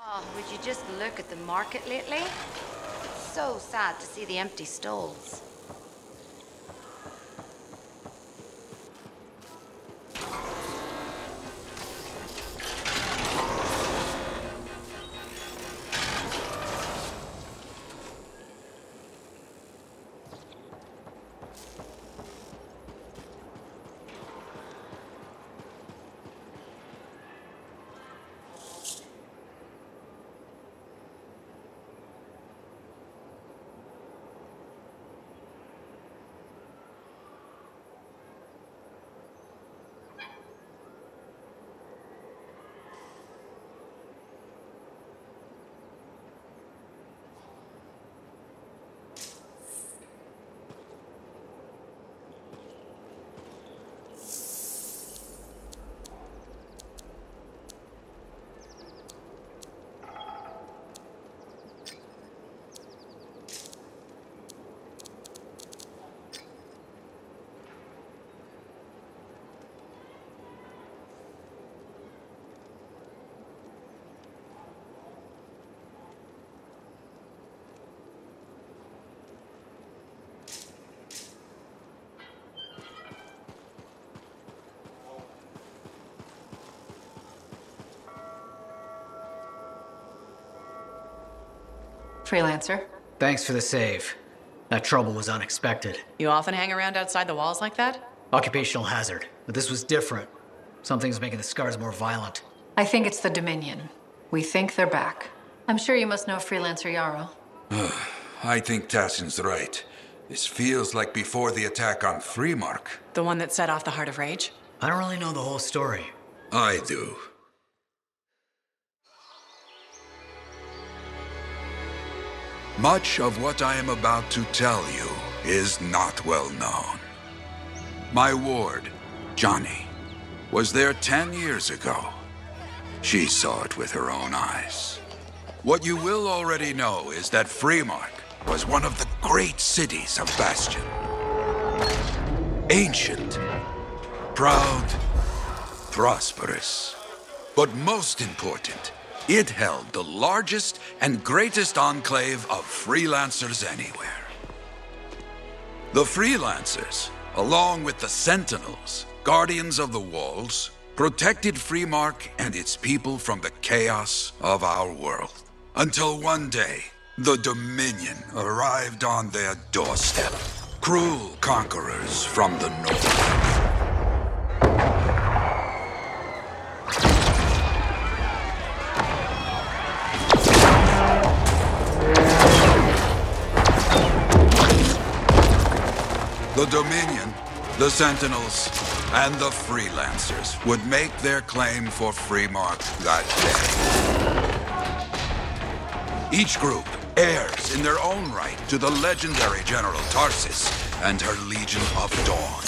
Oh, would you just look at the market lately? So sad to see the empty stalls. Freelancer. Thanks for the save. That trouble was unexpected. You often hang around outside the walls like that? Occupational hazard, but this was different. Something's making the scars more violent. I think it's the Dominion. We think they're back. I'm sure you must know Freelancer Yarrow. I think Tassin's right. This feels like before the attack on Freemark. The one that set off the Heart of Rage? I don't really know the whole story. I do. Much of what I am about to tell you is not well known. My ward, Johnny, was there 10 years ago. She saw it with her own eyes. What you will already know is that Freemark was one of the great cities of Bastion. Ancient, proud, prosperous. But most important, it held the largest and greatest enclave of freelancers anywhere. The freelancers, along with the Sentinels, guardians of the walls, protected Freemark and its people from the chaos of our world. Until one day, the Dominion arrived on their doorstep. Cruel conquerors from the north. The Dominion, the Sentinels, and the Freelancers would make their claim for Freemark that day. Each group heirs in their own right to the legendary General Tarsis and her Legion of Dawn.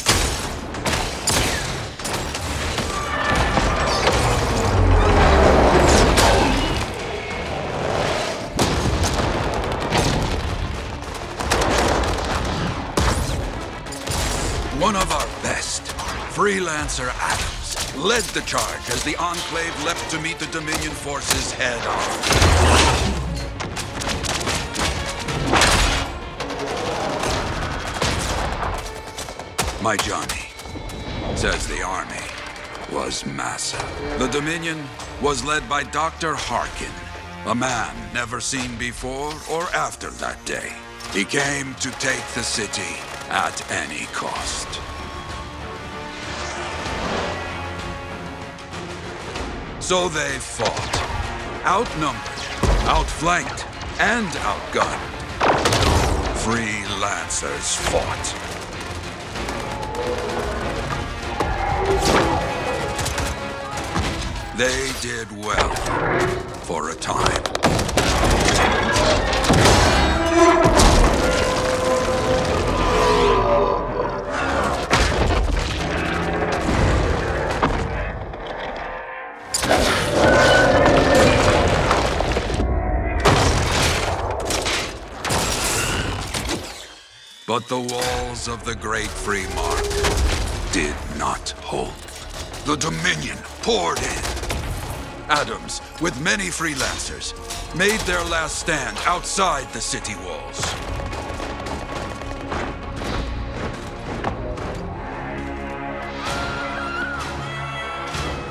One of our best, Freelancer Adams, led the charge as the Enclave leapt to meet the Dominion forces head-on. My Johnny, says the army, was massive. The Dominion was led by Dr. Harkin, a man never seen before or after that day. He came to take the city at any cost. So they fought, outnumbered, outflanked, and outgunned. Freelancers fought. They did well, for a time. But the walls of the Great Freemark did not hold. The Dominion poured in. Adams, with many freelancers, made their last stand outside the city walls.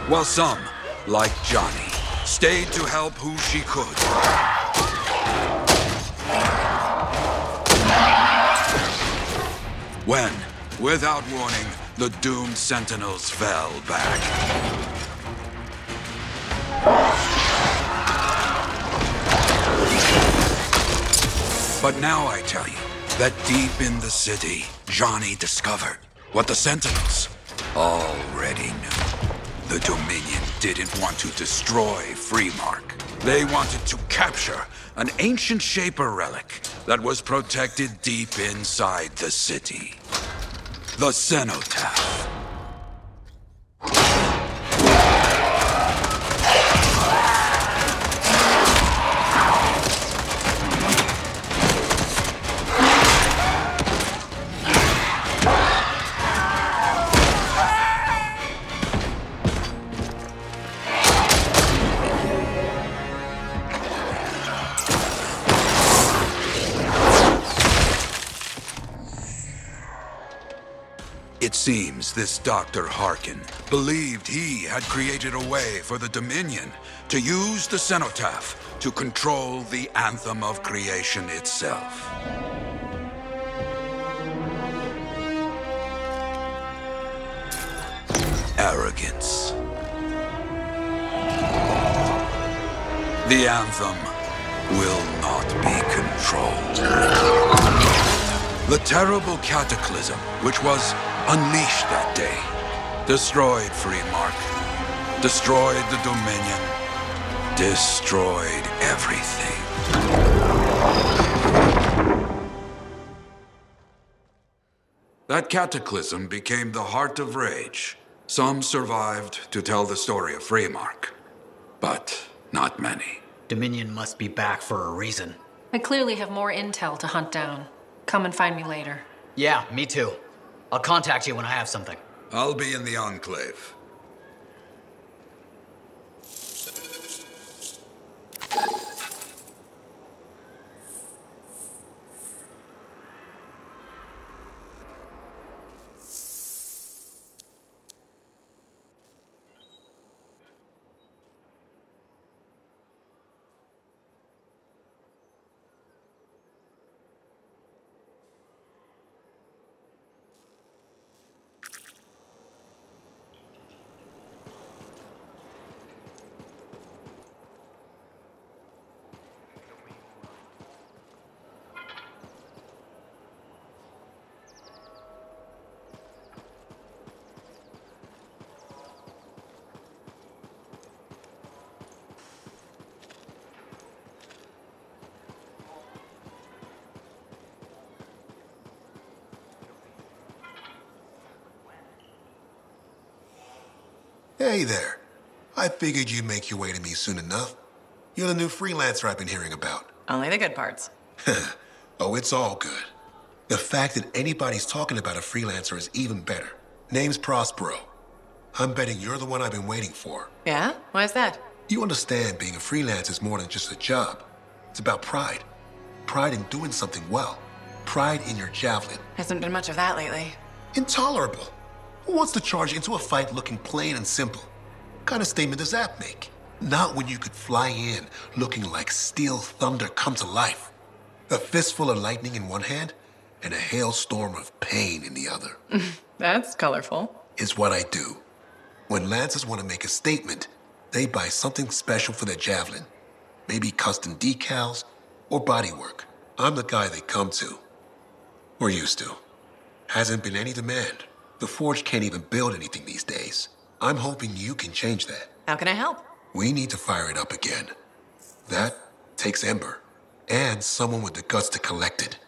While some, like Johnny, stayed to help who she could. When, without warning, the doomed sentinels fell back. But now I tell you that deep in the city, Johnny discovered what the sentinels already knew. The Dominion didn't want to destroy Freemark. They wanted to capture an ancient Shaper relic that was protected deep inside the city. The Cenotaph. It seems this Dr. Harkin believed he had created a way for the Dominion to use the Cenotaph to control the Anthem of creation itself. Arrogance. The Anthem will not be controlled. The terrible cataclysm, which was unleashed that day, destroyed Freemark, destroyed the Dominion, destroyed everything. That cataclysm became the heart of rage. Some survived to tell the story of Freemark, but not many. Dominion must be back for a reason. I clearly have more intel to hunt down. Come and find me later. Yeah, me too. I'll contact you when I have something. I'll be in the Enclave. Hey there. I figured you'd make your way to me soon enough. You're the new freelancer I've been hearing about. Only the good parts. Oh, it's all good. The fact that anybody's talking about a freelancer is even better. Name's Prospero. I'm betting you're the one I've been waiting for. Yeah? Why's that? You understand being a freelancer is more than just a job. It's about pride. Pride in doing something well. Pride in your javelin. Hasn't been much of that lately. Intolerable. Who wants to charge into a fight looking plain and simple? What kind of statement does that make? Not when you could fly in looking like steel thunder come to life. A fistful of lightning in one hand and a hailstorm of pain in the other. That's colorful. Is what I do. When Lancers want to make a statement, they buy something special for their javelin. Maybe custom decals or bodywork. I'm the guy they come to. Or used to. Hasn't been any demand. The Forge can't even build anything these days. I'm hoping you can change that. How can I help? We need to fire it up again. That takes Ember. And someone with the guts to collect it.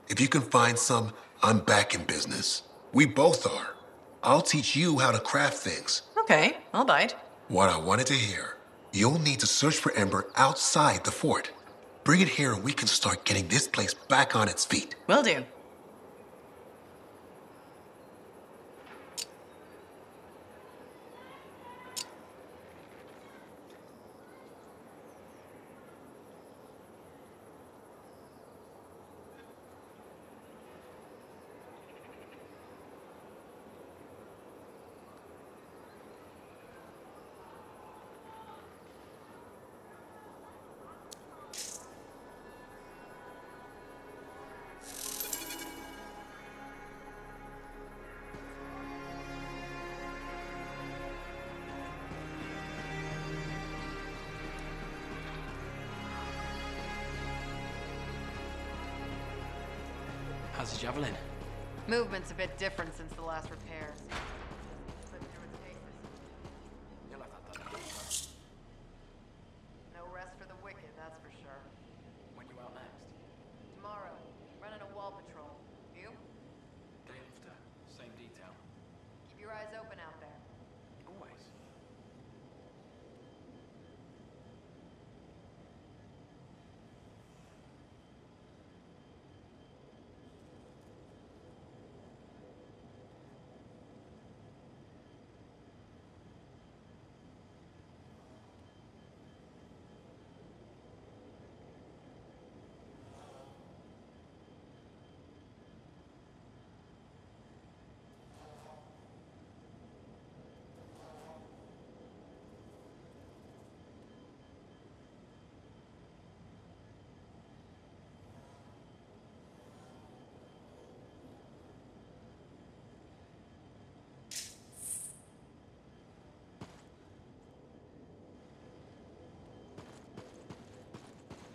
If you can find some, I'm back in business. We both are. I'll teach you how to craft things. Okay, I'll bite. What I wanted to hear. You'll need to search for Ember outside the fort. Bring it here and we can start getting this place back on its feet. Will do. How's the javelin? Movement's a bit different since the last repairs. You'll have that done. No rest for the wicked, that's for sure. When you out next? Tomorrow, running a wall patrol. You? Day after. Same detail. Keep your eyes open out there. Always.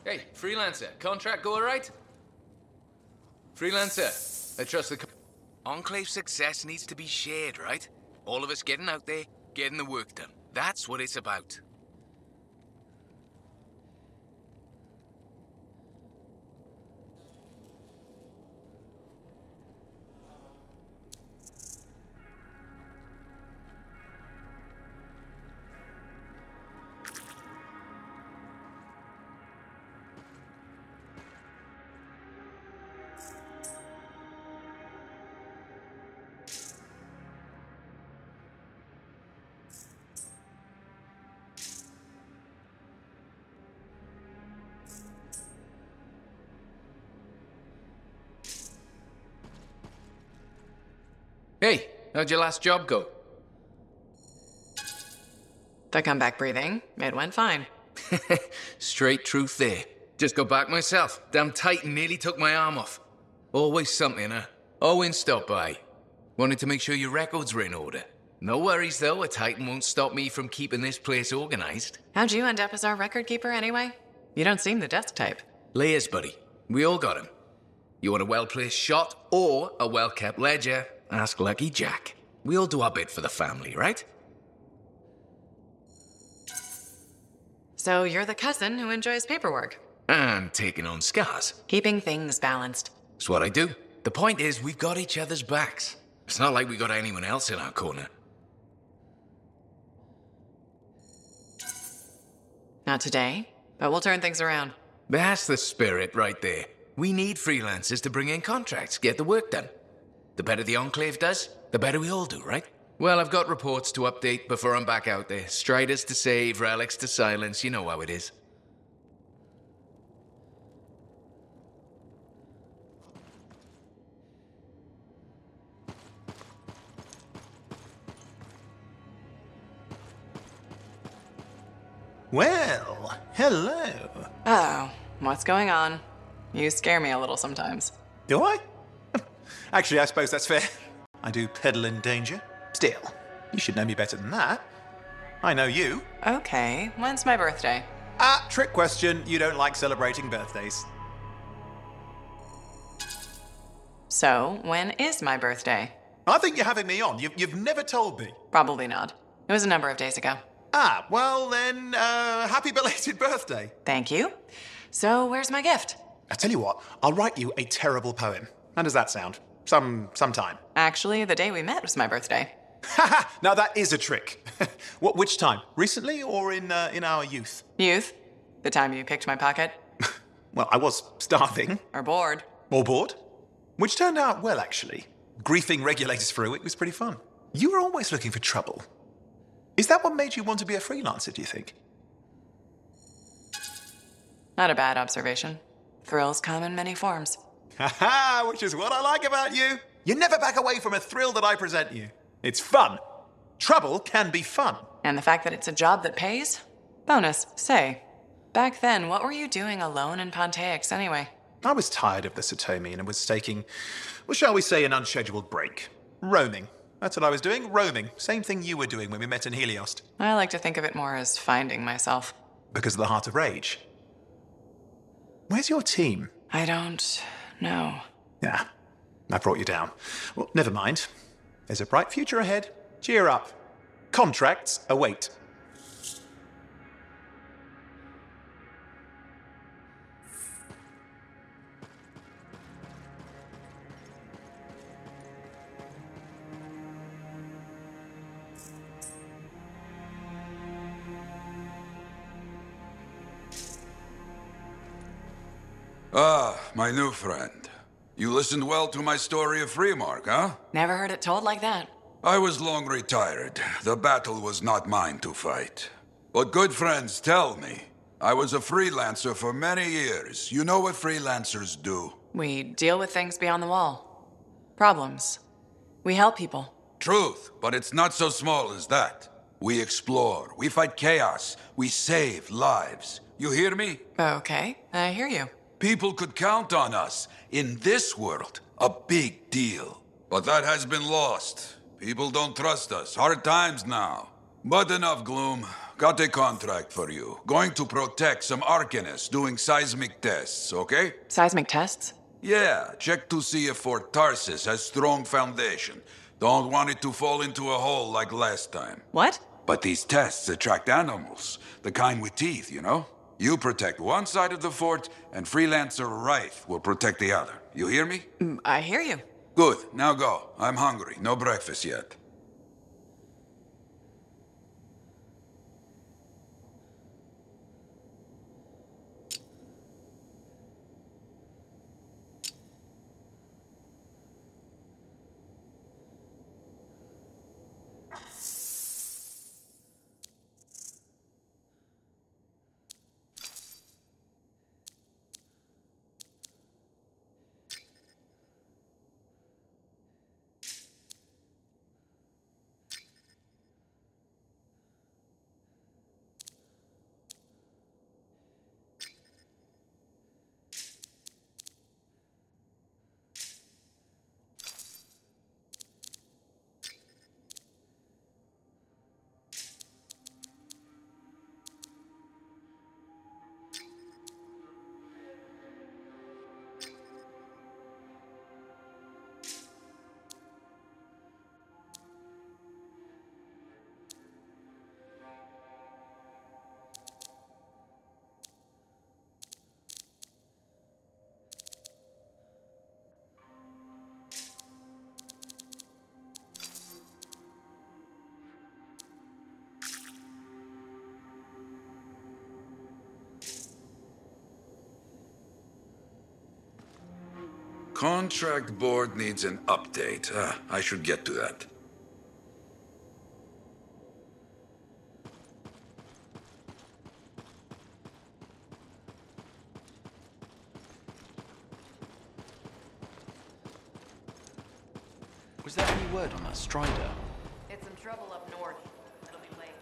Hey, freelancer, contract go alright? Freelancer, I trust the Enclave success needs to be shared, right? All of us getting out there, getting the work done. That's what it's about. Hey, how'd your last job go? The comeback breathing, it went fine. Straight truth there. Just got back myself. Damn Titan nearly took my arm off. Always something, huh? Owen stopped by. Wanted to make sure your records were in order. No worries though, a Titan won't stop me from keeping this place organized. How'd you end up as our record keeper anyway? You don't seem the desk type. Layers, buddy. We all got 'em. You want a well-placed shot or a well-kept ledger? Ask Lucky Jack. We all do our bit for the family, right? So you're the cousin who enjoys paperwork. And taking on scars. Keeping things balanced. It's what I do. The point is, we've got each other's backs. It's not like we got anyone else in our corner. Not today, but we'll turn things around. That's the spirit right there. We need freelancers to bring in contracts, get the work done. The better the Enclave does, the better we all do, right? Well, I've got reports to update before I'm back out there. Striders to save, relics to silence, you know how it is. Well, hello. Oh, what's going on? You scare me a little sometimes. Do I? Actually, I suppose that's fair. I do peddle in danger. Still, you should know me better than that. I know you. Okay, when's my birthday? Trick question. You don't like celebrating birthdays. So, when is my birthday? I think you're having me on. You've never told me. Probably not. It was a number of days ago. Well then, happy belated birthday. Thank you. So, where's my gift? I tell you what, I'll write you a terrible poem. How does that sound? Sometime. Actually, the day we met was my birthday. Haha! Now that is a trick. Which time? Recently or in our youth? Youth? The time you picked my pocket? Well, I was starving. Or bored? Or bored. Which turned out well, actually. Griefing regulators for a week was pretty fun. You were always looking for trouble. Is that what made you want to be a freelancer, do you think? Not a bad observation. Thrills come in many forms. Haha, which is what I like about you. You never back away from a thrill that I present you. It's fun. Trouble can be fun. And the fact that it's a job that pays? Bonus. Say, back then, what were you doing alone in Pontaix anyway? I was tired of the Satomi and was taking, well, shall we say, an unscheduled break. Roaming. That's what I was doing, roaming. Same thing you were doing when we met in Heliost. I like to think of it more as finding myself. Because of the Heart of Rage. Where's your team? I don't know. Yeah. I brought you down. Well, never mind. There's a bright future ahead. Cheer up. Contracts await. Ah, my new friend. You listened well to my story of Freemark, huh? Never heard it told like that. I was long retired. The battle was not mine to fight. But good friends tell me. I was a freelancer for many years. You know what freelancers do? We deal with things beyond the wall. Problems. We help people. Truth, but it's not so small as that. We explore, we fight chaos, we save lives. You hear me? Okay, I hear you. People could count on us. In this world, a big deal. But that has been lost. People don't trust us. Hard times now. But enough gloom. Got a contract for you. Going to protect some Arcanists doing seismic tests, okay? Seismic tests? Yeah, check to see if Fort Tarsis has strong foundation. Don't want it to fall into a hole like last time. What? But these tests attract animals. The kind with teeth, you know? You protect one side of the fort, and Freelancer Wraith will protect the other. You hear me? I hear you. Good. Now go. I'm hungry. No breakfast yet. Contract board needs an update. I should get to that. Was there any word on that Strider? It's in trouble up north. It'll be late.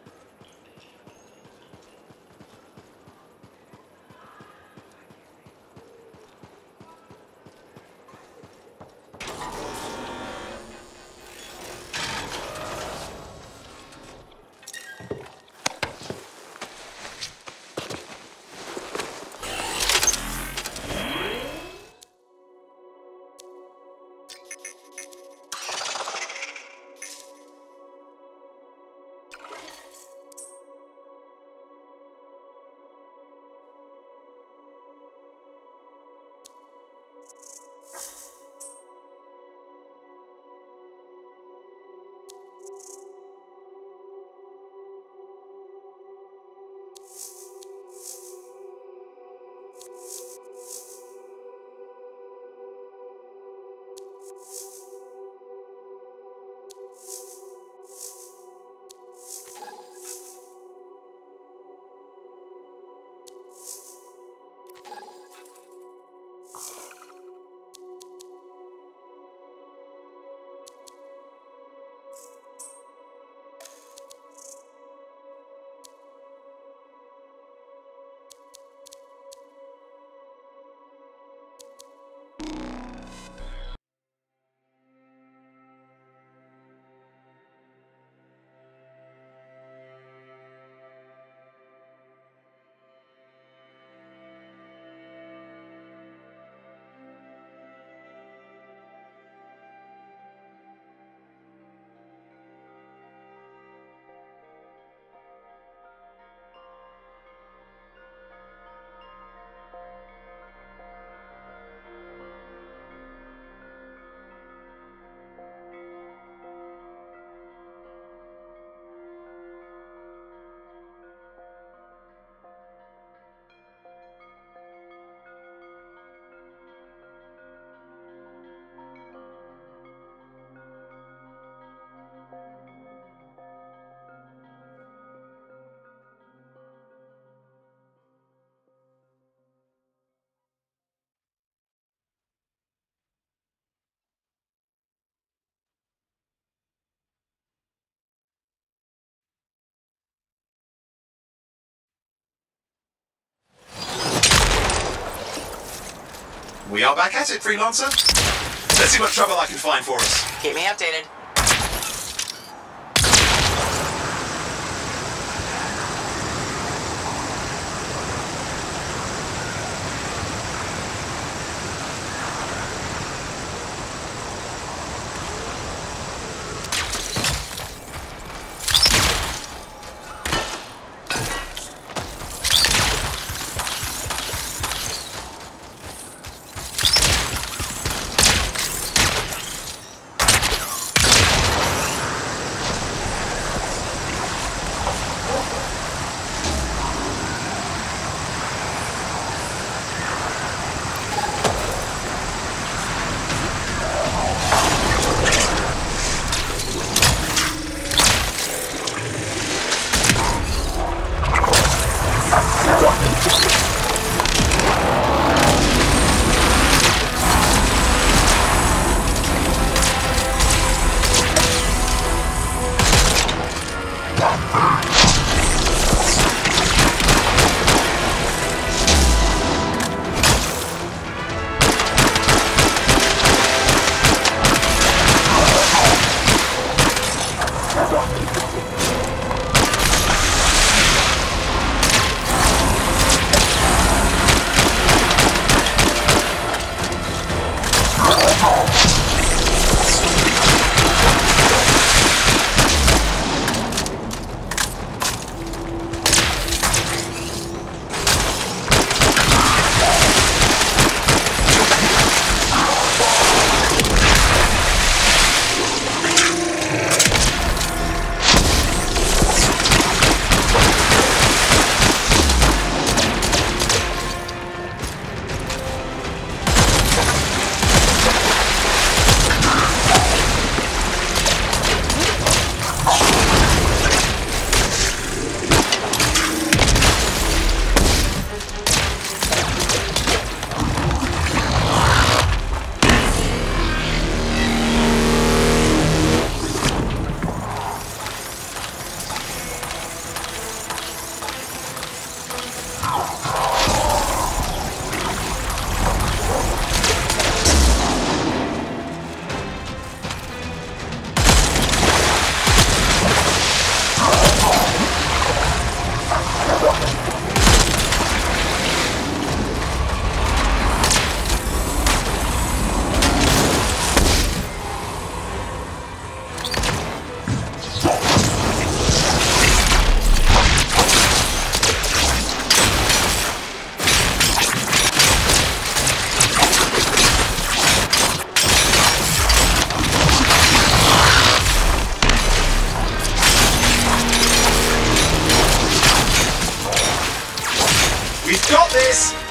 We are back at it, freelancer. Let's see what trouble I can find for us. Keep me updated.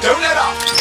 Don't let up!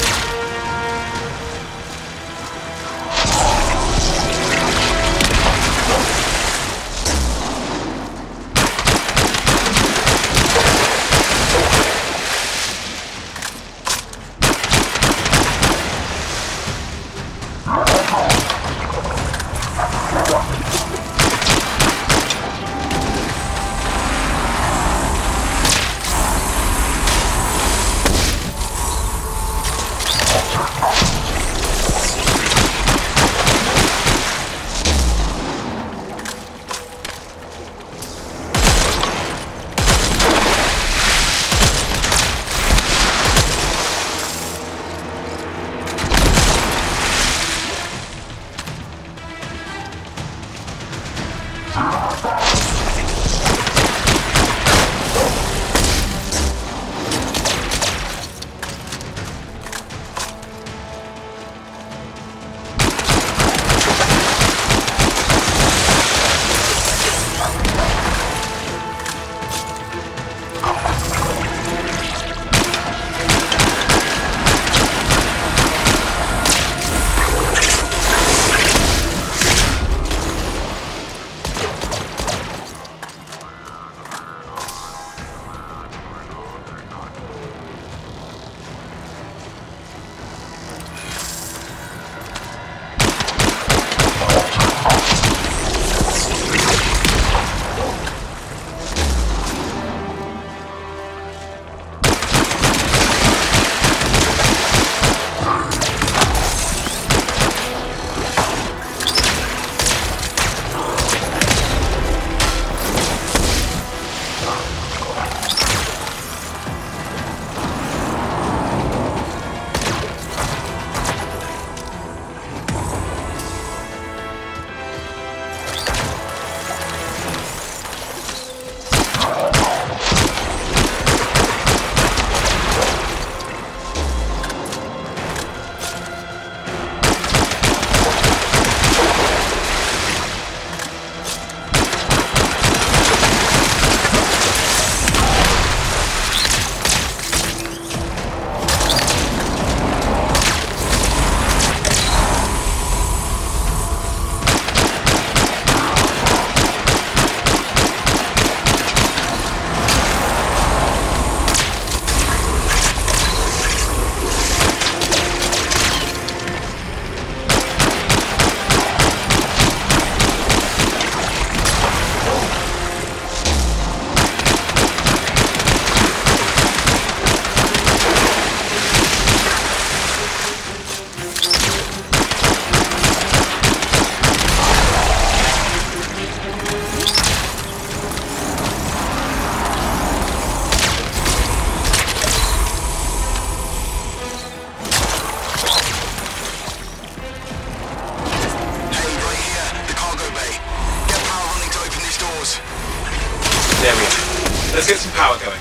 power going.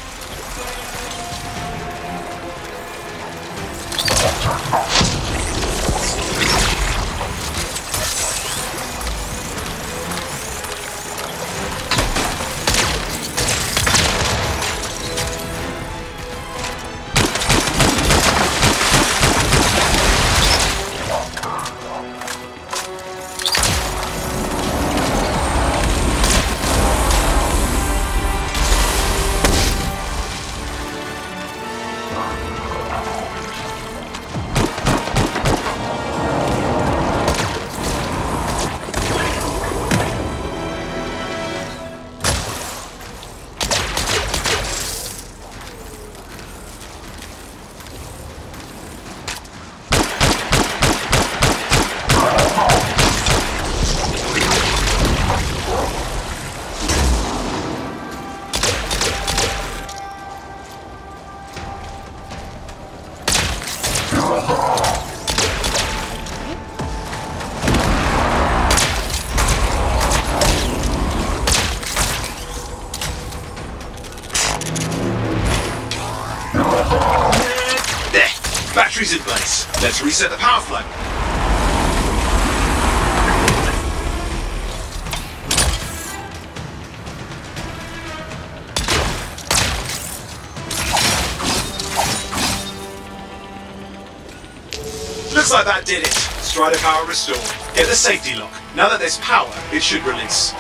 Batteries in place. Let's reset the power flow. Looks like that did it. Strider power restored. Get the safety lock. Now that there's power, it should release.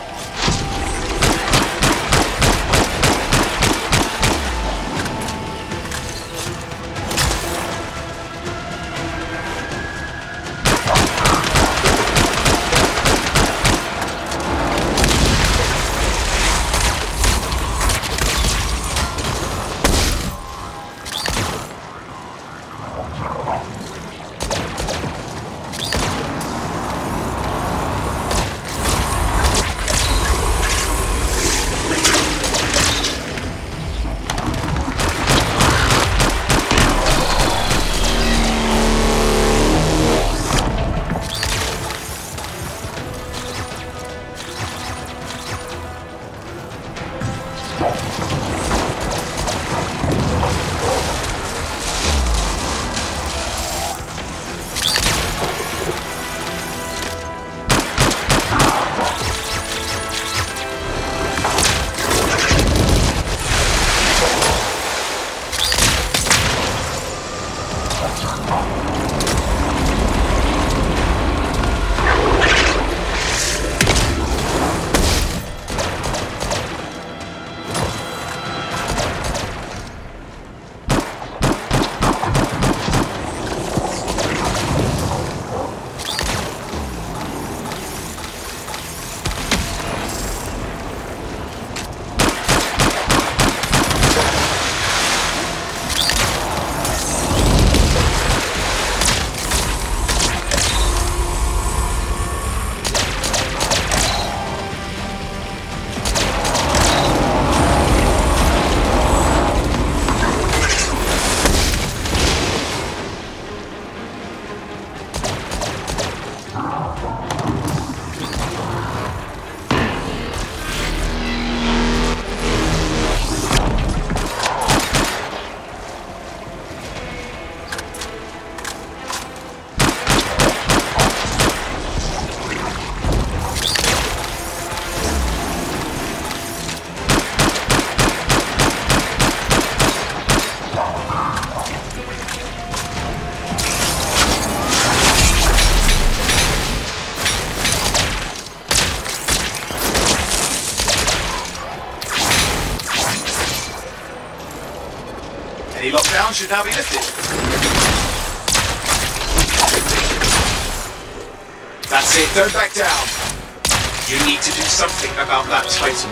Any lockdown should now be lifted. That's it, don't back down. You need to do something about that Titan.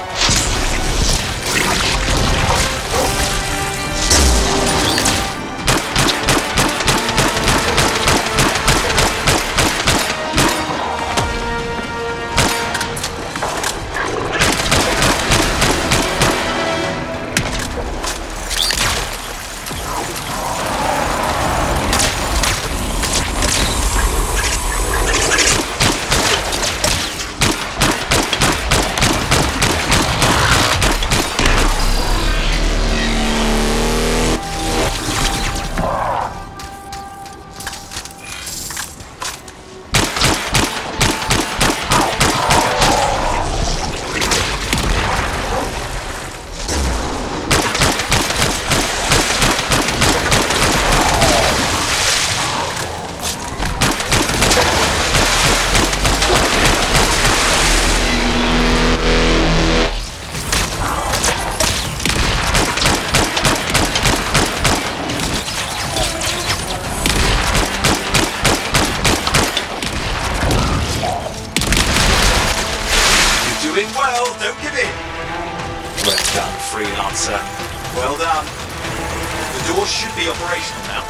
Well done. The door should be operational now.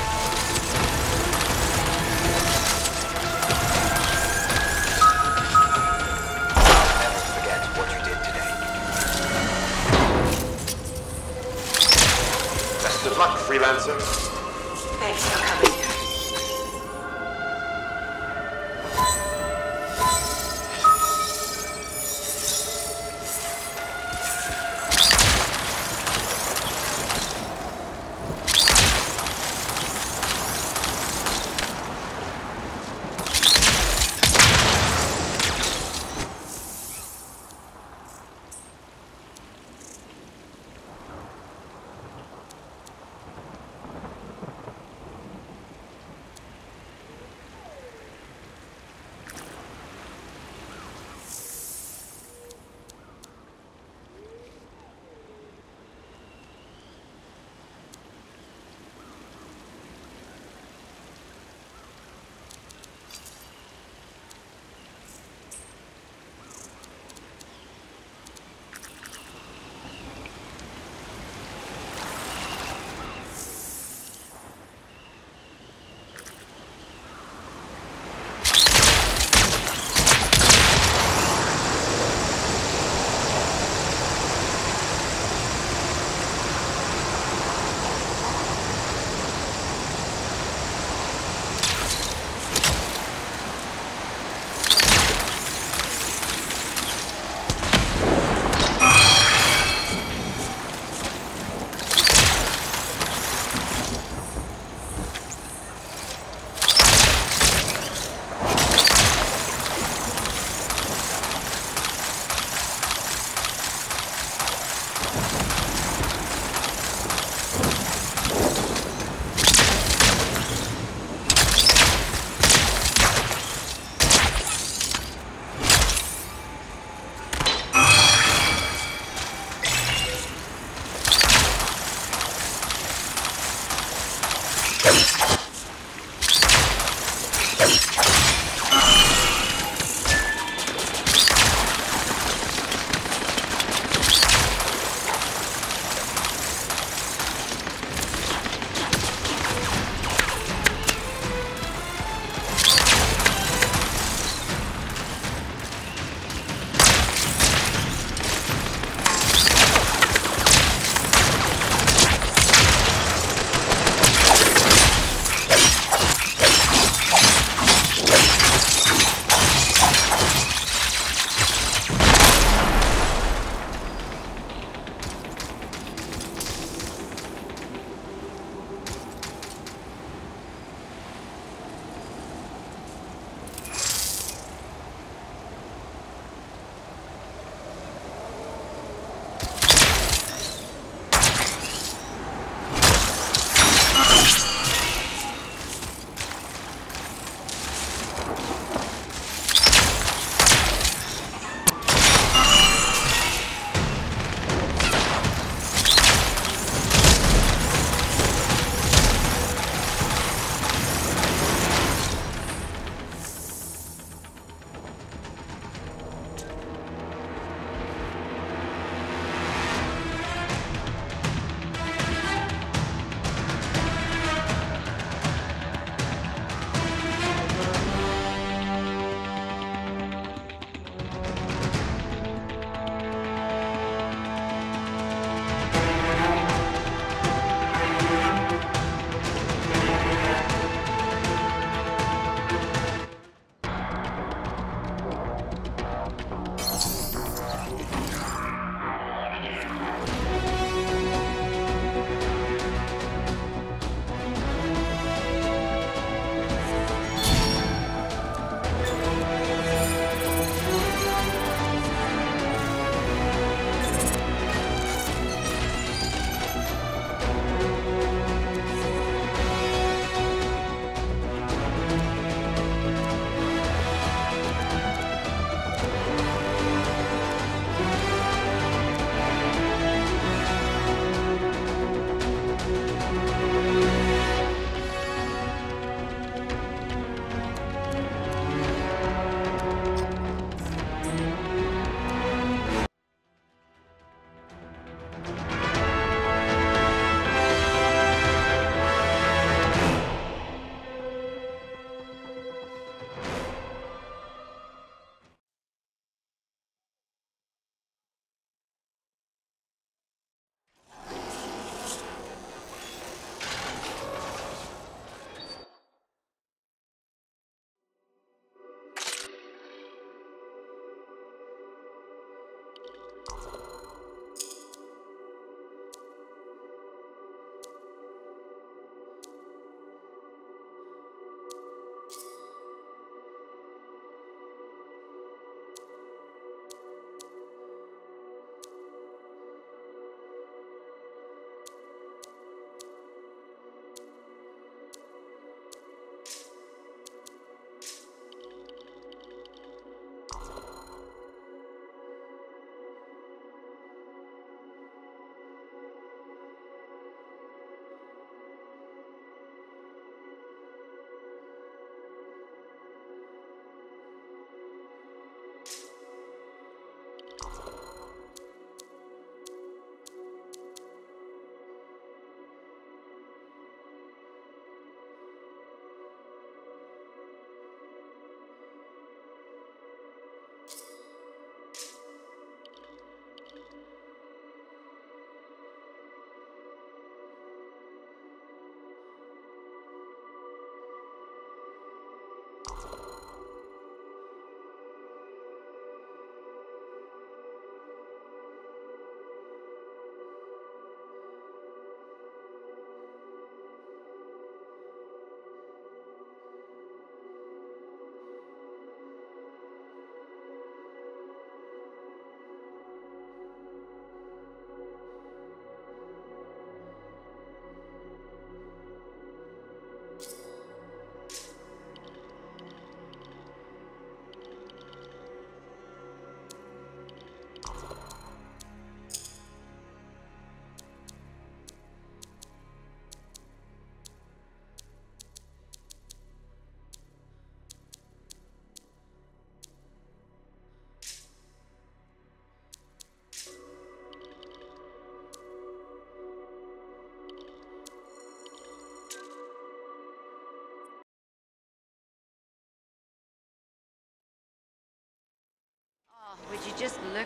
Never forget what you did today. Best of luck, freelancer. Thanks for coming.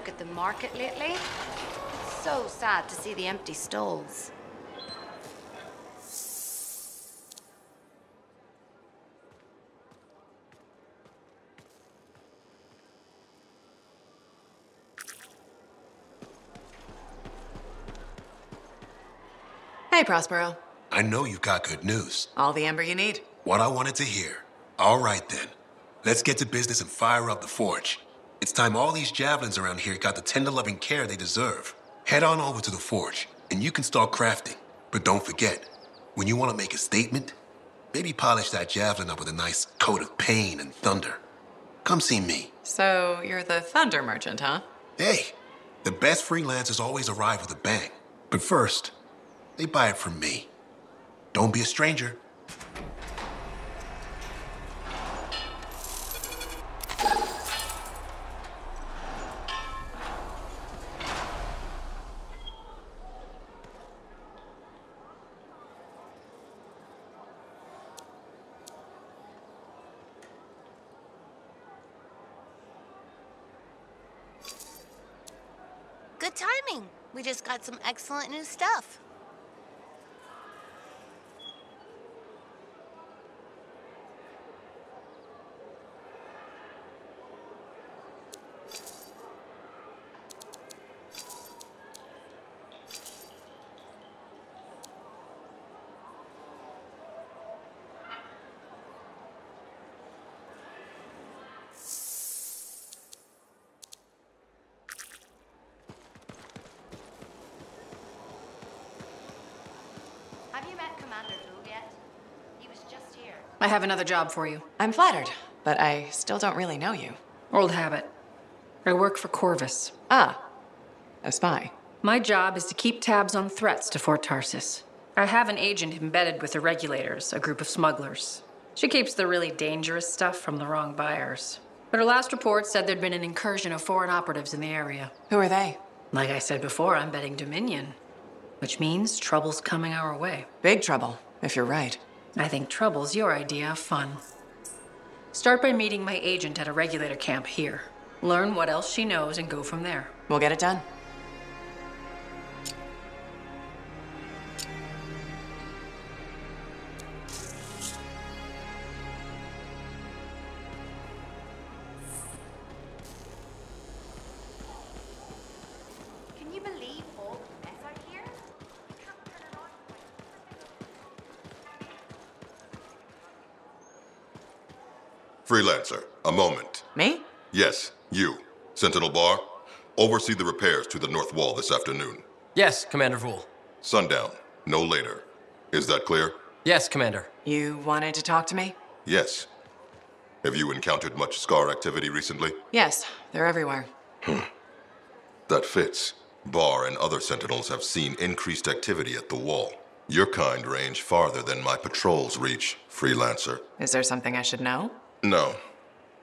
look at the market lately? So sad to see the empty stalls. Hey, Prospero. I know you got good news. All the amber you need. What I wanted to hear. All right, then. Let's get to business and fire up the forge. It's time all these javelins around here got the tender loving care they deserve. Head on over to the forge, and you can start crafting. But don't forget, when you want to make a statement, maybe polish that javelin up with a nice coat of pain and thunder. Come see me. So, you're the thunder merchant, huh? Hey, the best freelancers always arrive with a bang. But first, they buy it from me. Don't be a stranger. Good timing. We just got some excellent new stuff. Have you met Commander Wu yet? He was just here. I have another job for you. I'm flattered, but I still don't really know you. Old habit. I work for Corvus. Ah, a spy. My job is to keep tabs on threats to Fort Tarsis. I have an agent embedded with the regulators, a group of smugglers. She keeps the really dangerous stuff from the wrong buyers. But her last report said there'd been an incursion of foreign operatives in the area. Who are they? Like I said before, I'm betting Dominion. Which means trouble's coming our way. Big trouble, if you're right. I think trouble's your idea of fun. Start by meeting my agent at a regulator camp here. Learn what else she knows and go from there. We'll get it done. Can you believe all the mess out here? You can't turn it on. Freelancer, a moment. Me? Yes, you. Sentinel Bar, oversee the repairs to the north wall this afternoon. Yes, Commander Vool. Sundown, no later. Is that clear? Yes, Commander. You wanted to talk to me? Yes. Have you encountered much Scar activity recently? Yes, they're everywhere. That fits. Bar and other Sentinels have seen increased activity at the wall. Your kind range farther than my patrols reach, Freelancer. Is there something I should know? No.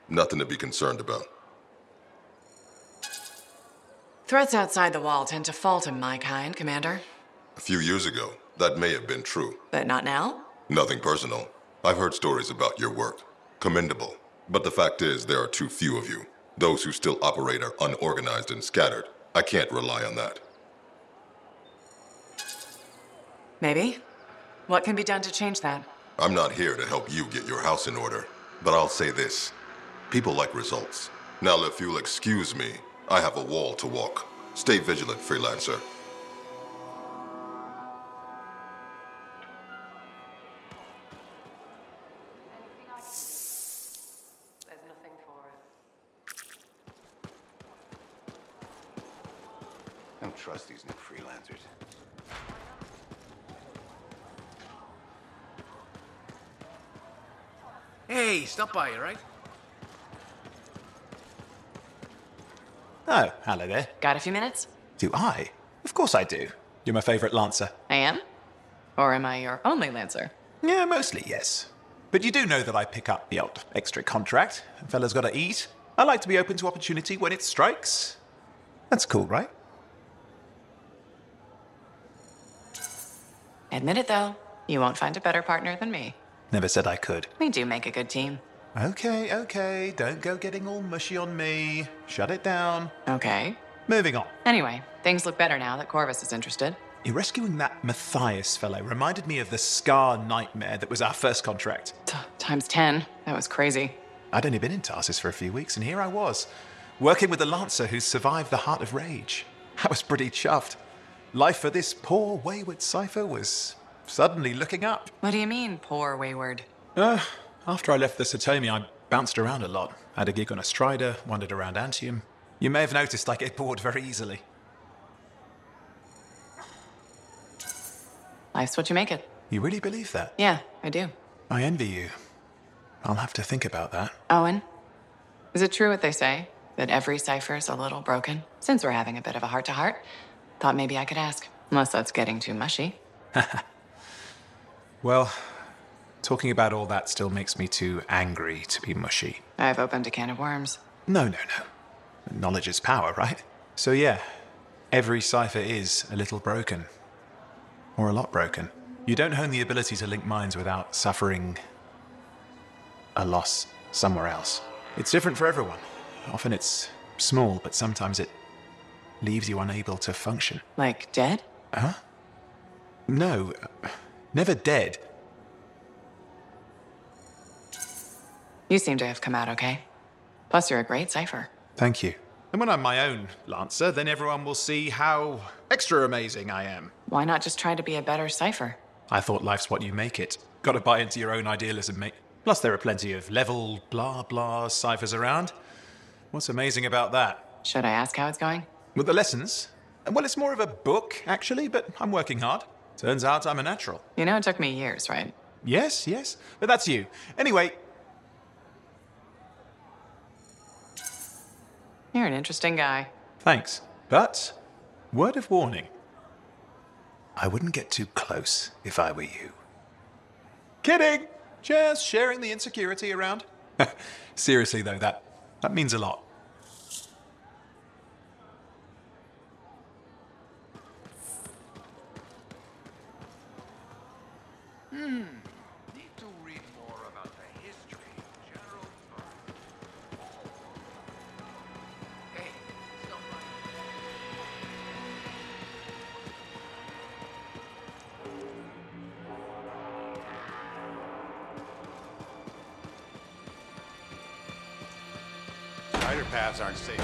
Nothing to be concerned about. Threats outside the wall tend to fall to my kind, Commander. A few years ago, that may have been true. But not now? Nothing personal. I've heard stories about your work. Commendable. But the fact is, there are too few of you. Those who still operate are unorganized and scattered. I can't rely on that. Maybe. What can be done to change that? I'm not here to help you get your house in order. But I'll say this. People like results. Now, if you'll excuse me, I have a wall to walk. Stay vigilant, Freelancer. There's nothing for it. Don't trust these new freelancers. Hey, stop by, all right? Oh, hello there. Got a few minutes? Do I? Of course I do. You're my favorite Lancer. I am? Or am I your only Lancer? Yeah, mostly, yes. But you do know that I pick up the odd extra contract. A fella's gotta eat. I like to be open to opportunity when it strikes. That's cool, right? Admit it, though. You won't find a better partner than me. Never said I could. We do make a good team. Okay. Don't go getting all mushy on me. Shut it down. Okay. Moving on. Anyway, things look better now that Corvus is interested. You're rescuing that Matthias fellow reminded me of the Scar nightmare that was our first contract. Times 10. That was crazy. I'd only been in Tarsus for a few weeks, and here I was, working with the Lancer who's survived the Heart of Rage. I was pretty chuffed. Life for this poor, wayward cipher was suddenly looking up. What do you mean, poor wayward? After I left the Satomi, I bounced around a lot. Had a gig on a Strider, wandered around Anthem. You may have noticed I get bored very easily. Life's what you make it. You really believe that? Yeah, I do. I envy you. I'll have to think about that. Owen, is it true what they say? That every cipher's a little broken? Since we're having a bit of a heart-to-heart, thought maybe I could ask. Unless that's getting too mushy. Well, talking about all that still makes me too angry to be mushy. I've opened a can of worms. No. Knowledge is power, right? So yeah, every cipher is a little broken. Or a lot broken. You don't hone the ability to link minds without suffering a loss somewhere else. It's different for everyone. Often it's small, but sometimes it leaves you unable to function. Like dead? Huh? No, never dead. You seem to have come out okay. Plus, you're a great cipher. Thank you. And when I'm my own Lancer, then everyone will see how extra amazing I am. Why not just try to be a better cipher? I thought life's what you make it. Gotta buy into your own idealism, mate. Plus, there are plenty of level, blah, blah ciphers around. What's amazing about that? Should I ask how it's going? With the lessons? Well, it's more of a book, actually, but I'm working hard. Turns out I'm a natural. You know, it took me years, right? Yes, but that's you. Anyway. You're an interesting guy. Thanks. But, word of warning. I wouldn't get too close if I were you. Kidding! Just sharing the insecurity around. Seriously, though, that means a lot. Need to read more about the history of General Hey, Spider paths aren't safe.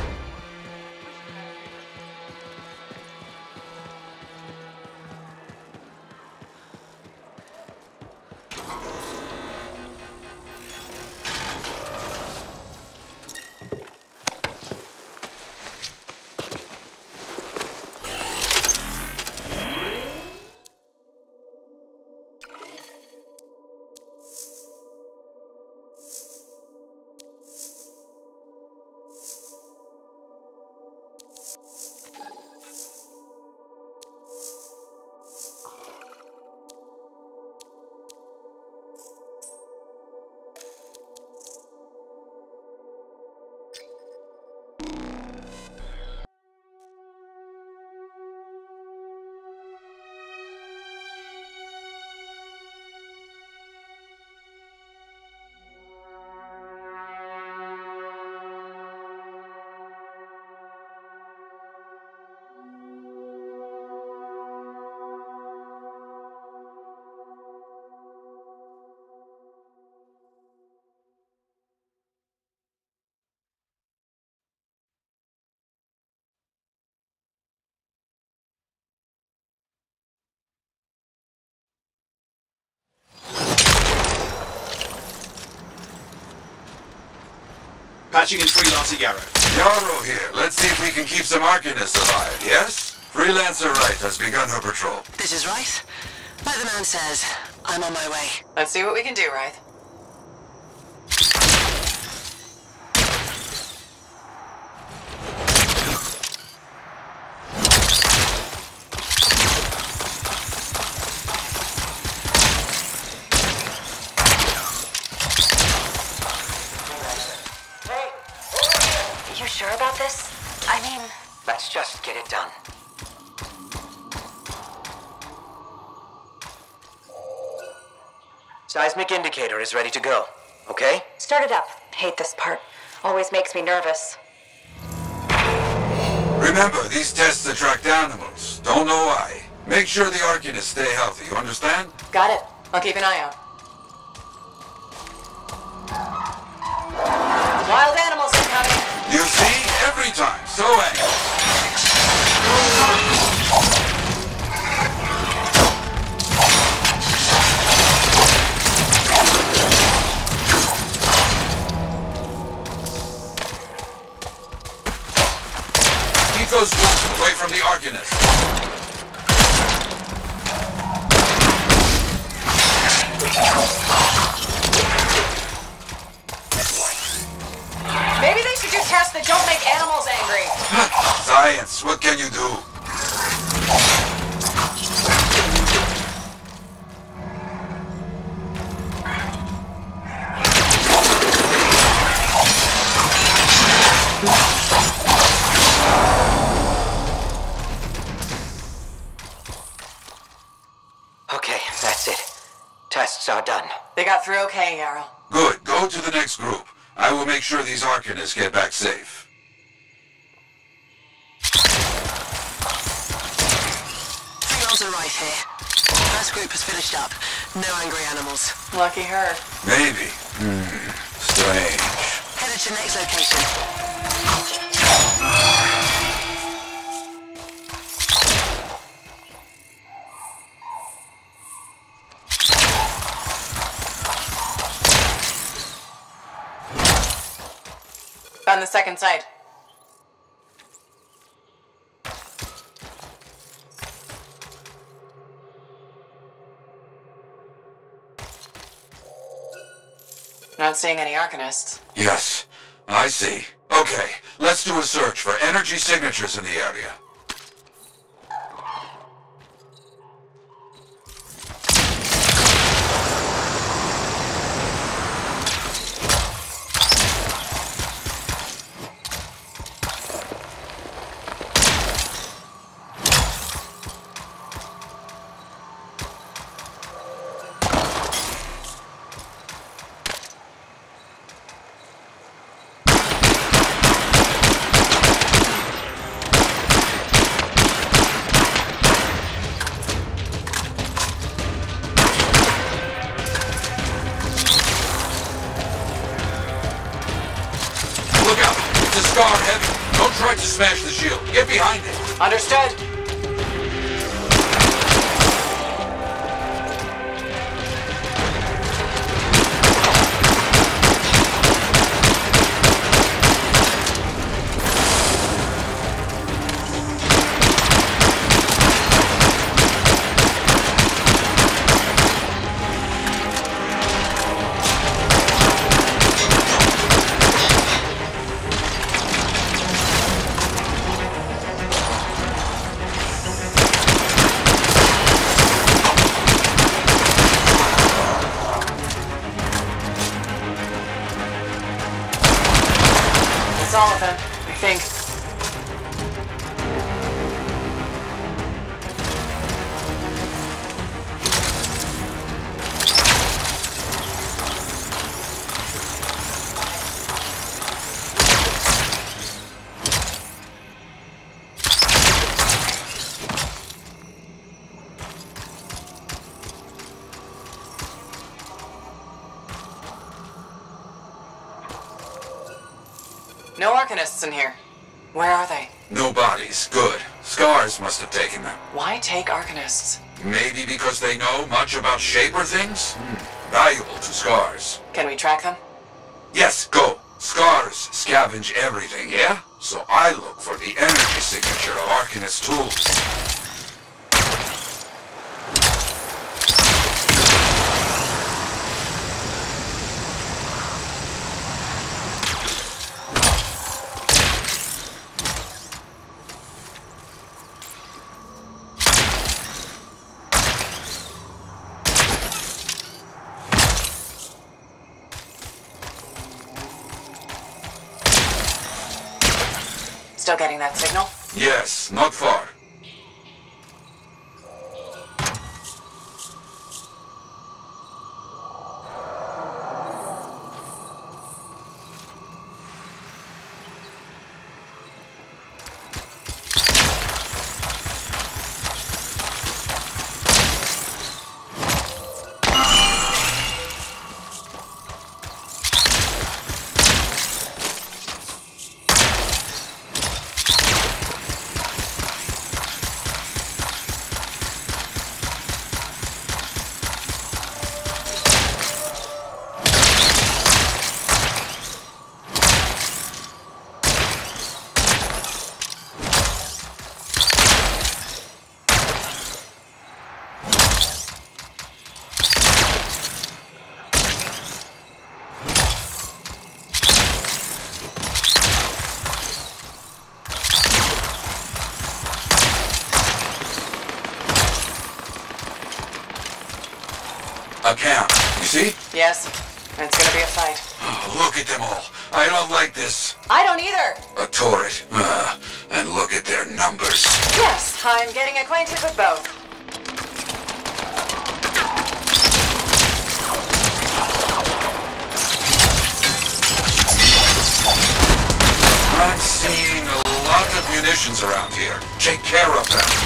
Patching in Freelancer Yarrow. Yarrow here. Let's see if we can keep some Arcanist alive, yes? Freelancer Wright has begun her patrol. This is Wright. Like the man says, I'm on my way. Let's see what we can do, Wright. You sure about this? I mean... Let's just get it done. Seismic indicator is ready to go, okay? Start it up. Hate this part. Always makes me nervous. Remember, these tests attract animals. Don't know why. Make sure the Arcanists stay healthy, you understand? Got it. I'll keep an eye out. Wild animals incoming! You see? Every time. So angry. Keep those wolves away from the Arcanists. Maybe they should do tests that don't make animals angry. Science, what can you do? Okay, that's it. Tests are done. They got through okay, Yarrow. Good. Go to the next group. I will make sure these Arcanists get back safe. Signals are right here. First group has finished up. No angry animals. Lucky her. Maybe. Strange. Headed to next location. Found the second site. Not seeing any Arcanists. Yes, I see. Okay, let's do a search for energy signatures in the area. Look out! It's a scar heavy. Don't try to smash the shield. Get behind it. Understood. That's all of them, I think. No Arcanists in here. Where are they? No bodies. Good. Scars must have taken them. Why take Arcanists? Maybe because they know much about Shaper things? Valuable to Scars. Can we track them? Yes, go. Scars scavenge everything, yeah? So I look for the energy signature of Arcanist tools. Still getting that signal? Yes, not far. A camp, you see? Yes. It's gonna be a fight. Oh, look at them all. I don't like this. I don't either. A turret. And look at their numbers. Yes, I'm getting acquainted with both. I'm seeing a lot of munitions around here. Take care of them.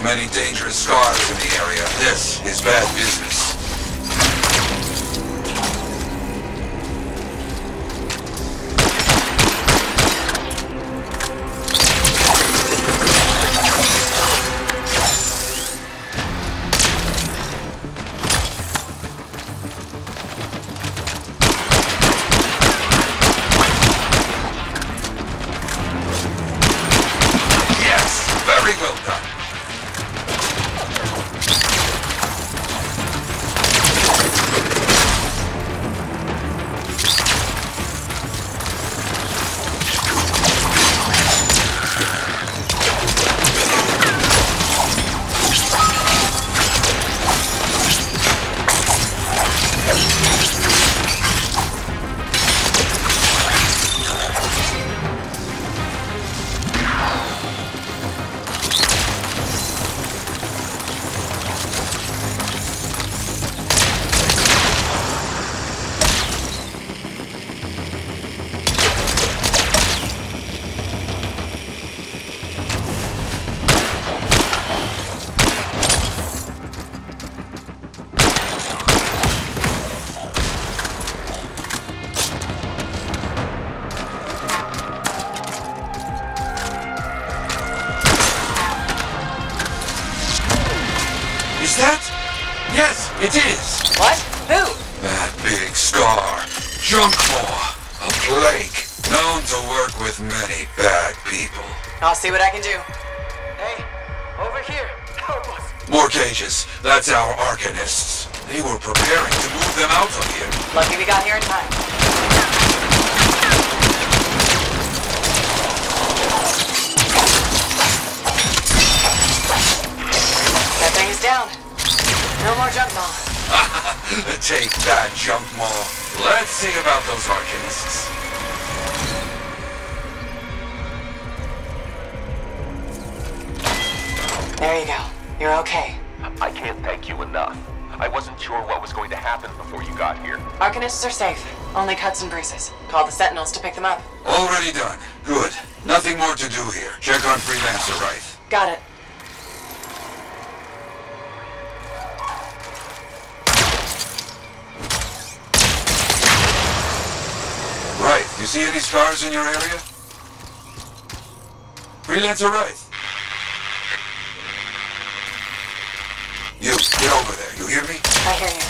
Many dangerous scars in the area. This is bad business. Yes, very well done. Is that? Yes, it is. What? Who? That big scar. Junk Maw. A plague. Known to work with many bad people. I'll see what I can do. Hey, over here. Help us. More cages. That's our Arcanists. They were preparing to move them out of here. Lucky we got here in time. That thing is down. No more junk maw. Take that, Junk Maw. Let's see about those Arcanists. There you go. You're okay. I can't thank you enough. I wasn't sure what was going to happen before you got here. Arcanists are safe. Only cuts and bruises. Call the Sentinels to pick them up. Already done. Good. Nothing more to do here. Check on Freelancer Wraith. Got it. Right. You see any scars in your area? Freelancer Wraith. You, get over there. You hear me? I hear you.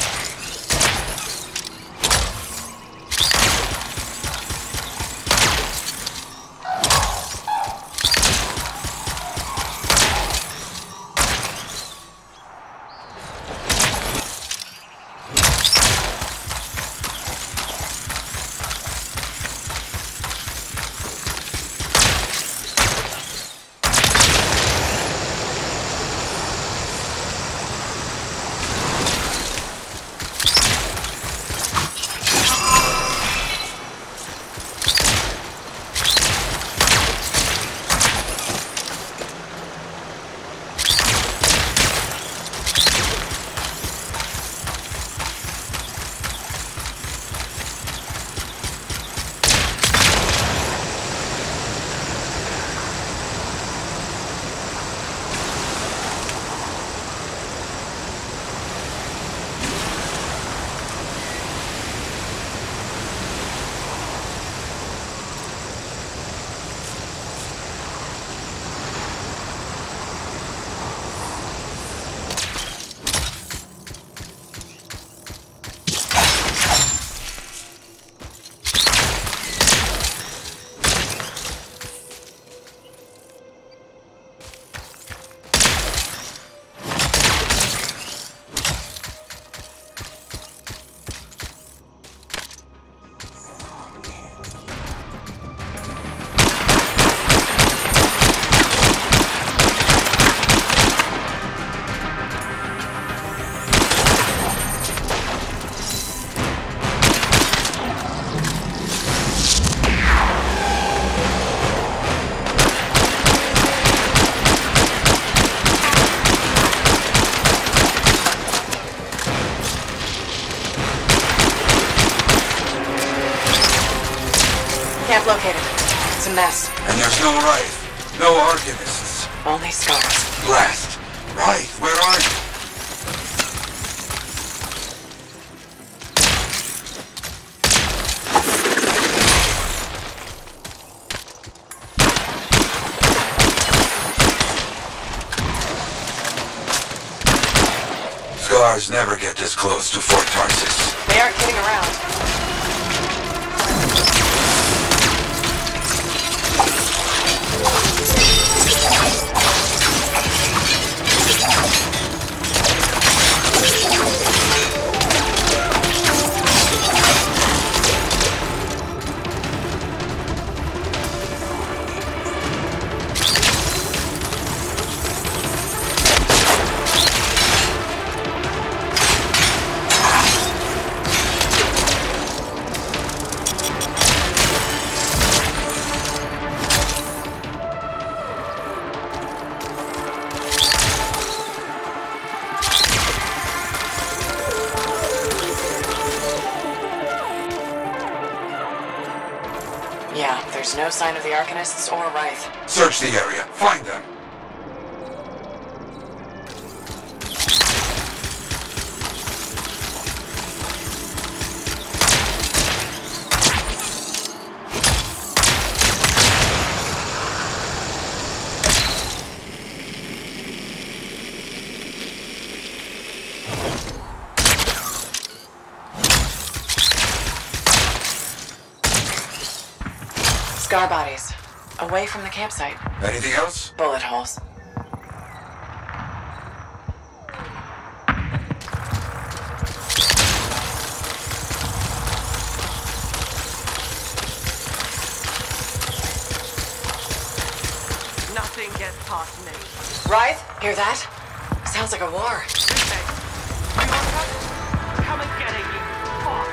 mess. And there's no Wraith, no Arcanists. Only scars. Blast! Wraith, where are you? Scars never get this close to Fort Tarsis. They aren't kidding around. Yeah, there's no sign of the Arcanists or Wraith. Search the area. Find them. Scar bodies. Away from the campsite. Anything else? Bullet holes. Nothing gets past me. Wraith, hear that? Sounds like a war. You want us? Come and get it, you fuck.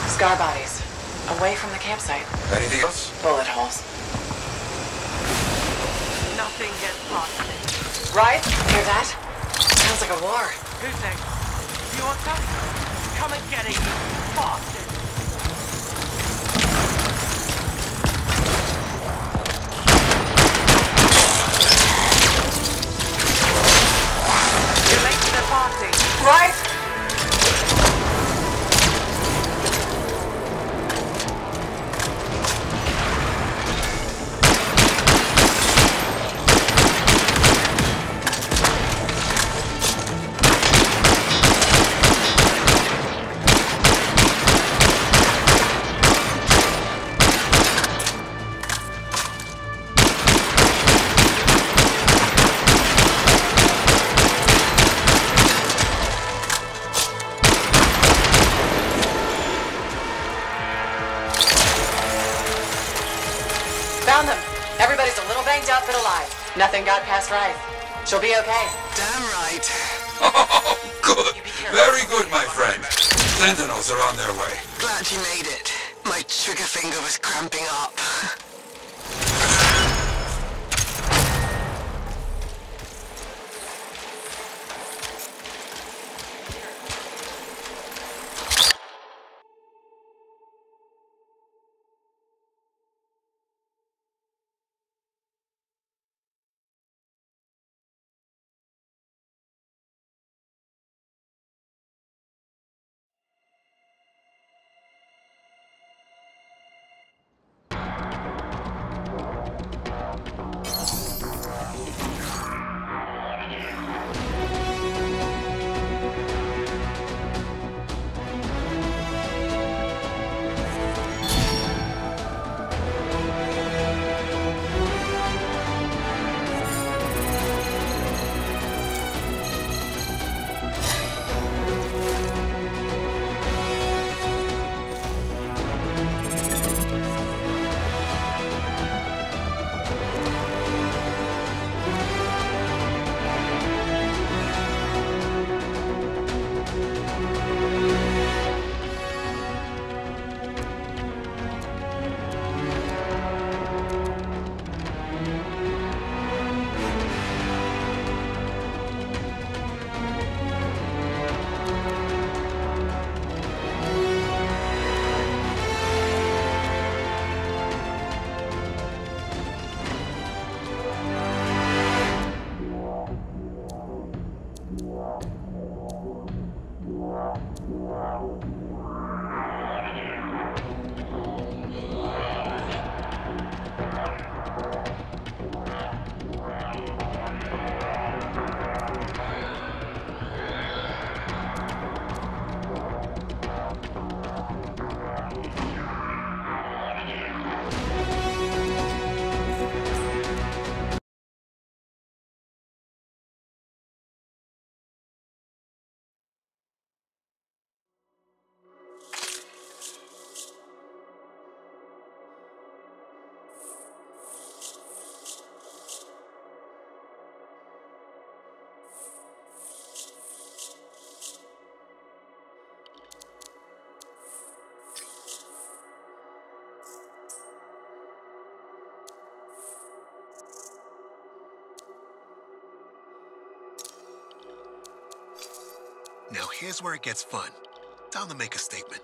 Scar bodies. Away from the campsite. Anything else? Bullet holes. Nothing gets past me. Wraith, hear that? Sounds like a war. Who's next? You want us? Come and get it, you bastard. You're late to the party. Wraith! Nothing got past Rife. She'll be okay. Damn right. Oh, good. Very good, my friend. Sentinels are on their way. Glad you made it. My trigger finger was cramping up. Now here's where it gets fun. Time to make a statement.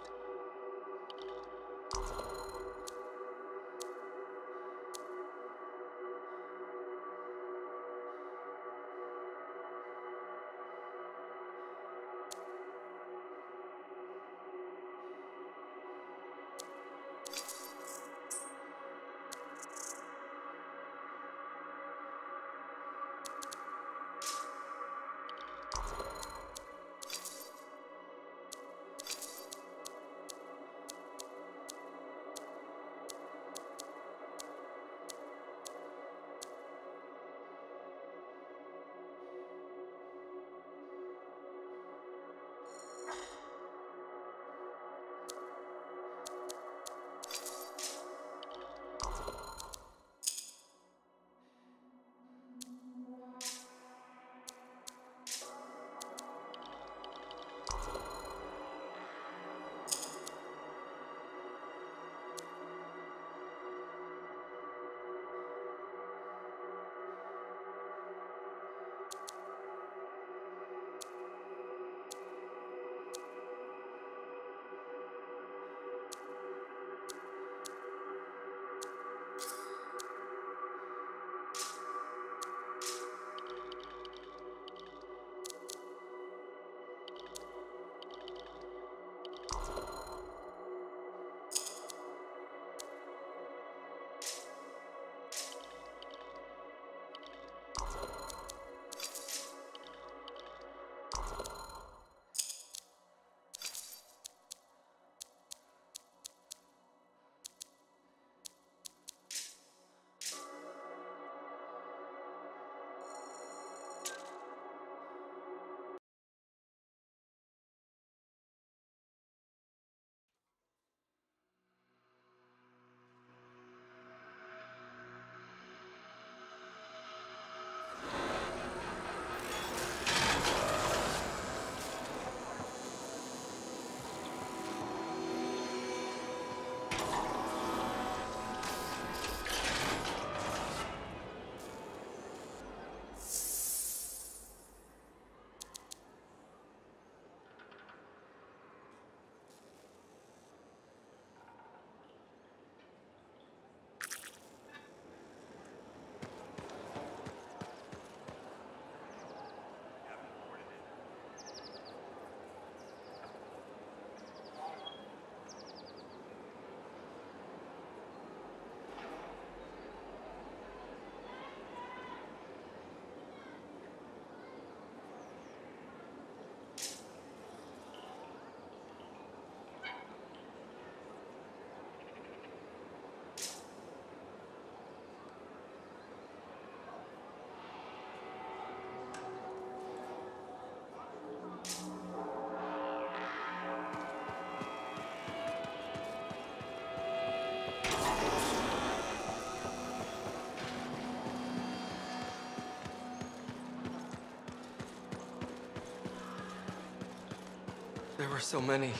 There were so many,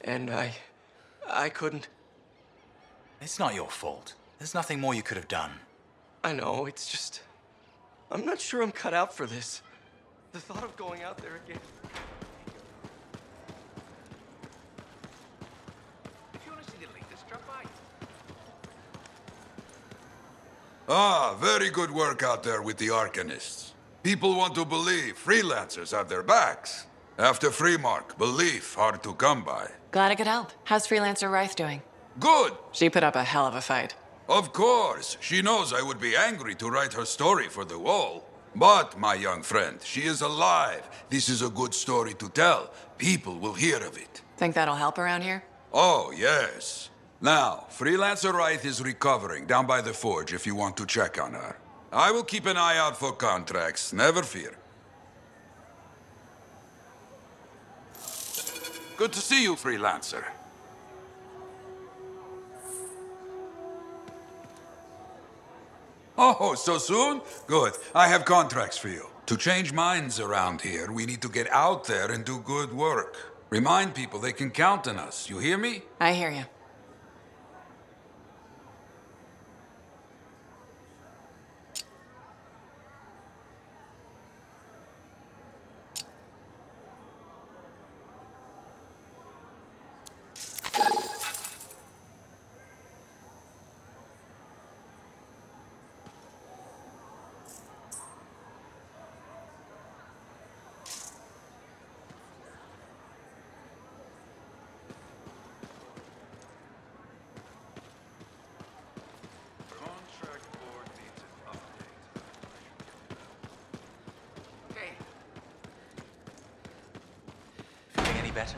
and I couldn't. It's not your fault. There's nothing more you could have done. I know, it's just... I'm not sure I'm cut out for this. The thought of going out there again... If you want to see the latest, drop by. Ah, very good work out there with the Arcanists. People want to believe freelancers have their backs. After Freemark, belief hard to come by. Glad I could help. How's Freelancer Rife doing? Good! She put up a hell of a fight. Of course, she knows I would be angry to write her story for the wall. But, my young friend, she is alive. This is a good story to tell. People will hear of it. Think that'll help around here? Oh, yes. Now, Freelancer Wright is recovering down by the forge if you want to check on her. I will keep an eye out for contracts, never fear. Good to see you, Freelancer. Oh, so soon? Good. I have contracts for you. To change minds around here, we need to get out there and do good work. Remind people they can count on us. You hear me? I hear you. Feeling any better?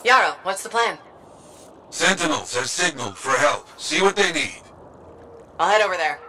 Yarrow, what's the plan? Sentinels have signaled for help. See what they need. I'll head over there.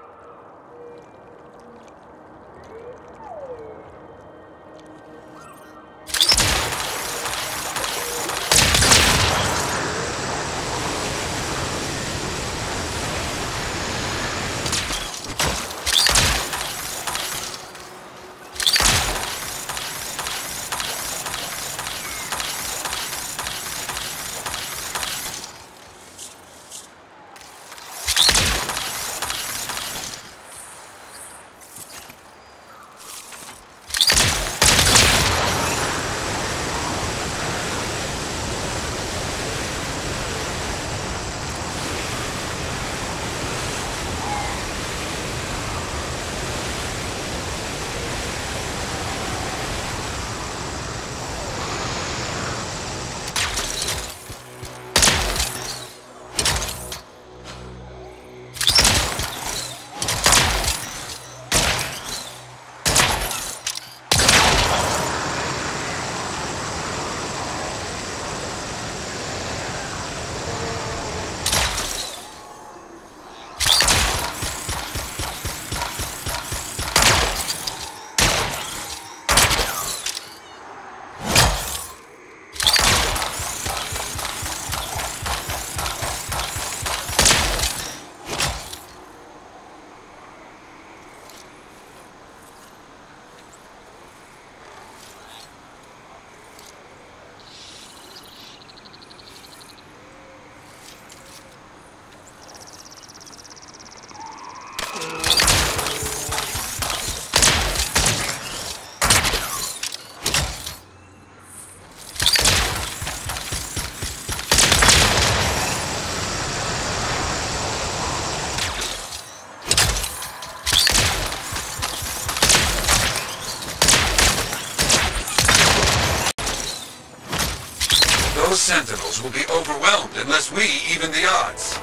Sentinels will be overwhelmed unless we even the odds.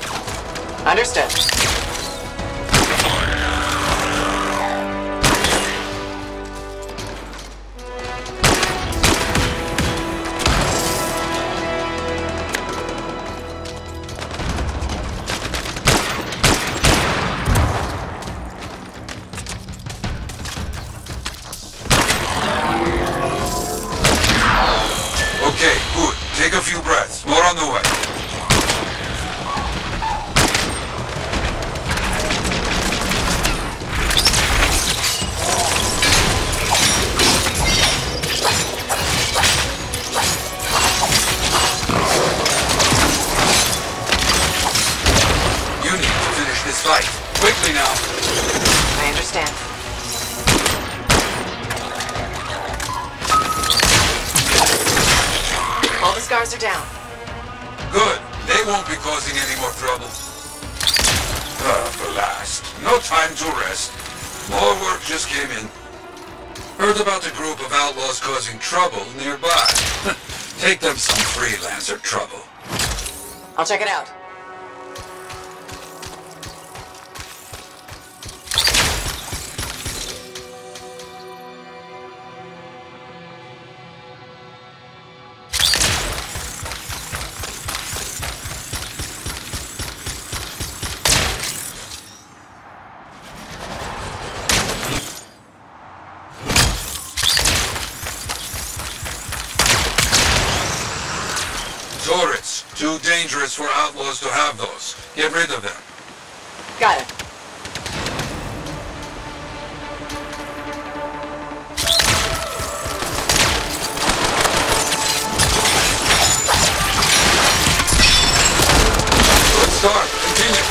Understood. Okay, good. Take a few breaths. More on the way. You need to finish this fight. Quickly now. I understand. All the scars are down. Good. They won't be causing any more trouble. Blast. No time to rest. More work just came in. Heard about a group of outlaws causing trouble nearby. Take them some freelancer trouble. I'll check it out. Turrets. Too dangerous for outlaws to have those. Get rid of them. Got it. Good start. Continue.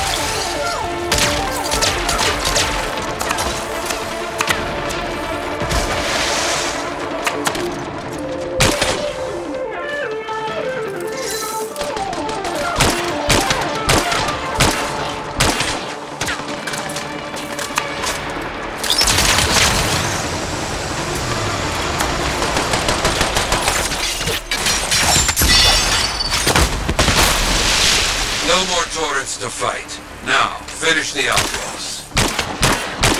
No more turrets to fight. Now, finish the outlaws.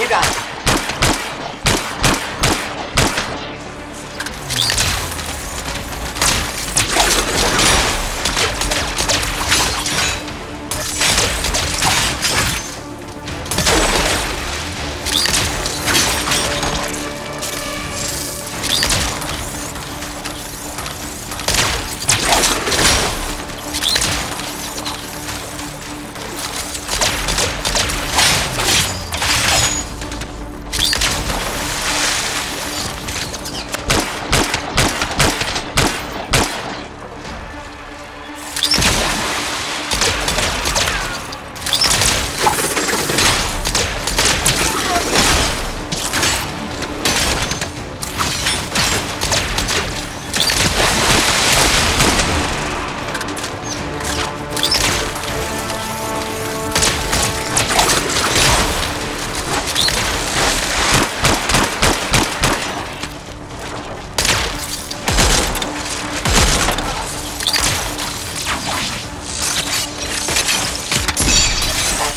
You got it.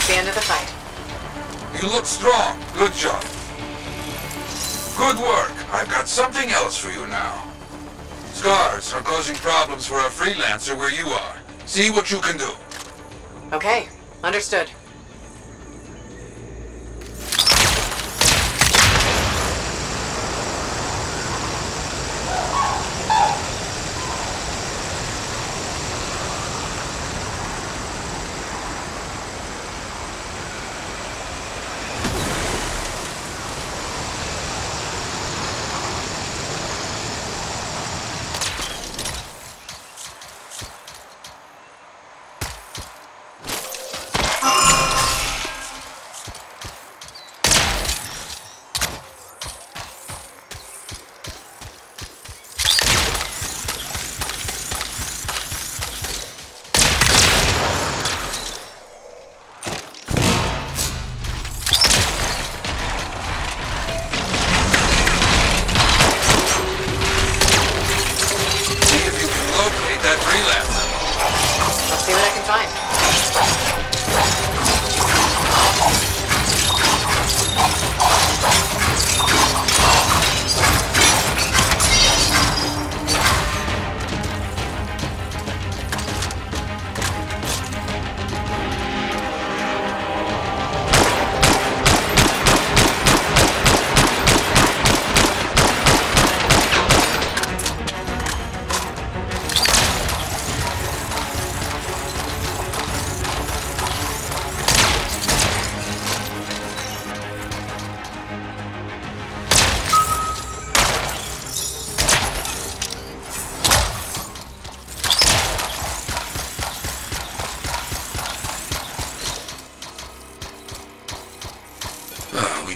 The end of the fight. You look strong. Good job. Good work. I've got something else for you now. Scars are causing problems for a freelancer where you are. See what you can do. Okay, understood.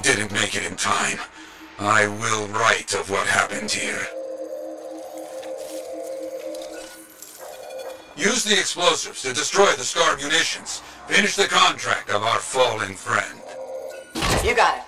didn't make it in time. I will write of what happened here. Use the explosives to destroy the Scar munitions. Finish the contract of our fallen friend. You got it.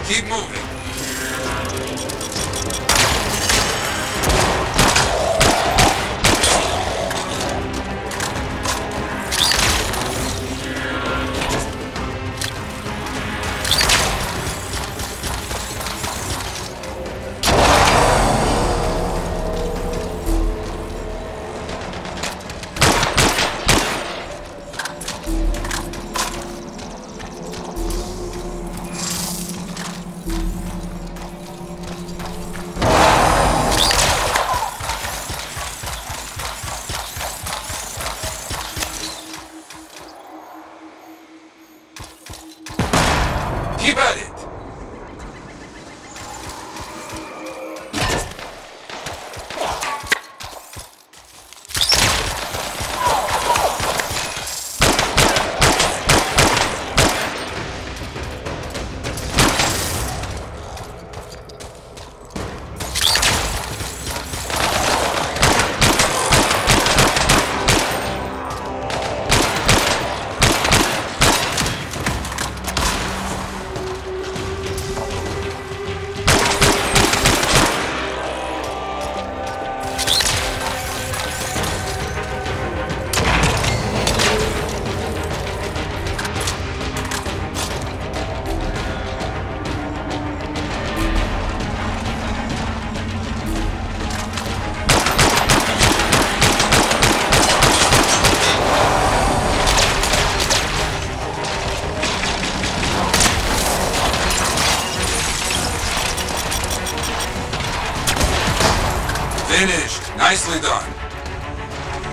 Keep moving. Keep at it! Finished. Nicely done.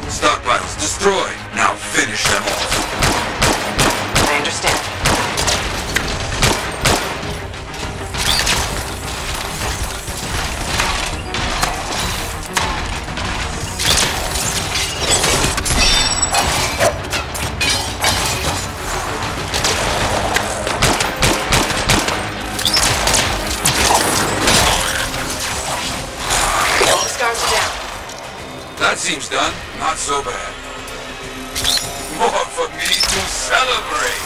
Stockpiles destroyed. Now finish them off. I understand. All the scars are down. That seems done. Not so bad. More for me to celebrate.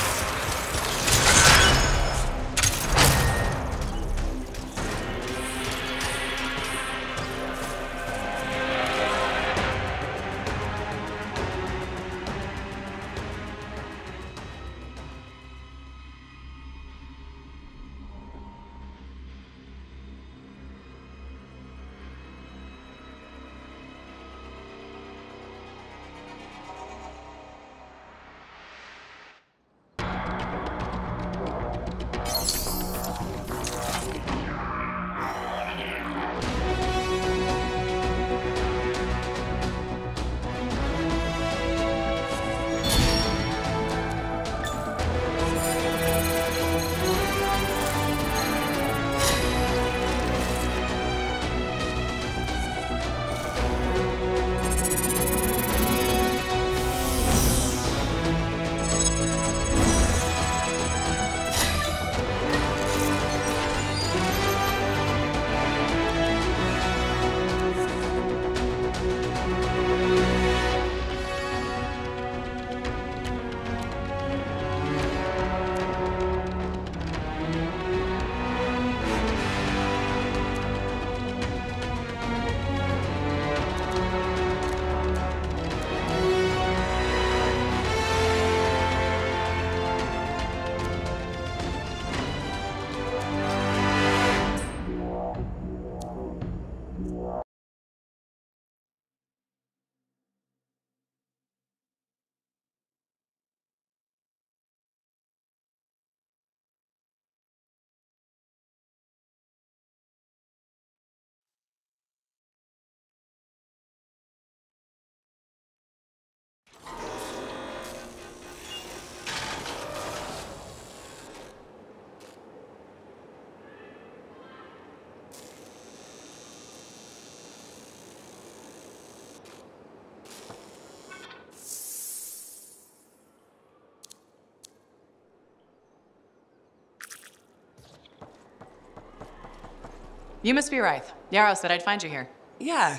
You must be Wraith. Yarrow said I'd find you here. Yeah.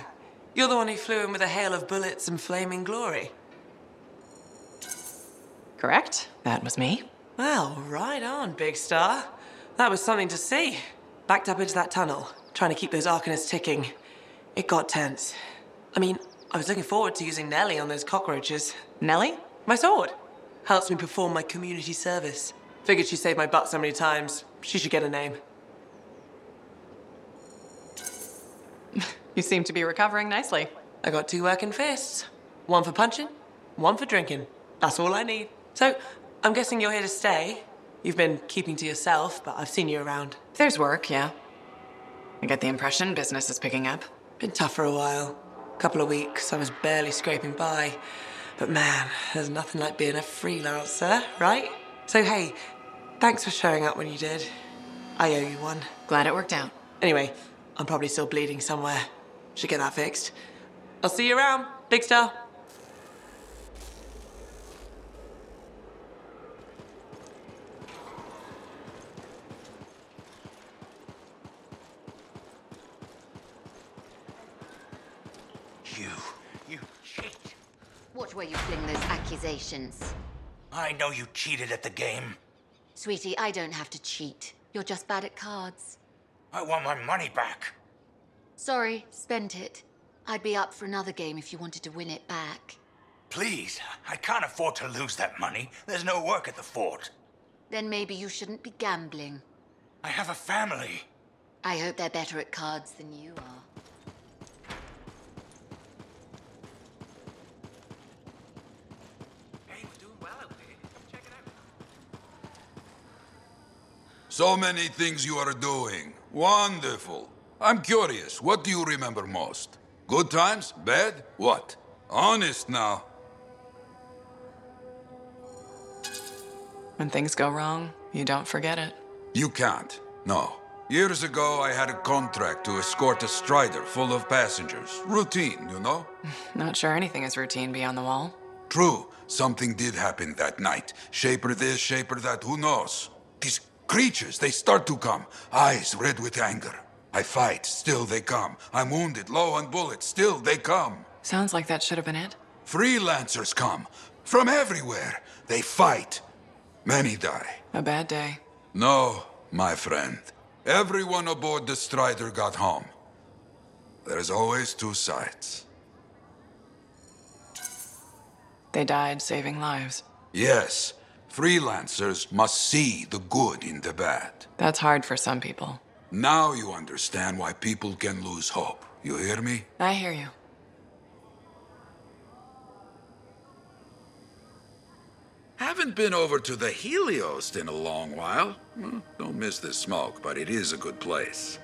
You're the one who flew in with a hail of bullets and flaming glory. Correct. That was me. Well, right on, big star. That was something to see. Backed up into that tunnel, trying to keep those Arcanists ticking. It got tense. I mean, I was looking forward to using Nellie on those cockroaches. Nellie? My sword. Helps me perform my community service. Figured she saved my butt so many times. She should get a name. You seem to be recovering nicely. I got 2 working fists. 1 for punching, 1 for drinking. That's all I need. So, I'm guessing you're here to stay. You've been keeping to yourself, but I've seen you around. There's work, yeah. I get the impression business is picking up. Been tough for a while. Couple of weeks, I was barely scraping by. But man, there's nothing like being a freelancer, right? So hey, thanks for showing up when you did. I owe you one. Glad it worked out. Anyway, I'm probably still bleeding somewhere. Should get that fixed. I'll see you around, big star. You cheat. Watch where you fling those accusations. I know you cheated at the game. Sweetie, I don't have to cheat. You're just bad at cards. I want my money back. Sorry, spent it. I'd be up for another game if you wanted to win it back. Please, I can't afford to lose that money. There's no work at the fort. Then maybe you shouldn't be gambling. I have a family. I hope they're better at cards than you are. So many things you are doing. Wonderful. I'm curious, what do you remember most? Good times? Bad? What? Honest now. When things go wrong, you don't forget it. You can't. No. Years ago, I had a contract to escort a Strider full of passengers. Routine, you know? Not sure anything is routine beyond the wall. True. Something did happen that night. Shaper this, shaper that, who knows? These creatures, they start to come. Eyes red with anger. I fight, still they come. I'm wounded, low on bullets, still they come. Sounds like that should have been it. Freelancers come. From everywhere. They fight. Many die. A bad day. No, my friend. Everyone aboard the Strider got home. There's always 2 sides. They died saving lives. Yes. Freelancers must see the good in the bad. That's hard for some people. Now you understand why people can lose hope. You hear me? I hear you. Haven't been over to the Helios in a long while. Well, don't miss the smoke, but it is a good place.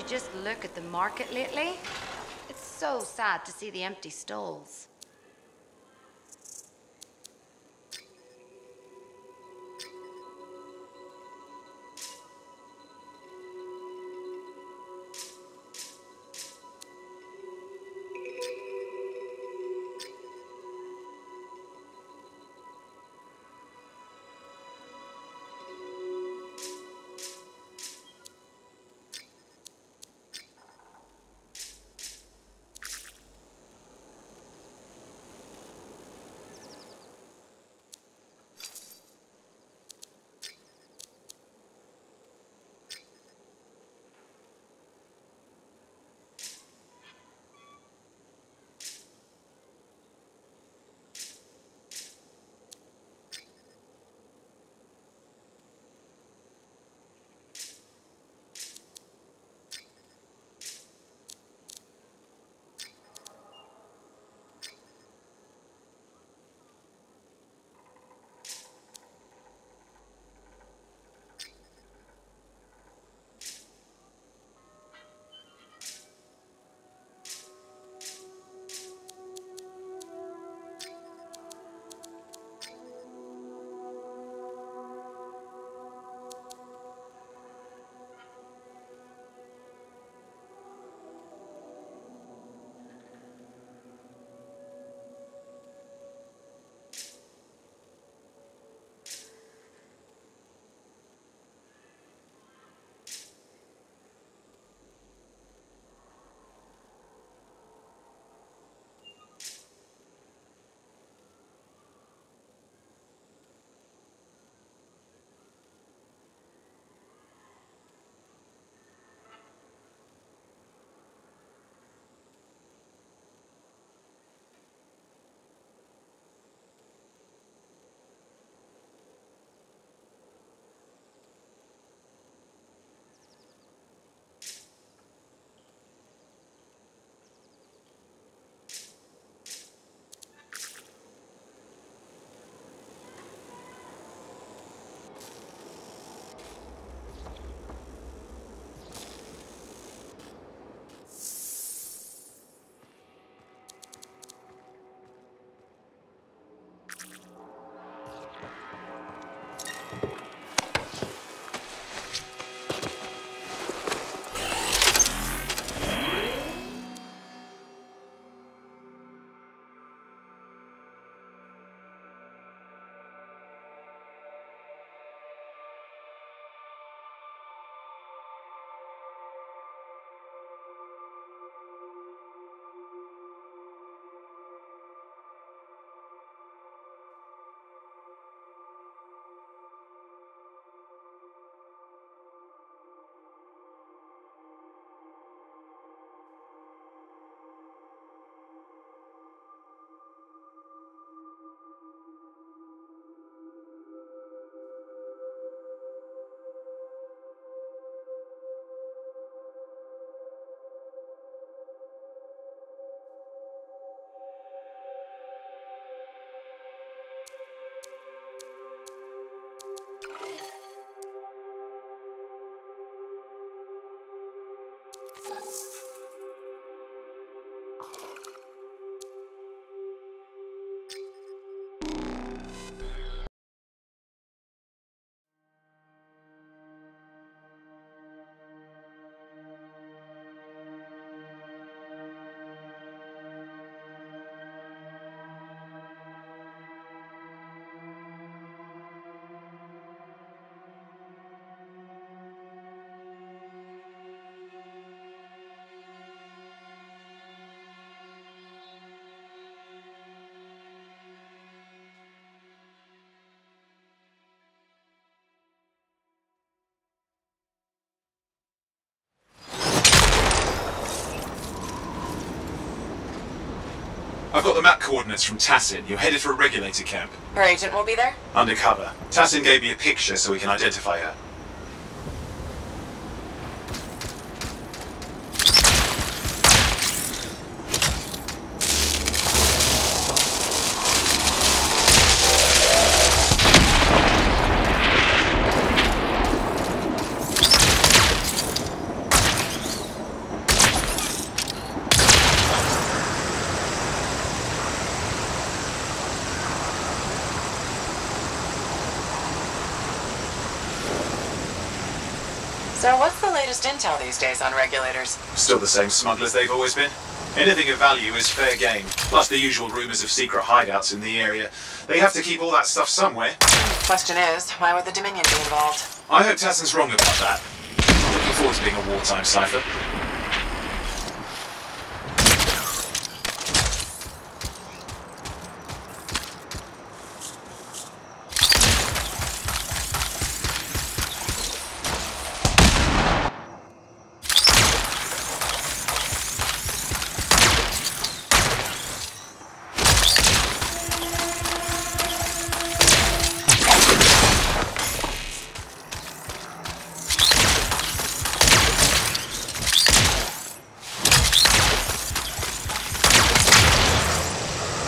just look at the market lately? It's so sad to see the empty stalls. I've got the map coordinates from Tassin. You're headed for a regulator camp. Her agent will be there? Undercover. Tassin gave me a picture so we can identify her. So what's the latest intel these days on regulators? Still the same smugglers they've always been. Anything of value is fair game, plus the usual rumors of secret hideouts in the area. They have to keep all that stuff somewhere. Question is, why would the Dominion be involved? I hope Tassin's wrong about that. Looking forward to being a wartime cipher.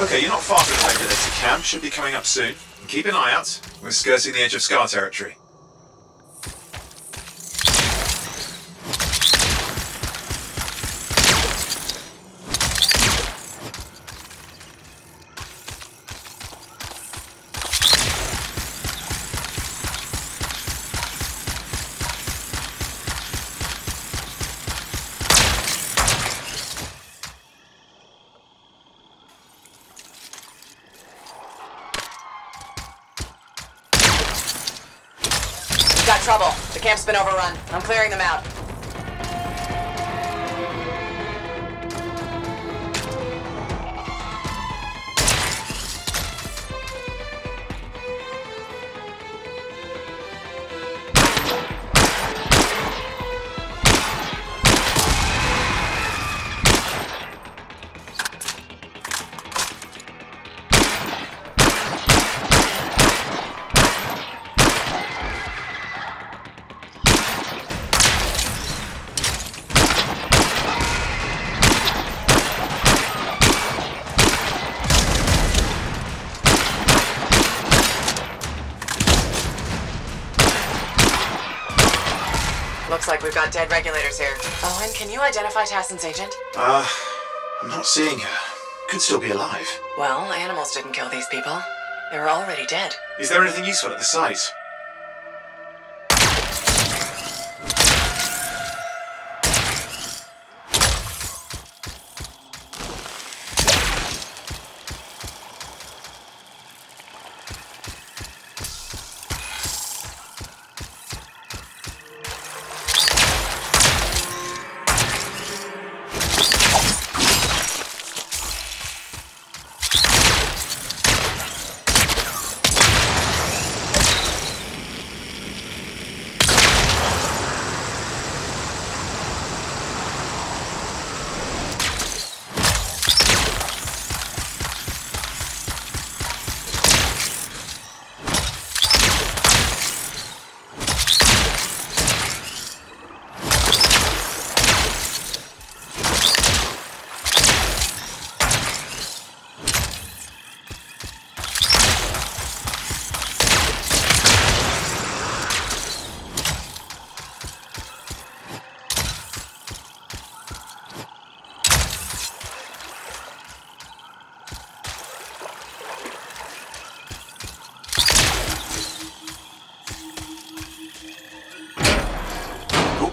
Okay, you're not far from the regulator camp. Should be coming up soon. And keep an eye out. We're skirting the edge of Scar territory. Got trouble. The camp's been overrun. I'm clearing them out. Looks like we've got dead regulators here. Owen, can you identify Tassin's agent? I'm not seeing her. Could still be alive. Well, animals didn't kill these people. They were already dead. Is there anything useful at the site?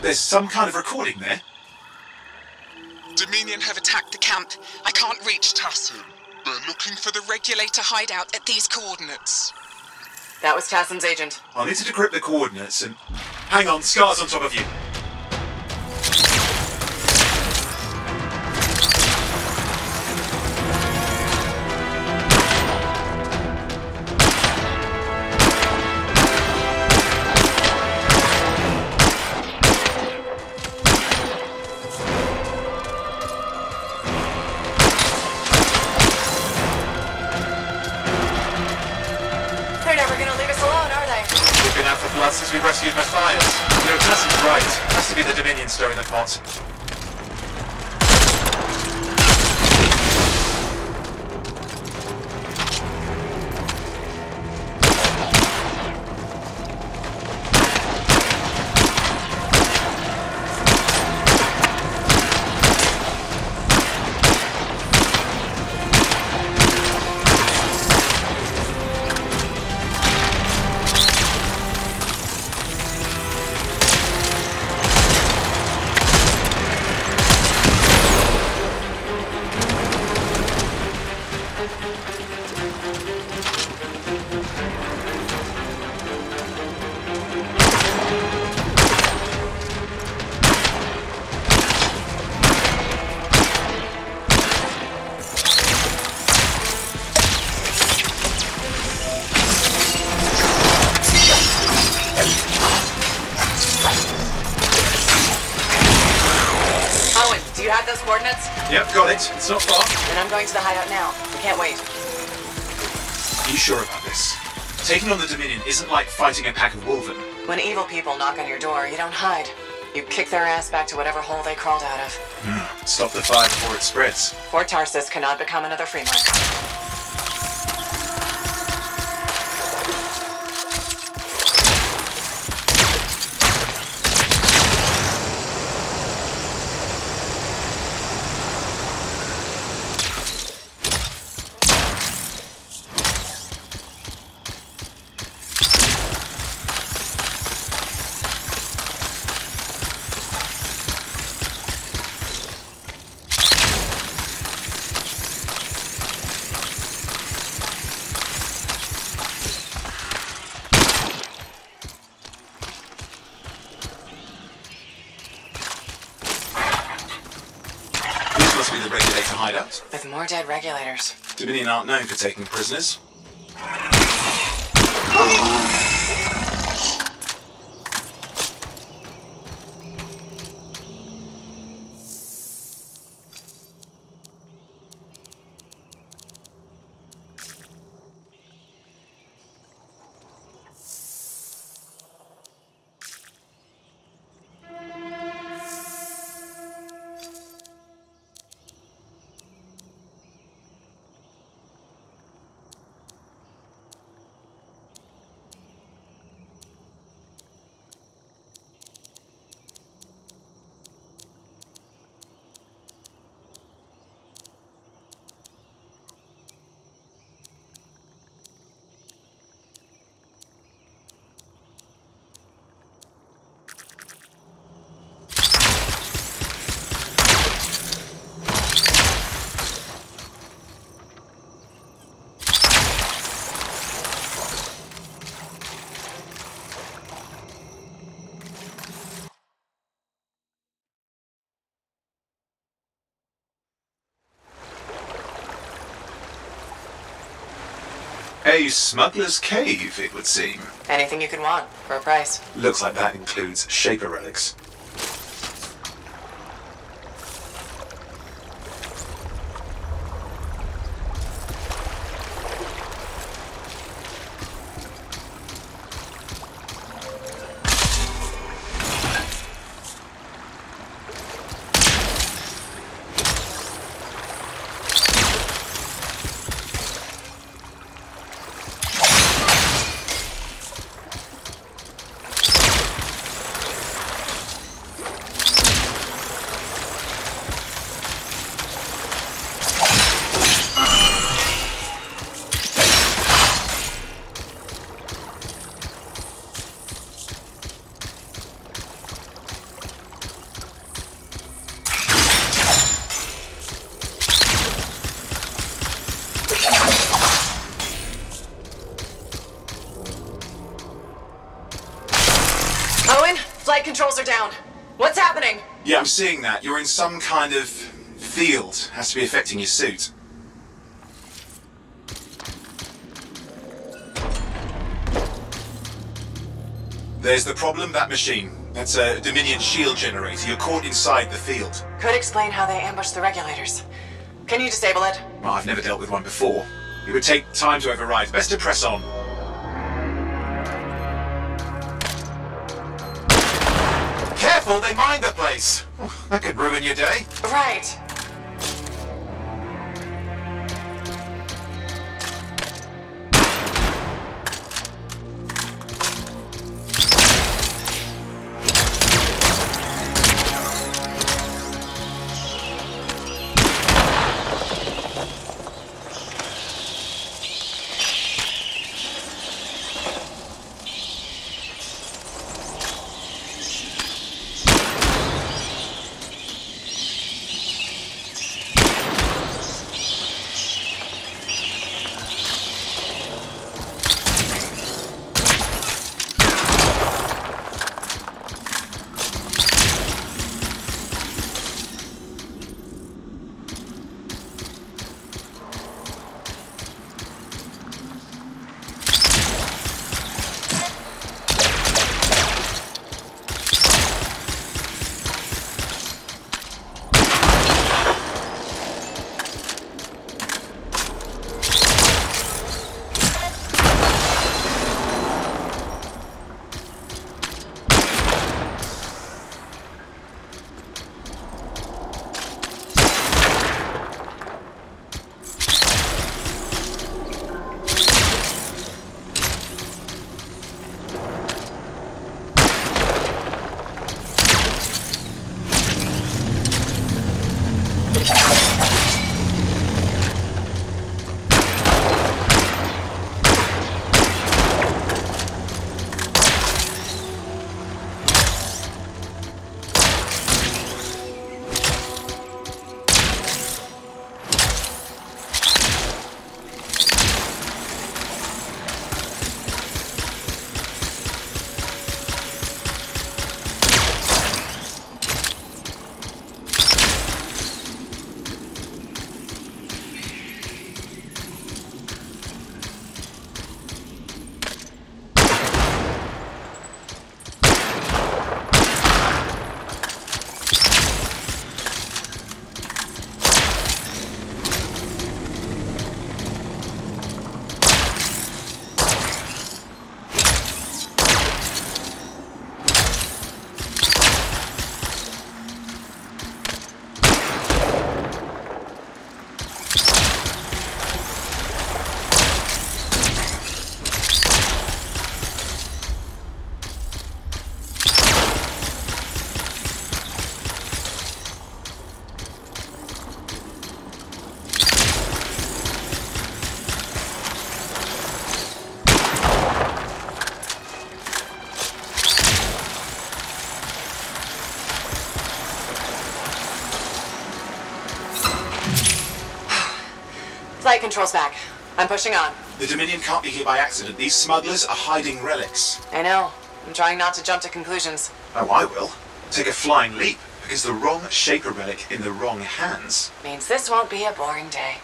There's some kind of recording there. Dominion have attacked the camp. I can't reach Tassin. They're looking for the regulator hideout at these coordinates. That was Tassin's agent. I'll need to decrypt the coordinates and... Hang on, Scar's on top of you. Since we rescued Matthias. You know, Tess is right. Has to be the Dominion stirring the pot. coordinates? Yep, got it. It's not far. Then I'm going to the hideout now. I can't wait. Are you sure about this? Taking on the Dominion isn't like fighting a pack of wolven. When evil people knock on your door, you don't hide. You kick their ass back to whatever hole they crawled out of. Stop the fire before it spreads. Fort Tarsus cannot become another Fremont. Must be the regulator hideout. With more dead regulators. Dominion aren't known for taking prisoners. A smuggler's cave, it would seem. Anything you could want, for a price. Looks like that includes Shaper relics. Flight controls are down. What's happening? Yeah, I'm seeing that. You're in some kind of field. Has to be affecting your suit. There's the problem, that machine. That's a Dominion shield generator. You're caught inside the field. Could explain how they ambushed the regulators. Can you disable it? Well, I've never dealt with one before. It would take time to override. Best to press on. Careful, they mine the place. Oh, that could ruin your day. Right. Flight control's back. I'm pushing on. The Dominion can't be here by accident. These smugglers are hiding relics. I know. I'm trying not to jump to conclusions. Oh, I will. Take a flying leap, because the wrong Shaper relic in the wrong hands means this won't be a boring day.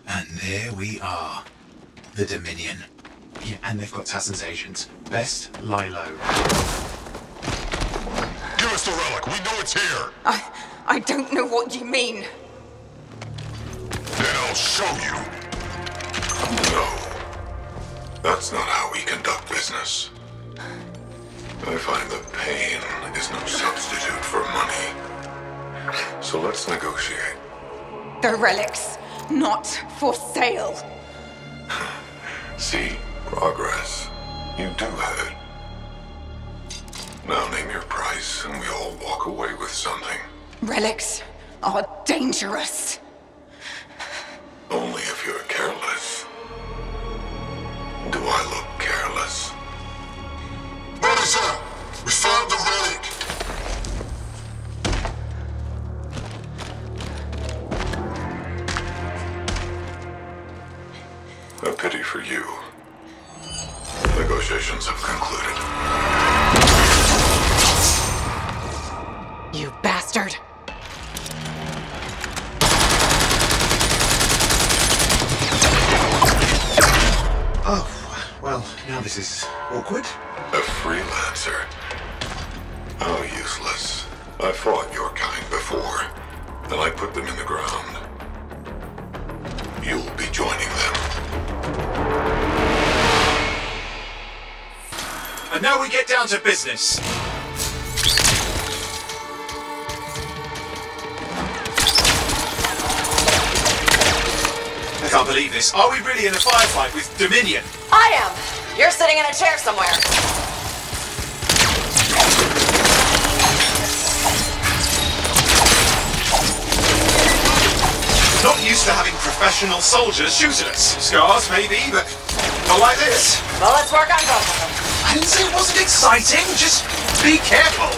And there we are. The Dominion. Yeah, and they've got Tassin's agents. Best lie low. Give us the relic. We know it's here. I don't know what you mean. Then I'll show you. No. That's not how we conduct business. I find that pain is no substitute for money. So let's negotiate. The relics, not for sale. See, progress. You do have it. Now name your price, and we all walk away with something. Relics are dangerous. Only if you're careless. Do I look careless? Officer, we found the relic. A pity for you. Negotiations have concluded. You bastard! Oh, well, now this is awkward. A freelancer? How useless. I fought your kind before, and I put them in the ground. You'll be joining them. And now we get down to business. I can't believe this. Are we really in a firefight with Dominion? I am. You're sitting in a chair somewhere. Not used to having professional soldiers shoot at us. Scars, maybe, but not like this. Well, let's work on both of them. I didn't say it wasn't exciting. Just be careful.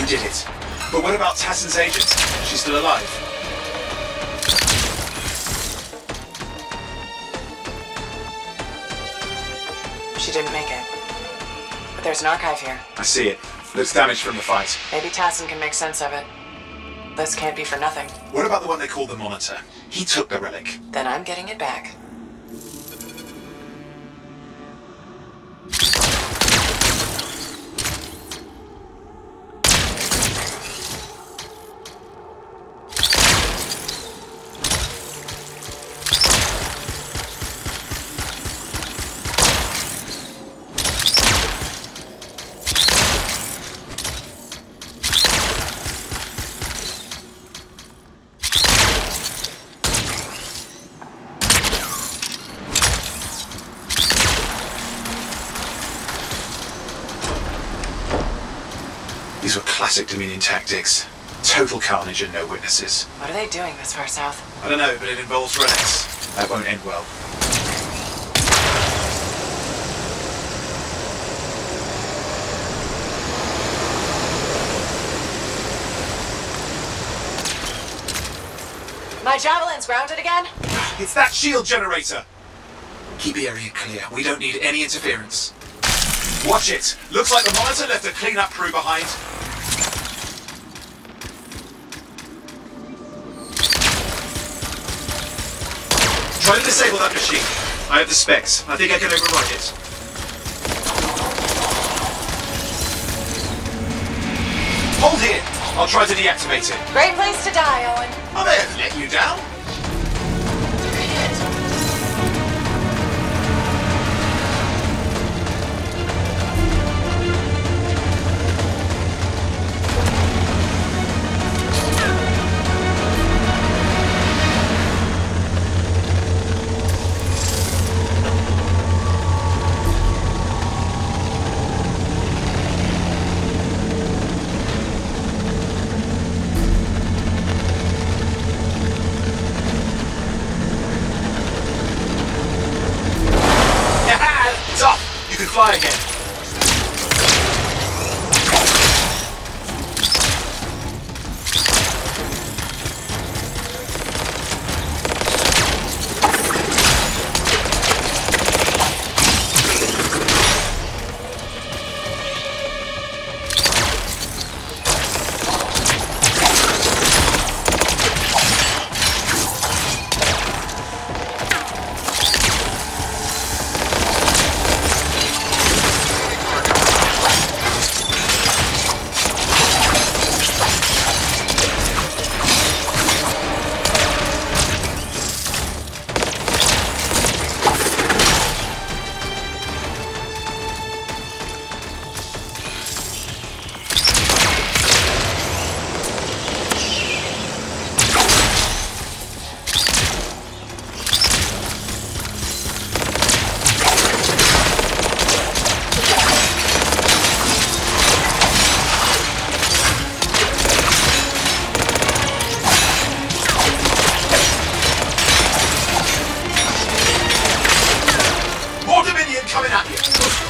Did it. But what about Tassin's agent? She's still alive. She didn't make it. But there's an archive here. I see it. Looks damaged from the fight. Maybe Tassin can make sense of it. This can't be for nothing. What about the one they call the Monitor? He took the relic. Then I'm getting it back. These were classic Dominion tactics. Total carnage and no witnesses. What are they doing this far south? I don't know, but it involves relics. That won't end well. My javelin's grounded again? It's that shield generator! Keep the area clear. We don't need any interference. Watch it! Looks like the Monitor left a cleanup crew behind. Try to disable that machine. I have the specs. I think I can override it. Hold here. I'll try to deactivate it. Great place to die, Owen. I may have let you down. Fly again.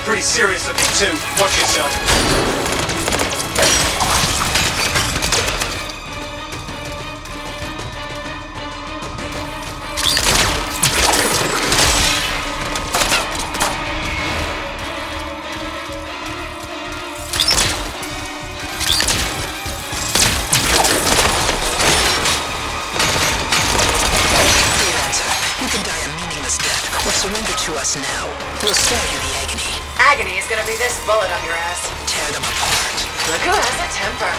Pretty serious of me too. Watch yourself. Surrender to us now. We'll spare you the agony. Agony is gonna be this bullet up your ass. Tear them apart. Look who has a temper.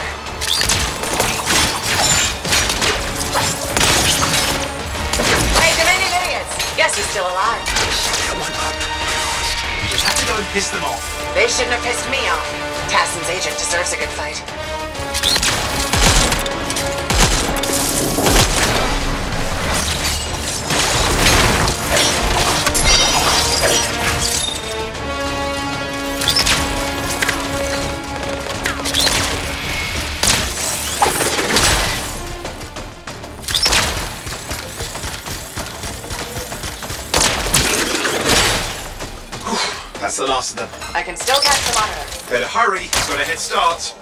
Hey, Dominion idiots! Guess who's still alive? That one up. You just have to go and piss them off. They shouldn't have pissed me off. Tassin's agent deserves a good fight. That's the last of them. I can still catch the monitor. Better hurry, he's got a head start.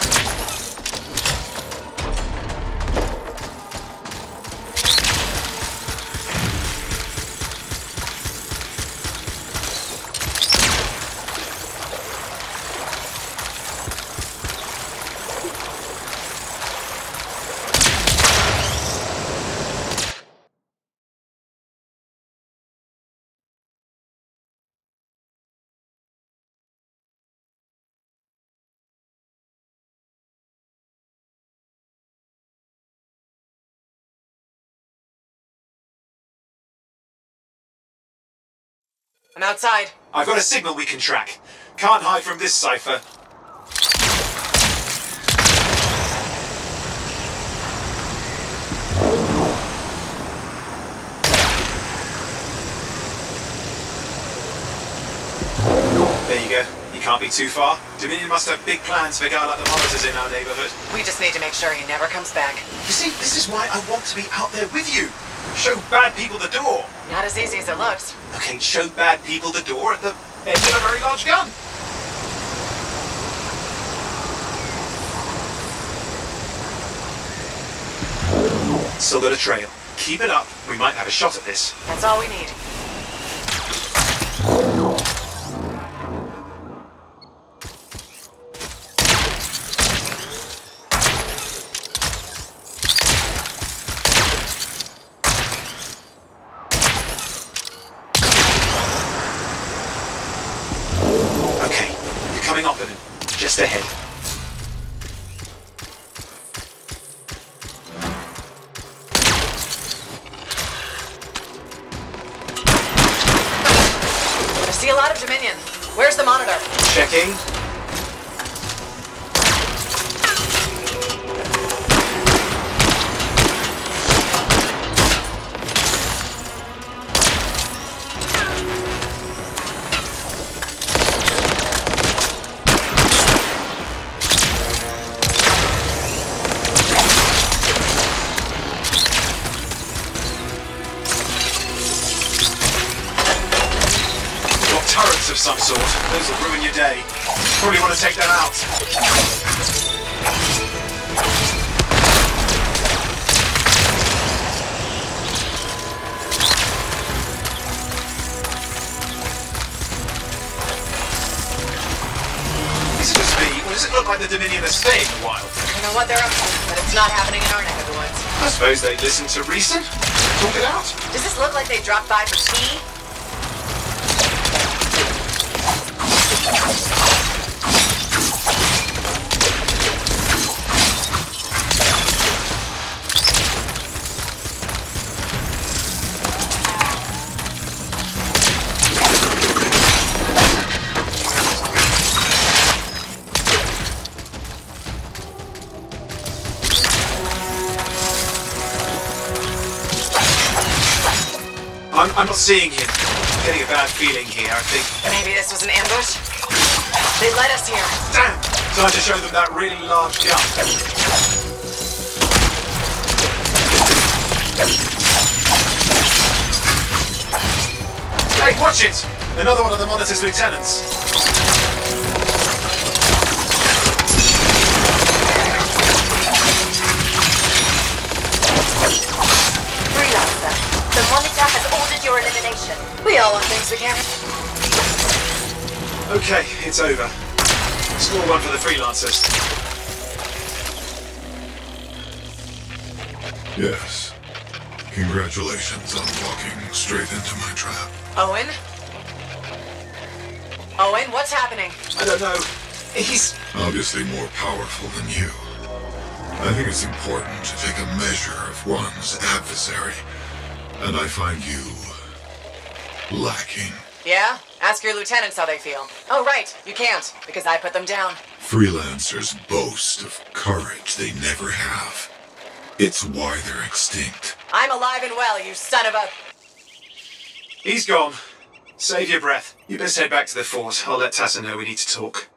I'm outside. I've got a signal we can track. Can't hide from this cipher. There you go. You can't be too far. Dominion must have big plans for a guy like the monitors in our neighborhood. We just need to make sure he never comes back. You see, this is why I want to be out there with you. Show bad people the door. Not as easy as it looks. Okay, show bad people the door at the end of a very large gun. Still got a trail. Keep it up. We might have a shot at this. That's all we need. Coming up with him. Just ahead. I see a lot of Dominion. Where's the monitor? Checking. Turrets of some sort. Those will ruin your day. Probably want to take them out. Is it just me, or does it look like the Dominion are staying a while? I don't know what they're up to, but it's not happening in our neck of the woods. I suppose they listen to reason. Talk it out. Does this look like they dropped by for tea? I'm not seeing him. I'm getting a bad feeling here, I think. Maybe this was an ambush? They led us here. Damn! Time to show them that really large gun. Hey, watch it! Another one of the Monitor's lieutenants. The Monitor has ordered your elimination. We all want things we can't. Okay, it's over. Score one for the freelancers. Yes. Congratulations on walking straight into my trap. Owen, Owen, what's happening? I don't know. He's obviously more powerful than you. I think it's important to take a measure of one's adversary, and I find you lacking. Yeah? Ask your lieutenants how they feel. Oh, right. You can't, because I put them down. Freelancers boast of courage they never have. It's why they're extinct. I'm alive and well, you son of a... He's gone. Save your breath. You best head back to the fort. I'll let Tassa know we need to talk.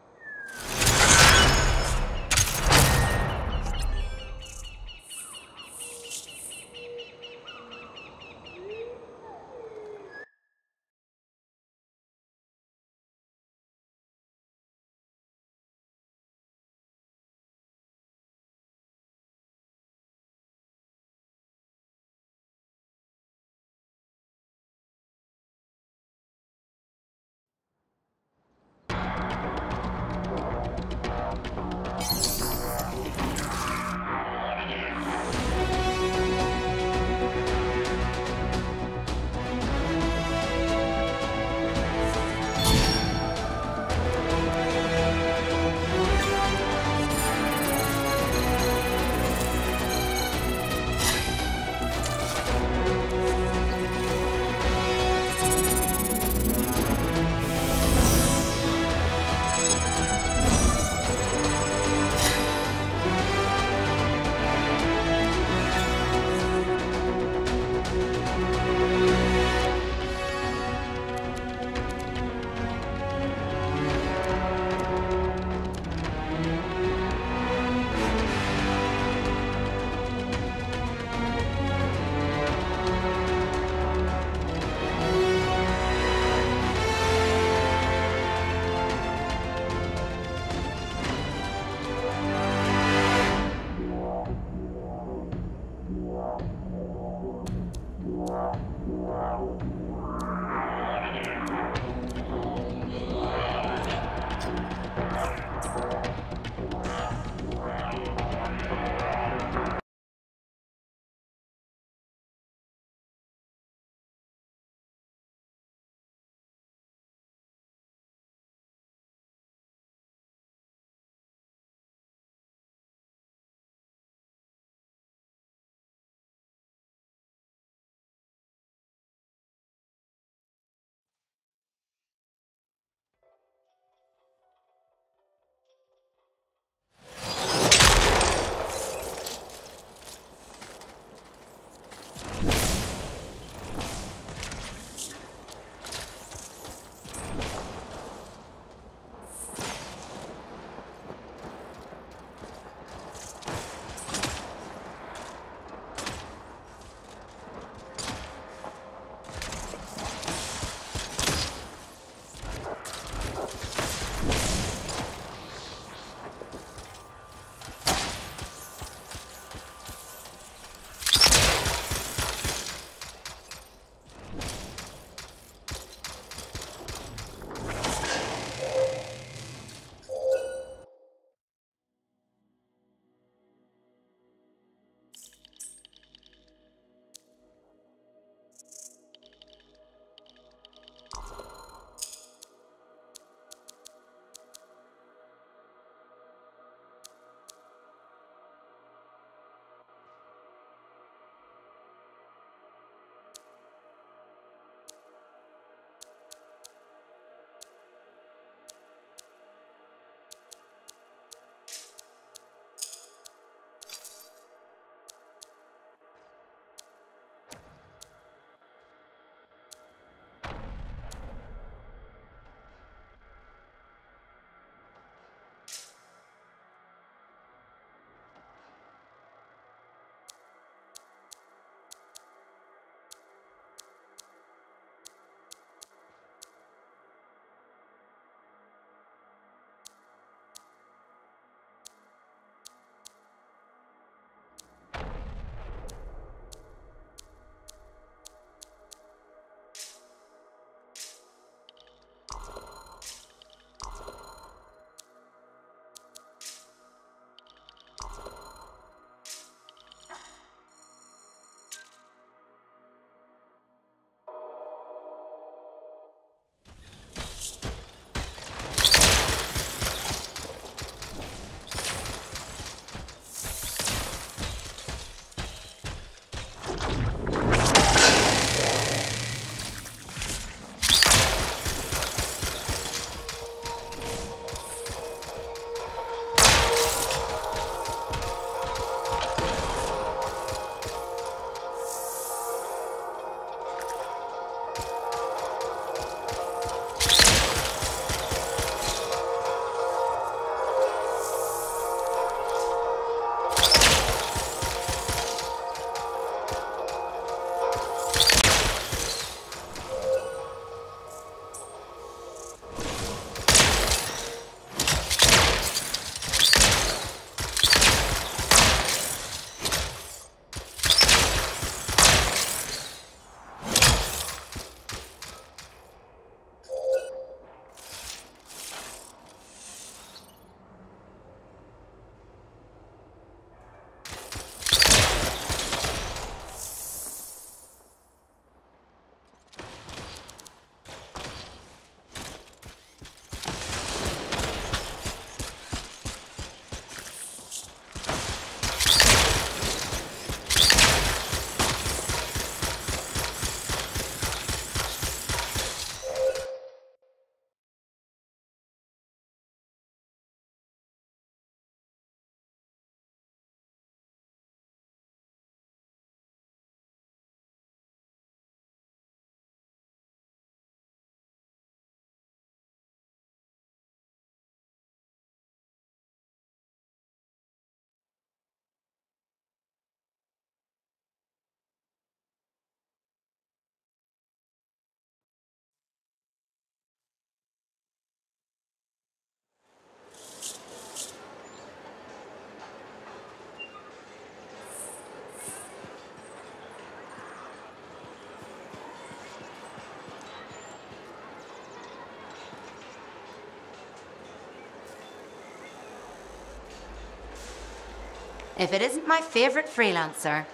If it isn't my favorite freelancer.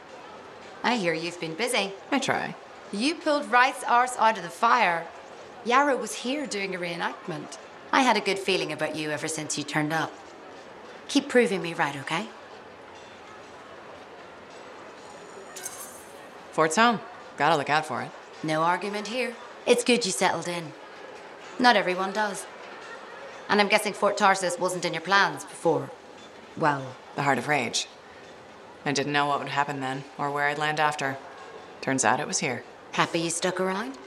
I hear you've been busy. I try. You pulled Wright's arse out of the fire. Yarrow was here doing a reenactment. I had a good feeling about you ever since you turned up. Keep proving me right, okay? Fort's home. Gotta look out for it. No argument here. It's good you settled in. Not everyone does. And I'm guessing Fort Tarsis wasn't in your plans before, well... The Heart of Rage. I didn't know what would happen then, or where I'd land after. Turns out it was here. Happy you stuck around?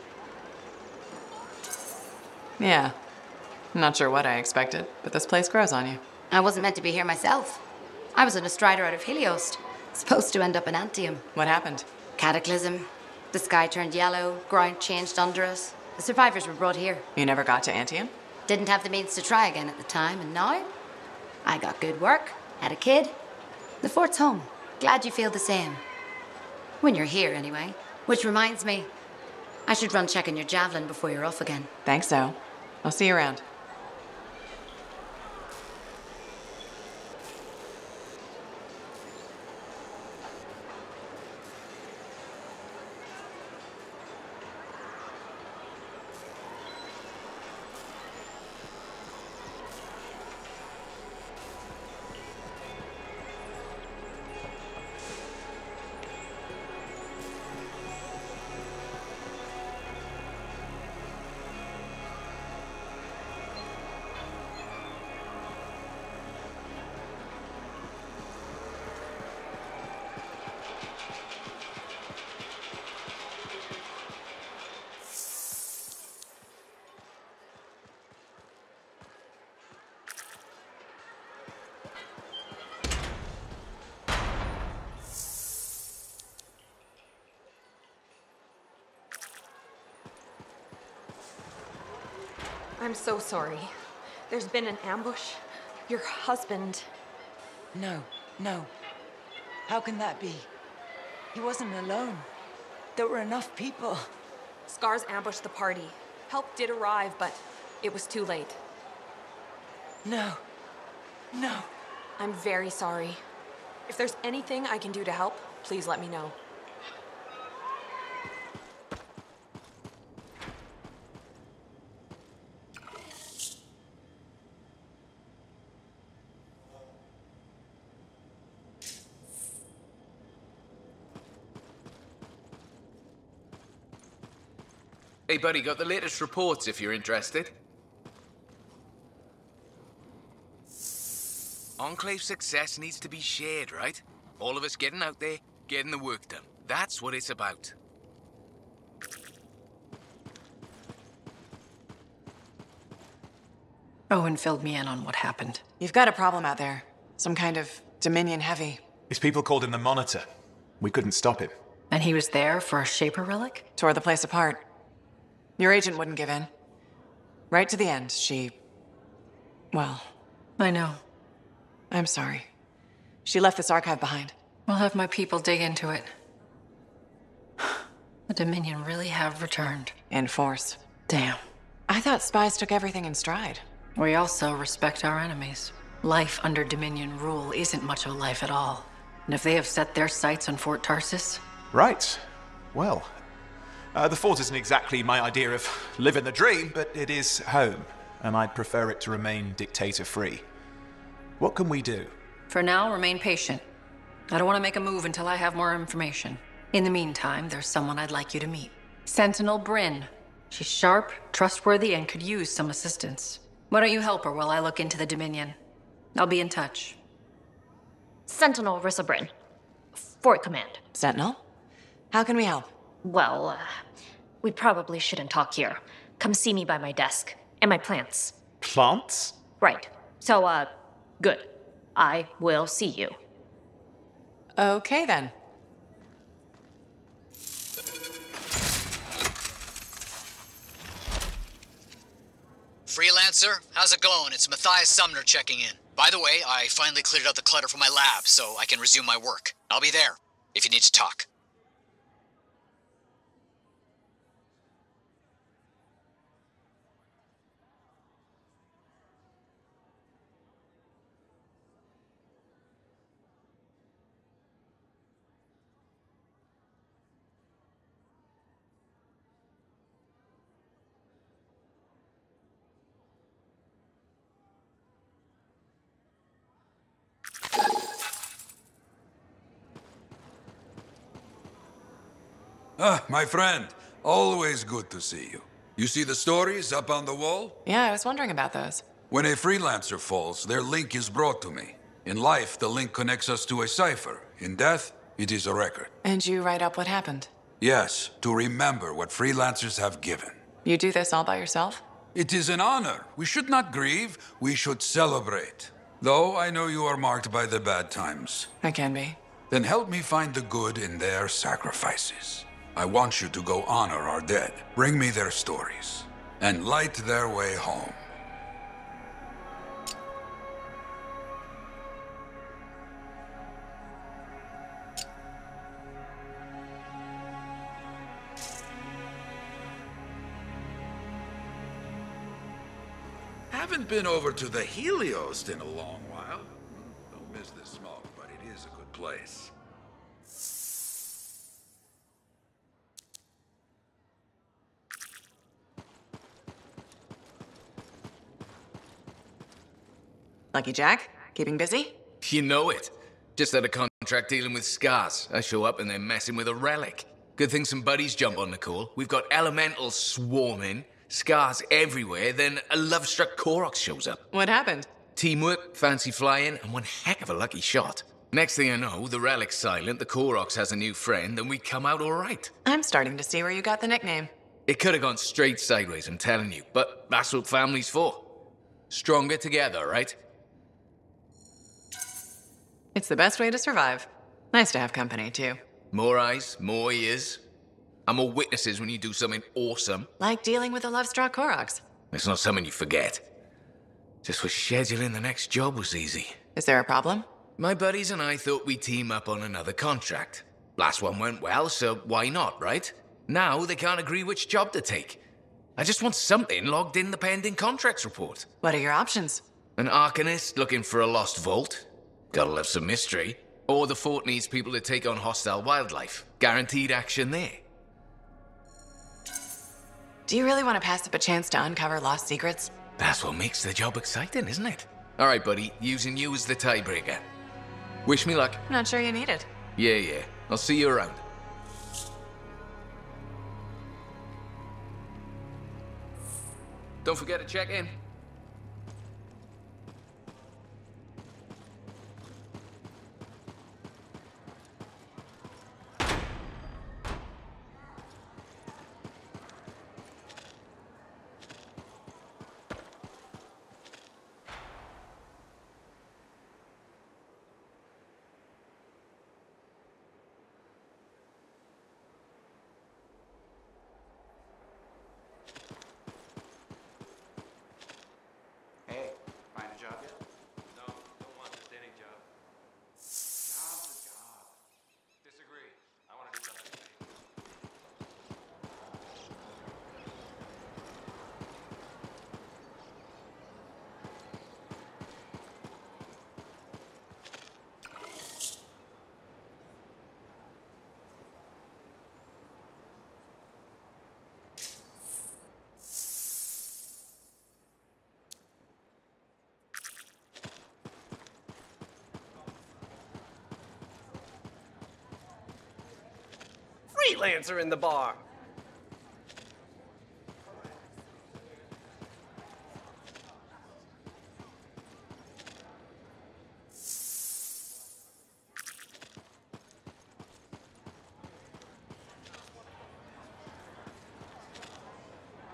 Yeah. Not sure what I expected, but this place grows on you. I wasn't meant to be here myself. I was on a strider out of Helios. Supposed to end up in Anthem. What happened? Cataclysm. The sky turned yellow, ground changed under us. The survivors were brought here. You never got to Anthem? Didn't have the means to try again at the time, and now? I got good work, had a kid. The fort's home. Glad you feel the same. When you're here, anyway. Which reminds me, I should run checking your javelin before you're off again. Thanks, so. I'll see you around. I'm so sorry. There's been an ambush. Your husband... No, no. How can that be? He wasn't alone. There were enough people. Scars ambushed the party. Help did arrive, but it was too late. No. No. I'm very sorry. If there's anything I can do to help, please let me know. Hey, buddy, got the latest reports if you're interested. Enclave success needs to be shared, right? All of us getting out there, getting the work done. That's what it's about. Owen filled me in on what happened. You've got a problem out there. Some kind of Dominion heavy. His people called him the Monitor. We couldn't stop him. And he was there for a Shaper relic? Tore the place apart. Your agent wouldn't give in. Right to the end, she... Well... I know. I'm sorry. She left this archive behind. I'll have my people dig into it. The Dominion really have returned. In force. Damn. I thought spies took everything in stride. We also respect our enemies. Life under Dominion rule isn't much of a life at all. And if they have set their sights on Fort Tarsis... Right. Well... the fort isn't exactly my idea of living the dream, but it is home, and I'd prefer it to remain dictator-free. What can we do? For now, remain patient. I don't want to make a move until I have more information. In the meantime, there's someone I'd like you to meet. Sentinel Bryn. She's sharp, trustworthy, and could use some assistance. Why don't you help her while I look into the Dominion? I'll be in touch. Sentinel Rissa Bryn. Fort Command. Sentinel? How can we help? Well, we probably shouldn't talk here. Come see me by my desk. And my plants. Plants? Right. So, good. I will see you. Okay, then. Freelancer, how's it going? It's Matthias Sumner checking in. By the way, I finally cleared out the clutter from my lab, so I can resume my work. I'll be there, if you need to talk. Ah, my friend. Always good to see you. You see the stories up on the wall? Yeah, I was wondering about those. When a freelancer falls, their link is brought to me. In life, the link connects us to a cipher. In death, it is a record. And you write up what happened? Yes, to remember what freelancers have given. You do this all by yourself? It is an honor. We should not grieve, we should celebrate. Though I know you are marked by the bad times. I can be. Then help me find the good in their sacrifices. I want you to go honor our dead, bring me their stories, and light their way home. Haven't been over to the Helios in a long while. Don't miss the smoke, but it is a good place. Lucky Jack? Keeping busy? You know it. Just had a contract dealing with scars. I show up and they're messing with a relic. Good thing some buddies jump on the call. We've got elementals swarming, scars everywhere, then a love-struck Koroks shows up. What happened? Teamwork, fancy flying, and one heck of a lucky shot. Next thing I know, the relic's silent, the Koroks has a new friend, and we come out all right. I'm starting to see where you got the nickname. It could have gone straight sideways, I'm telling you, but that's what family's for. Stronger together, right? It's the best way to survive. Nice to have company, too. More eyes, more ears. And more witnesses when you do something awesome. Like dealing with the love-struck Koroks. It's not something you forget. Just was scheduling the next job was easy. Is there a problem? My buddies and I thought we'd team up on another contract. Last one went well, so why not, right? Now they can't agree which job to take. I just want something logged in the pending contracts report. What are your options? An Arcanist looking for a lost vault. Gotta love some mystery. Or the fort needs people to take on hostile wildlife. Guaranteed action there. Do you really want to pass up a chance to uncover lost secrets? That's what makes the job exciting, isn't it? All right, buddy. Using you as the tiebreaker. Wish me luck. Not sure you need it. Yeah. I'll see you around. Don't forget to check in. Freelancer in the bar.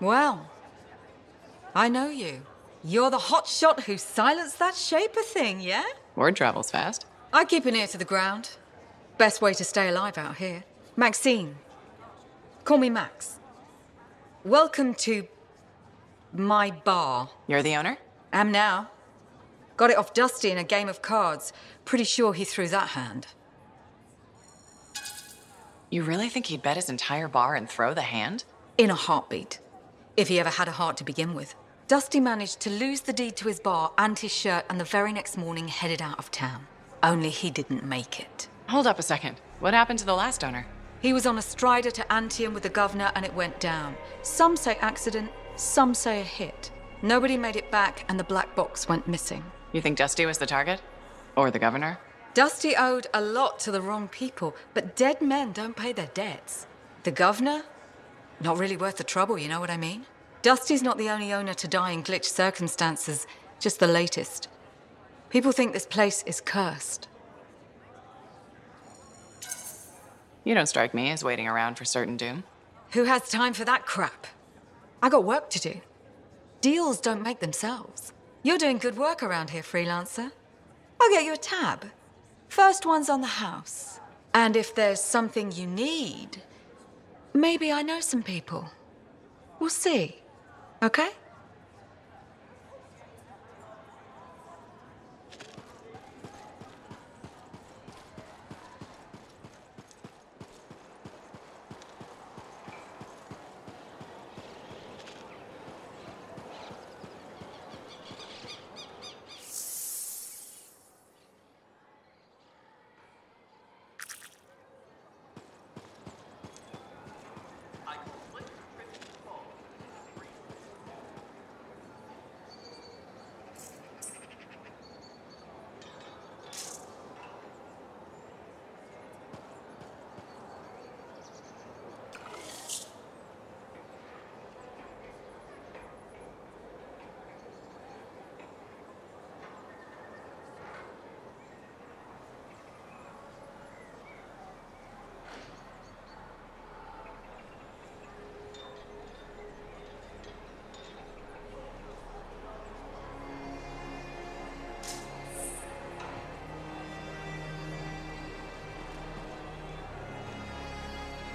Well, I know you. You're the hotshot who silenced that Shaper thing, yeah? Word travels fast. I keep an ear to the ground. Best way to stay alive out here. Maxine. Call me Max. Welcome to my bar. You're the owner? Am now. Got it off Dusty in a game of cards. Pretty sure he threw that hand. You really think he'd bet his entire bar and throw the hand? In a heartbeat. If he ever had a heart to begin with. Dusty managed to lose the deed to his bar and his shirt, and the very next morning headed out of town. Only he didn't make it. Hold up a second. What happened to the last owner? He was on a strider to Anthem with the governor and it went down. Some say accident, some say a hit. Nobody made it back and the black box went missing. You think Dusty was the target? Or the governor? Dusty owed a lot to the wrong people, but dead men don't pay their debts. The governor? Not really worth the trouble, you know what I mean? Dusty's not the only owner to die in glitched circumstances, just the latest. People think this place is cursed. You don't strike me as waiting around for certain doom. Who has time for that crap? I got work to do. Deals don't make themselves. You're doing good work around here, freelancer. I'll get you a tab. First one's on the house. And if there's something you need, maybe I know some people. We'll see. Okay?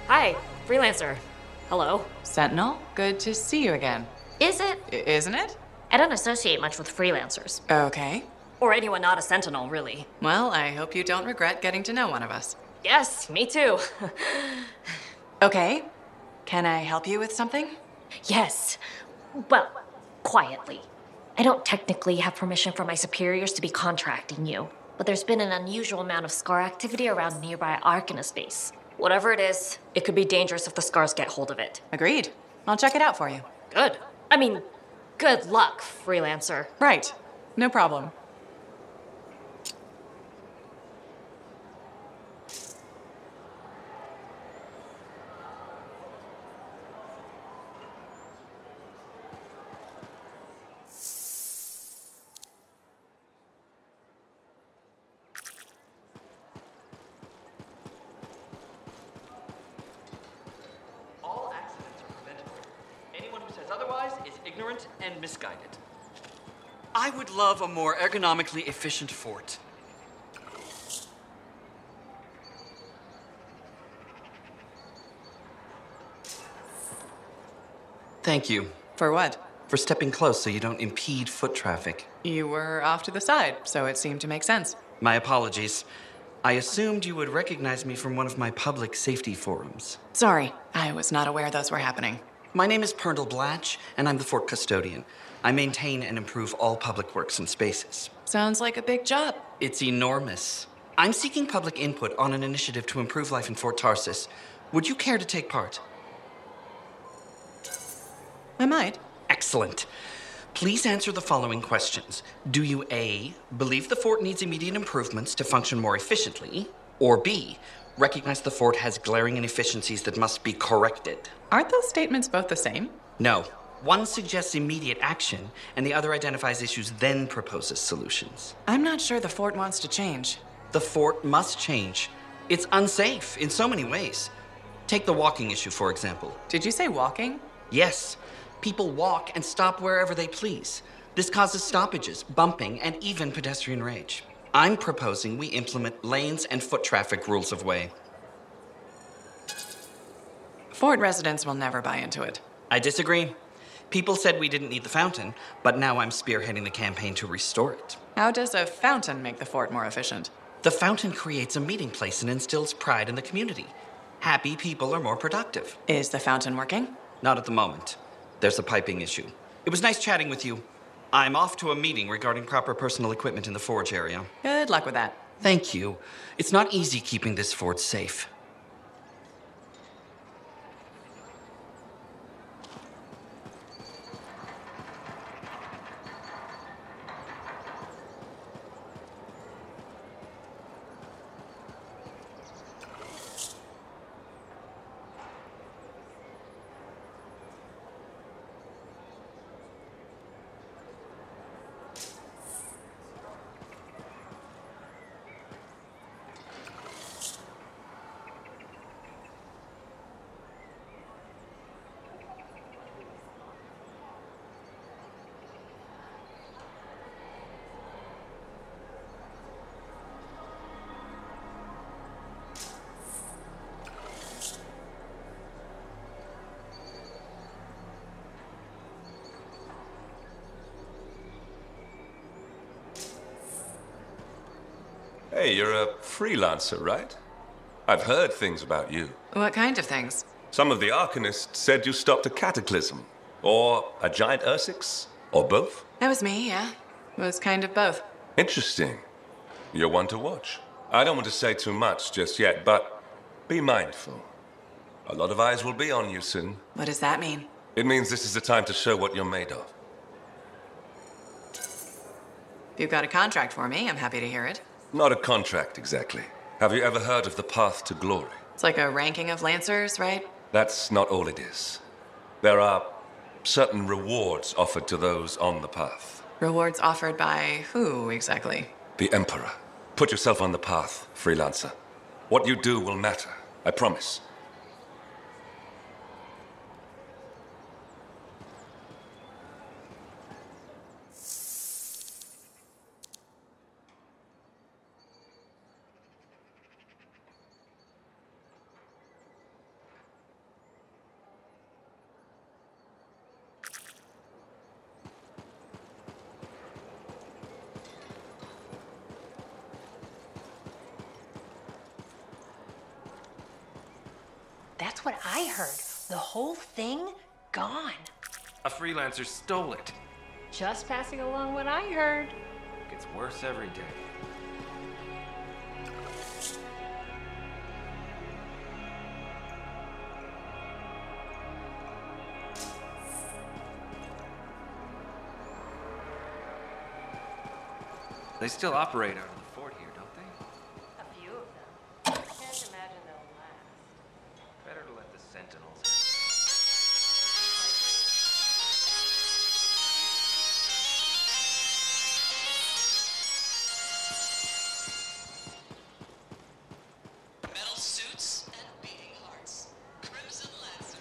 Hi, freelancer. Hello. Sentinel, good to see you again. Is it? Isn't it? I don't associate much with freelancers. Okay. Or anyone not a sentinel, really. Well, I hope you don't regret getting to know one of us. Yes, me too. Okay. Can I help you with something? Yes. Well, quietly. I don't technically have permission from my superiors to be contracting you, but there's been an unusual amount of Scar activity around nearby Arcanist base. Whatever it is, it could be dangerous if the Scars get hold of it. Agreed. I'll check it out for you. Good. I mean, good luck, freelancer. Right. No problem. Ignorant and misguided. I would love a more ergonomically efficient fort. Thank you. For what? For stepping close so you don't impede foot traffic. You were off to the side, so it seemed to make sense. My apologies. I assumed you would recognize me from one of my public safety forums. Sorry, I was not aware those were happening. My name is Perndle Blatch, and I'm the fort custodian. I maintain and improve all public works and spaces. Sounds like a big job. It's enormous. I'm seeking public input on an initiative to improve life in Fort Tarsis. Would you care to take part? I might. Excellent. Please answer the following questions. Do you A, believe the fort needs immediate improvements to function more efficiently? Or B, recognize the fort has glaring inefficiencies that must be corrected? Aren't those statements both the same? No. One suggests immediate action, and the other identifies issues, then proposes solutions. I'm not sure the fort wants to change. The fort must change. It's unsafe in so many ways. Take the walking issue, for example. Did you say walking? Yes. People walk and stop wherever they please. This causes stoppages, bumping, and even pedestrian rage. I'm proposing we implement lanes and foot traffic rules of way. Fort residents will never buy into it. I disagree. People said we didn't need the fountain, but now I'm spearheading the campaign to restore it. How does a fountain make the fort more efficient? The fountain creates a meeting place and instills pride in the community. Happy people are more productive. Is the fountain working? Not at the moment. There's a piping issue. It was nice chatting with you. I'm off to a meeting regarding proper personal equipment in the forge area. Good luck with that. Thank you. It's not easy keeping this fort safe. Hey, you're a freelancer, right? I've heard things about you. What kind of things? Some of the Arcanists said you stopped a cataclysm. Or a giant Ursix. Or both. That was me, yeah. It was kind of both. Interesting. You're one to watch. I don't want to say too much just yet, but be mindful. A lot of eyes will be on you soon. What does that mean? It means this is the time to show what you're made of. If you've got a contract for me, I'm happy to hear it. Not a contract, exactly. Have you ever heard of the Path to Glory? It's like a ranking of Lancers, right? That's not all it is. There are certain rewards offered to those on the path. Rewards offered by who, exactly? The Emperor. Put yourself on the path, freelancer. What you do will matter, I promise. That's what I heard. The whole thing gone. A freelancer stole it. Just passing along what I heard. Gets worse every day. They still operate out of the fort here, don't they? A few of them. I can't imagine they'll last. Better to let the Sentinels. Metal suits and beating hearts. Crimson Lancer.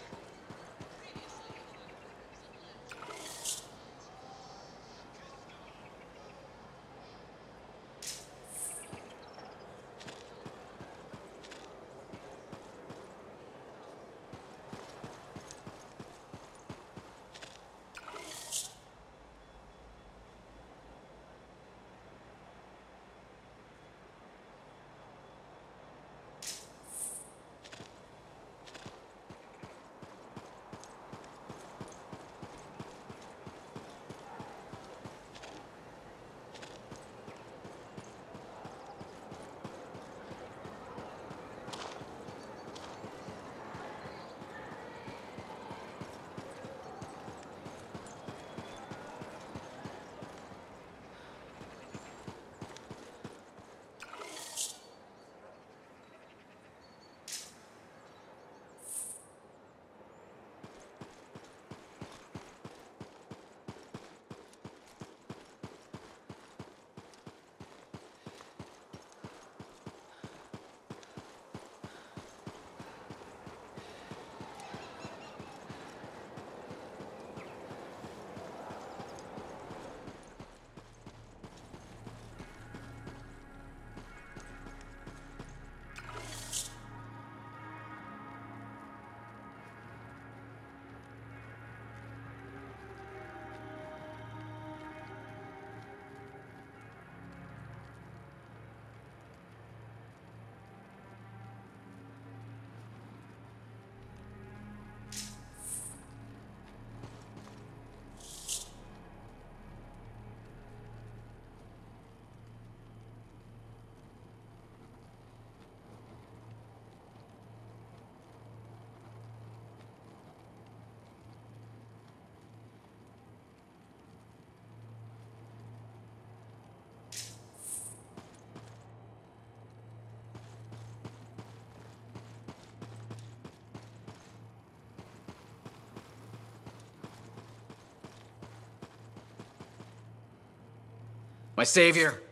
My savior,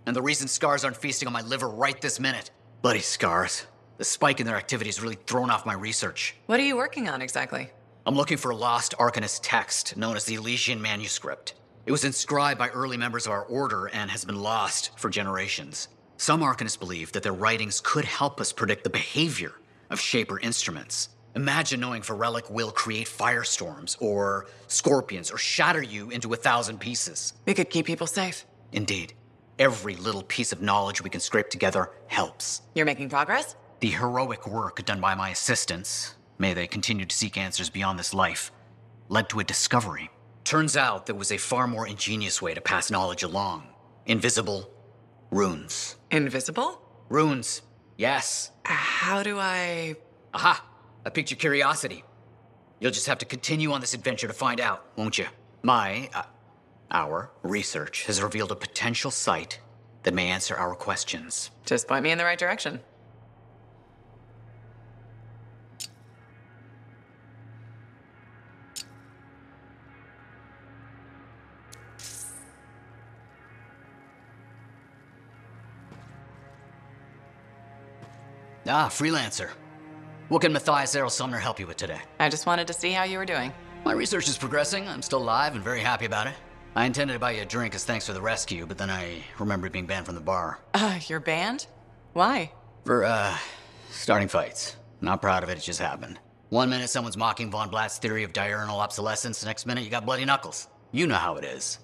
and the reason scars aren't feasting on my liver right this minute. Bloody scars. The spike in their activity has really thrown off my research. What are you working on exactly? I'm looking for a lost Arcanist text known as the Elysian Manuscript. It was inscribed by early members of our order and has been lost for generations. Some Arcanists believe that their writings could help us predict the behavior of Shaper instruments. Imagine knowing if a relic will create firestorms, or scorpions, or shatter you into 1,000 pieces. We could keep people safe. Indeed. every little piece of knowledge we can scrape together helps. You're making progress? The heroic work done by my assistants, may they continue to seek answers beyond this life, led to a discovery. Turns out there was a far more ingenious way to pass knowledge along. Invisible runes. Invisible? Runes, yes. How do I... Aha! I piqued your curiosity. You'll just have to continue on this adventure to find out, won't you? Our research has revealed a potential site that may answer our questions. Just point me in the right direction. Freelancer. What can Matthias Errol Sumner help you with today? I just wanted to see how you were doing. My research is progressing. I'm still alive and very happy about it. I intended to buy you a drink as thanks for the rescue, but then I remembered being banned from the bar. You're banned? Why? For, starting fights. Not proud of it, it just happened. 1 minute someone's mocking Von Blatt's theory of diurnal obsolescence, the next minute you got bloody knuckles. You know how it is.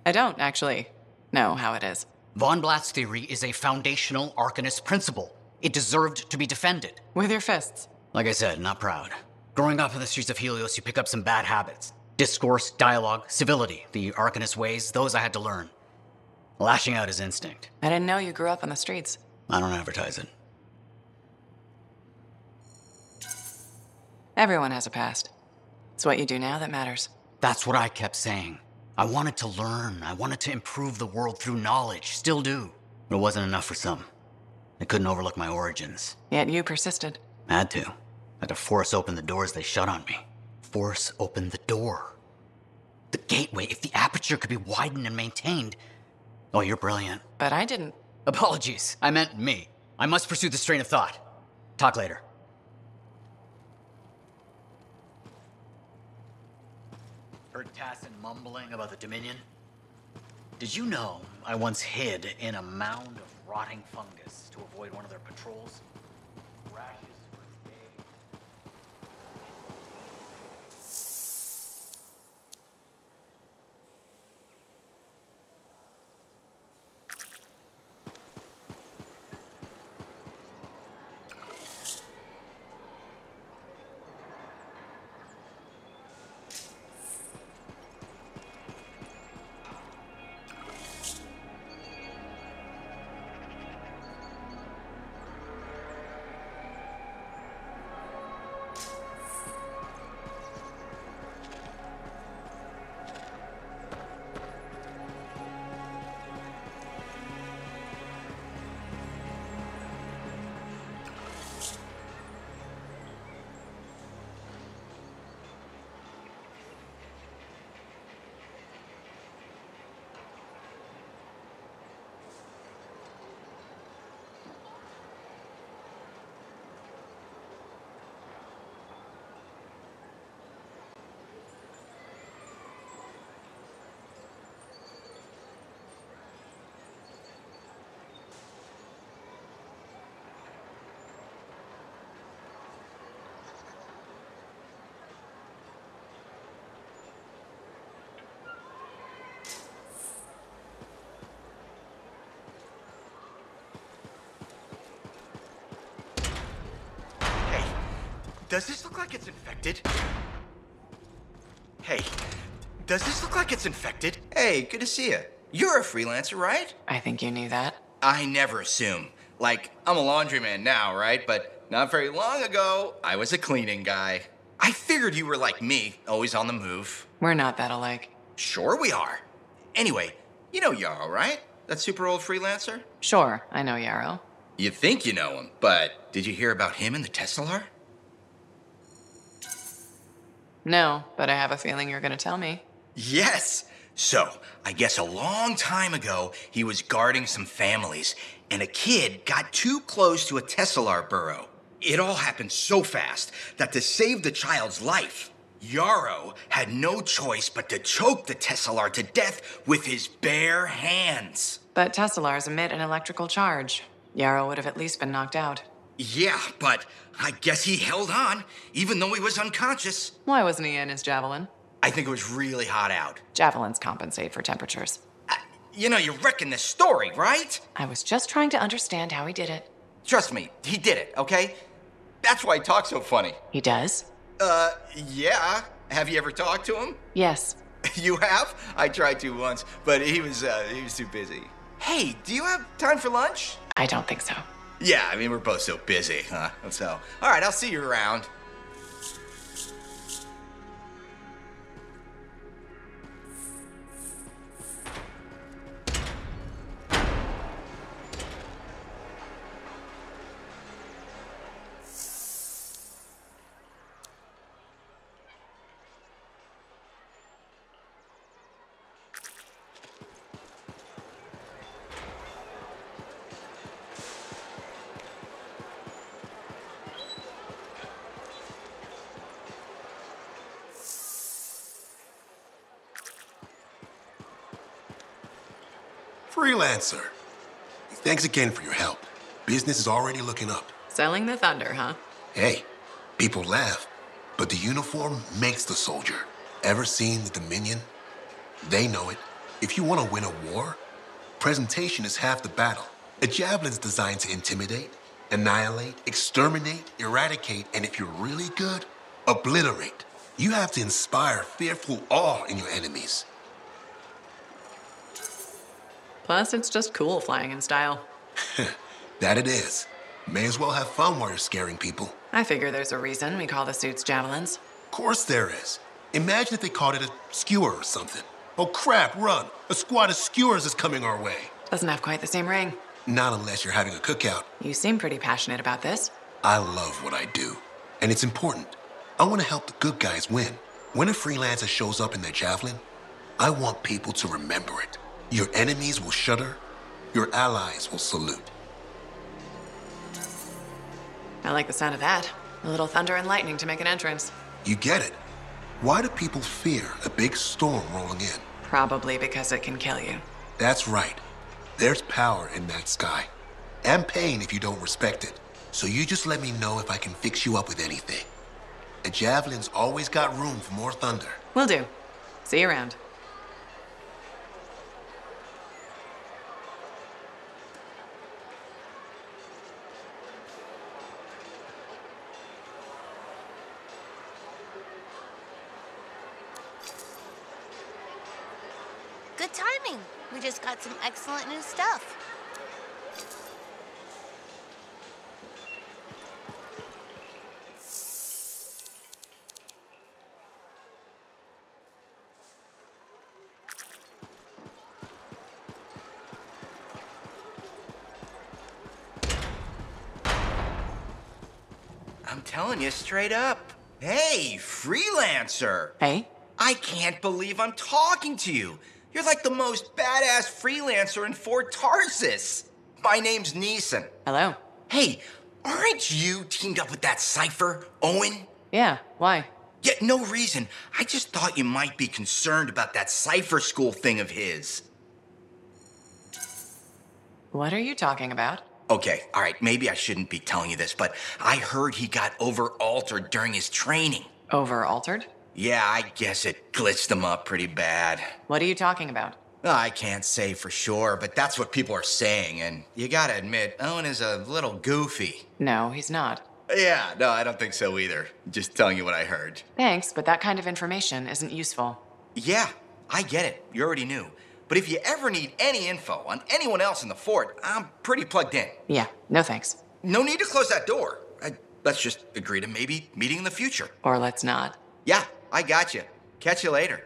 I don't, actually, know how it is. Von Blatt's theory is a foundational Arcanist principle. It deserved to be defended. With your fists. Like I said, not proud. Growing up in the streets of Helios, you pick up some bad habits. Discourse, dialogue, civility, the Arcanist ways, those I had to learn. Lashing out is instinct. I didn't know you grew up on the streets. I don't advertise it. Everyone has a past. It's what you do now that matters. That's what I kept saying. I wanted to learn. I wanted to improve the world through knowledge. Still do. But it wasn't enough for some. They couldn't overlook my origins. Yet you persisted. Had to. Had to force open the doors they shut on me. Force open the door. The gateway, if the aperture could be widened and maintained. Oh, you're brilliant. But I didn't. Apologies. I meant me. I must pursue this train of thought. Talk later. Heard Tassin mumbling about the Dominion? Did you know I once hid in a mound of rotting fungus to avoid one of their patrols? Rashes for days. Does this look like it's infected? Hey, does this look like it's infected? Hey, good to see you. You're a freelancer, right? I think you knew that. I never assume. Like, I'm a laundryman now, right? But not very long ago, I was a cleaning guy. I figured you were like me, always on the move. We're not that alike. Sure we are. Anyway, you know Yarrow, right? That super old freelancer? Sure, I know Yarrow. You think you know him, but did you hear about him and the Tesla? No, but I have a feeling you're gonna tell me. Yes! So, I guess a long time ago, he was guarding some families, and a kid got too close to a Tesla burrow. It all happened so fast that to save the child's life, Yarrow had no choice but to choke the Tesla to death with his bare hands. But Teslars emit an electrical charge. Yarrow would have at least been knocked out. Yeah, but I guess he held on, even though he was unconscious. Why wasn't he in his javelin? I think it was really hot out. Javelins compensate for temperatures. You know, you're wrecking this story, right? I was just trying to understand how he did it. Trust me, he did it, okay? That's why he talks so funny. He does? Yeah. Have you ever talked to him? Yes. You have? I tried to once, but he was too busy. Hey, do you have time for lunch? I don't think so. Yeah, I mean, we're both so busy, huh? So, all right, I'll see you around. Freelancer. Thanks again for your help. Business is already looking up. Selling the thunder, huh? Hey, people laugh, but the uniform makes the soldier. Ever seen the Dominion? They know it. If you want to win a war, presentation is half the battle. A javelin's designed to intimidate, annihilate, exterminate, eradicate, and if you're really good, obliterate. You have to inspire fearful awe in your enemies. Plus, it's just cool flying in style. That it is. May as well have fun while you're scaring people. I figure there's a reason we call the suits javelins. Of course there is. Imagine if they called it a skewer or something. Oh crap, run! A squad of skewers is coming our way. Doesn't have quite the same ring. Not unless you're having a cookout. You seem pretty passionate about this. I love what I do. And it's important. I want to help the good guys win. When a freelancer shows up in their javelin, I want people to remember it. Your enemies will shudder. Your allies will salute. I like the sound of that. A little thunder and lightning to make an entrance. You get it. Why do people fear a big storm rolling in? Probably because it can kill you. That's right. There's power in that sky. And pain if you don't respect it. So you just let me know if I can fix you up with anything. A javelin's always got room for more thunder. Will do. See you around. Good timing. We just got some excellent new stuff. I'm telling you straight up. Hey, freelancer. Hey? I can't believe I'm talking to you. You're like the most badass freelancer in Fort Tarsis. My name's Neeson. Hello. Hey, aren't you teamed up with that cipher, Owen? Yeah, why? Yeah, no reason. I just thought you might be concerned about that cipher school thing of his. What are you talking about? Okay, all right, maybe I shouldn't be telling you this, but I heard he got over-altered during his training. Over-altered? Yeah, I guess it glitched him up pretty bad. What are you talking about? I can't say for sure, but that's what people are saying, and you gotta admit, Owen is a little goofy. No, he's not. Yeah, no, I don't think so either. Just telling you what I heard. Thanks, but that kind of information isn't useful. Yeah, I get it. You already knew. But if you ever need any info on anyone else in the fort, I'm pretty plugged in. Yeah, no thanks. No need to close that door. Let's just agree to maybe meeting in the future. Or let's not. Yeah, I got you. Catch you later.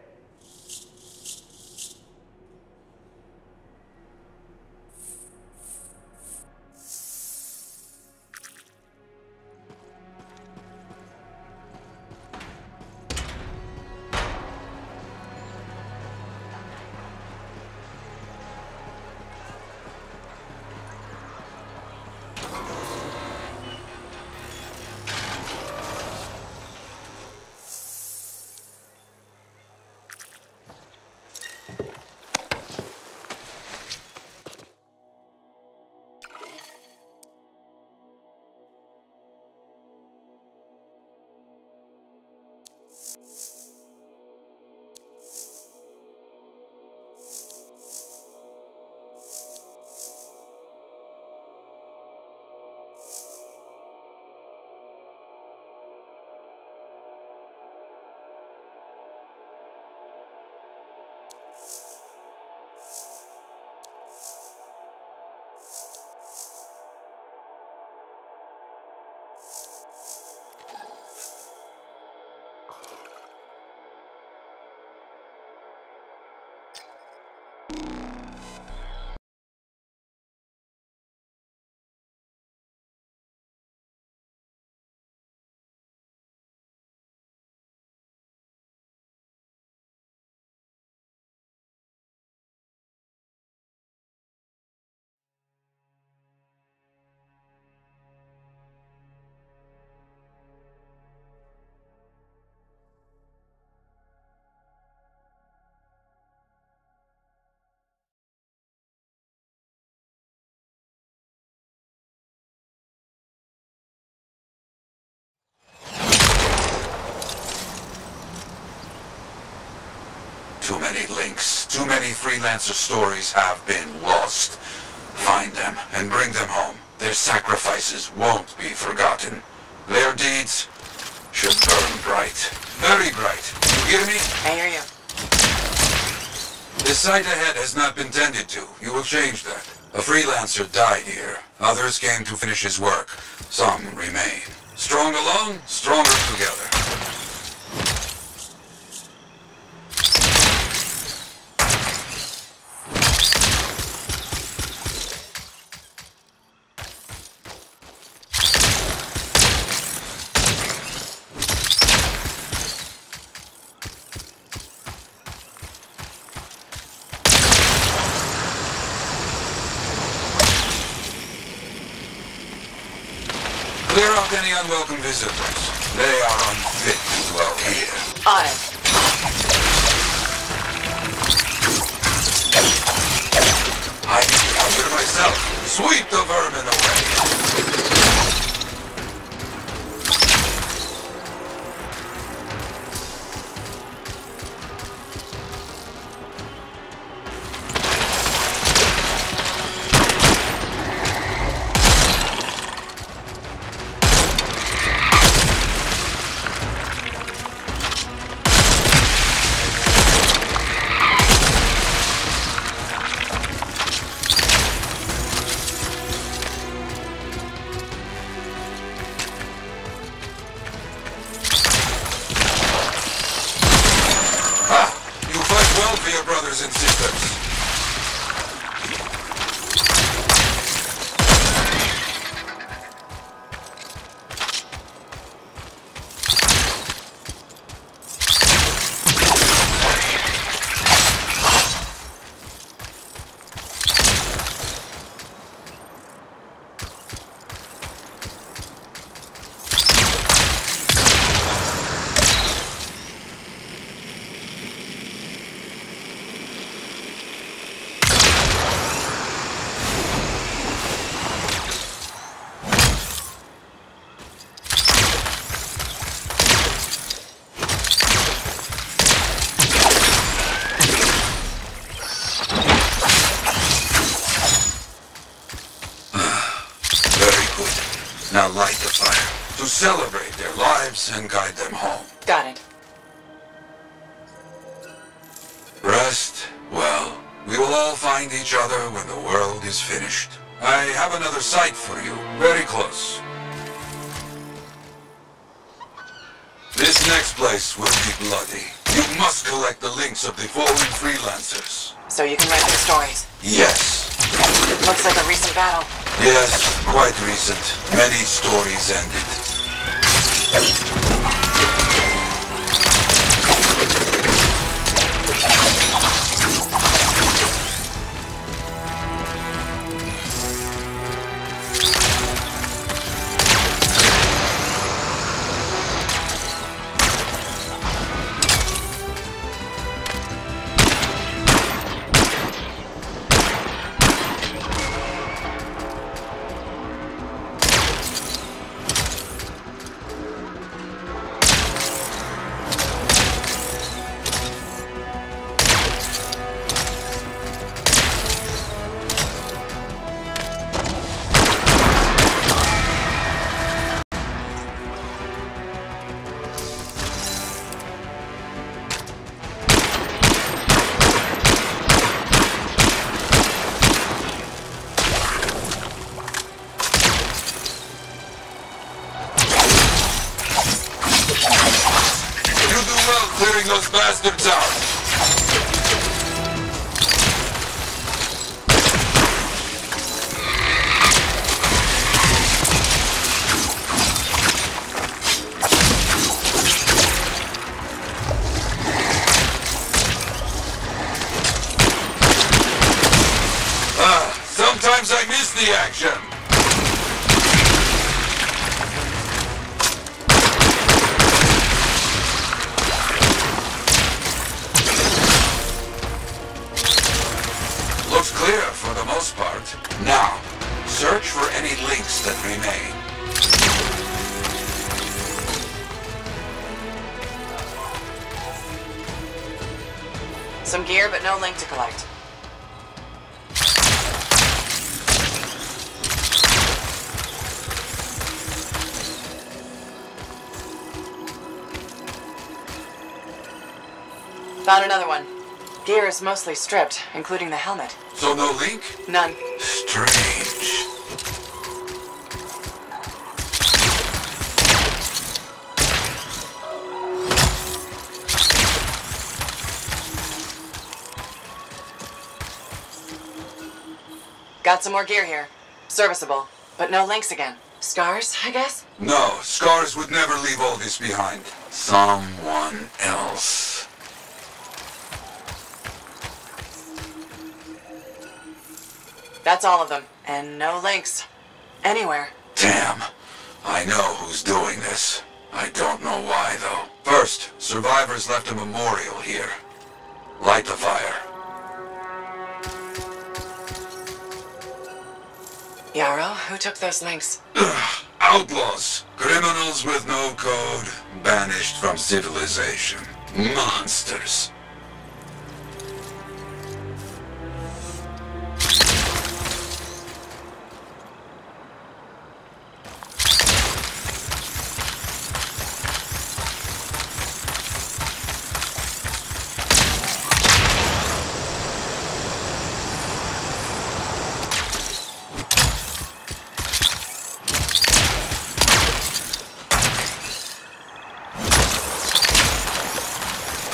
Too many links, too many freelancer stories have been lost. Find them and bring them home. Their sacrifices won't be forgotten. Their deeds should burn bright. Very bright. You hear me? I hear you. The sight ahead has not been tended to. You will change that. A freelancer died here. Others came to finish his work. Some remain. Strong alone, stronger together. Clear out any unwelcome visitors. They are unfit to dwell here. Aye. I need to counter myself. Sweep the vermin away. For your brothers and sisters. Now light the fire to celebrate their lives and guide them home. Got it. Rest, well, we will all find each other when the world is finished. I have another site for you, very close. This next place will be bloody. You must collect the links of the fallen freelancers. So you can write their stories? Yes. Looks like a recent battle. Yes, quite recent. Many stories ended. Clearing those bastards out. the action! Looks clear for the most part. Now, search for any links that remain. Some gear, but no link to collect. Found another one. Gear is mostly stripped, including the helmet. So no link? None. Strange. Got some more gear here. Serviceable, but no links again. Scars, I guess? No, Scars would never leave all this behind. Someone else. That's all of them. And no links. Anywhere. Damn. I know who's doing this. I don't know why, though. First, survivors left a memorial here. Light the fire. Yarrow, who took those links? Outlaws. Criminals with no code. Banished from civilization. Monsters.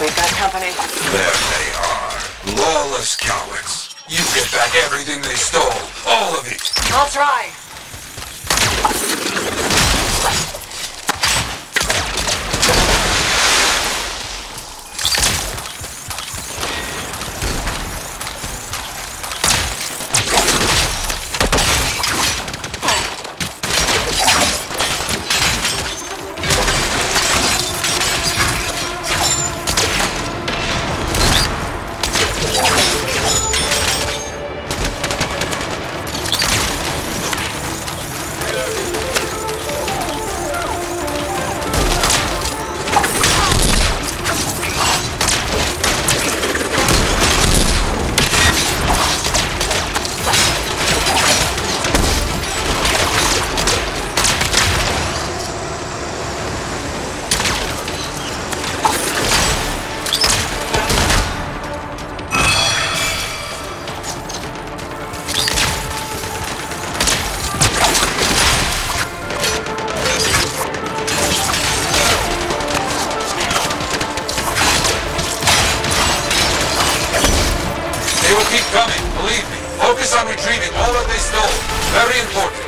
We've got company. There they are. Lawless cowards. You get back everything they stole. All of it. I'll try. Keep coming, believe me. Focus on retrieving all that they stole. Very important.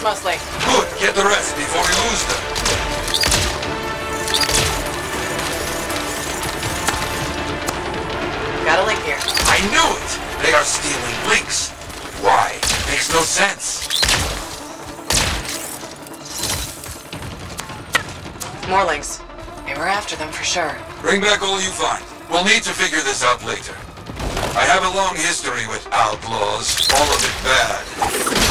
mostly. Good. Get the rest before we lose them. Got a link here. I knew it! They are stealing links. Why? Makes no sense. More links. They were after them for sure. Bring back all you find. We'll need to figure this out later. I have a long history with outlaws, all of it bad.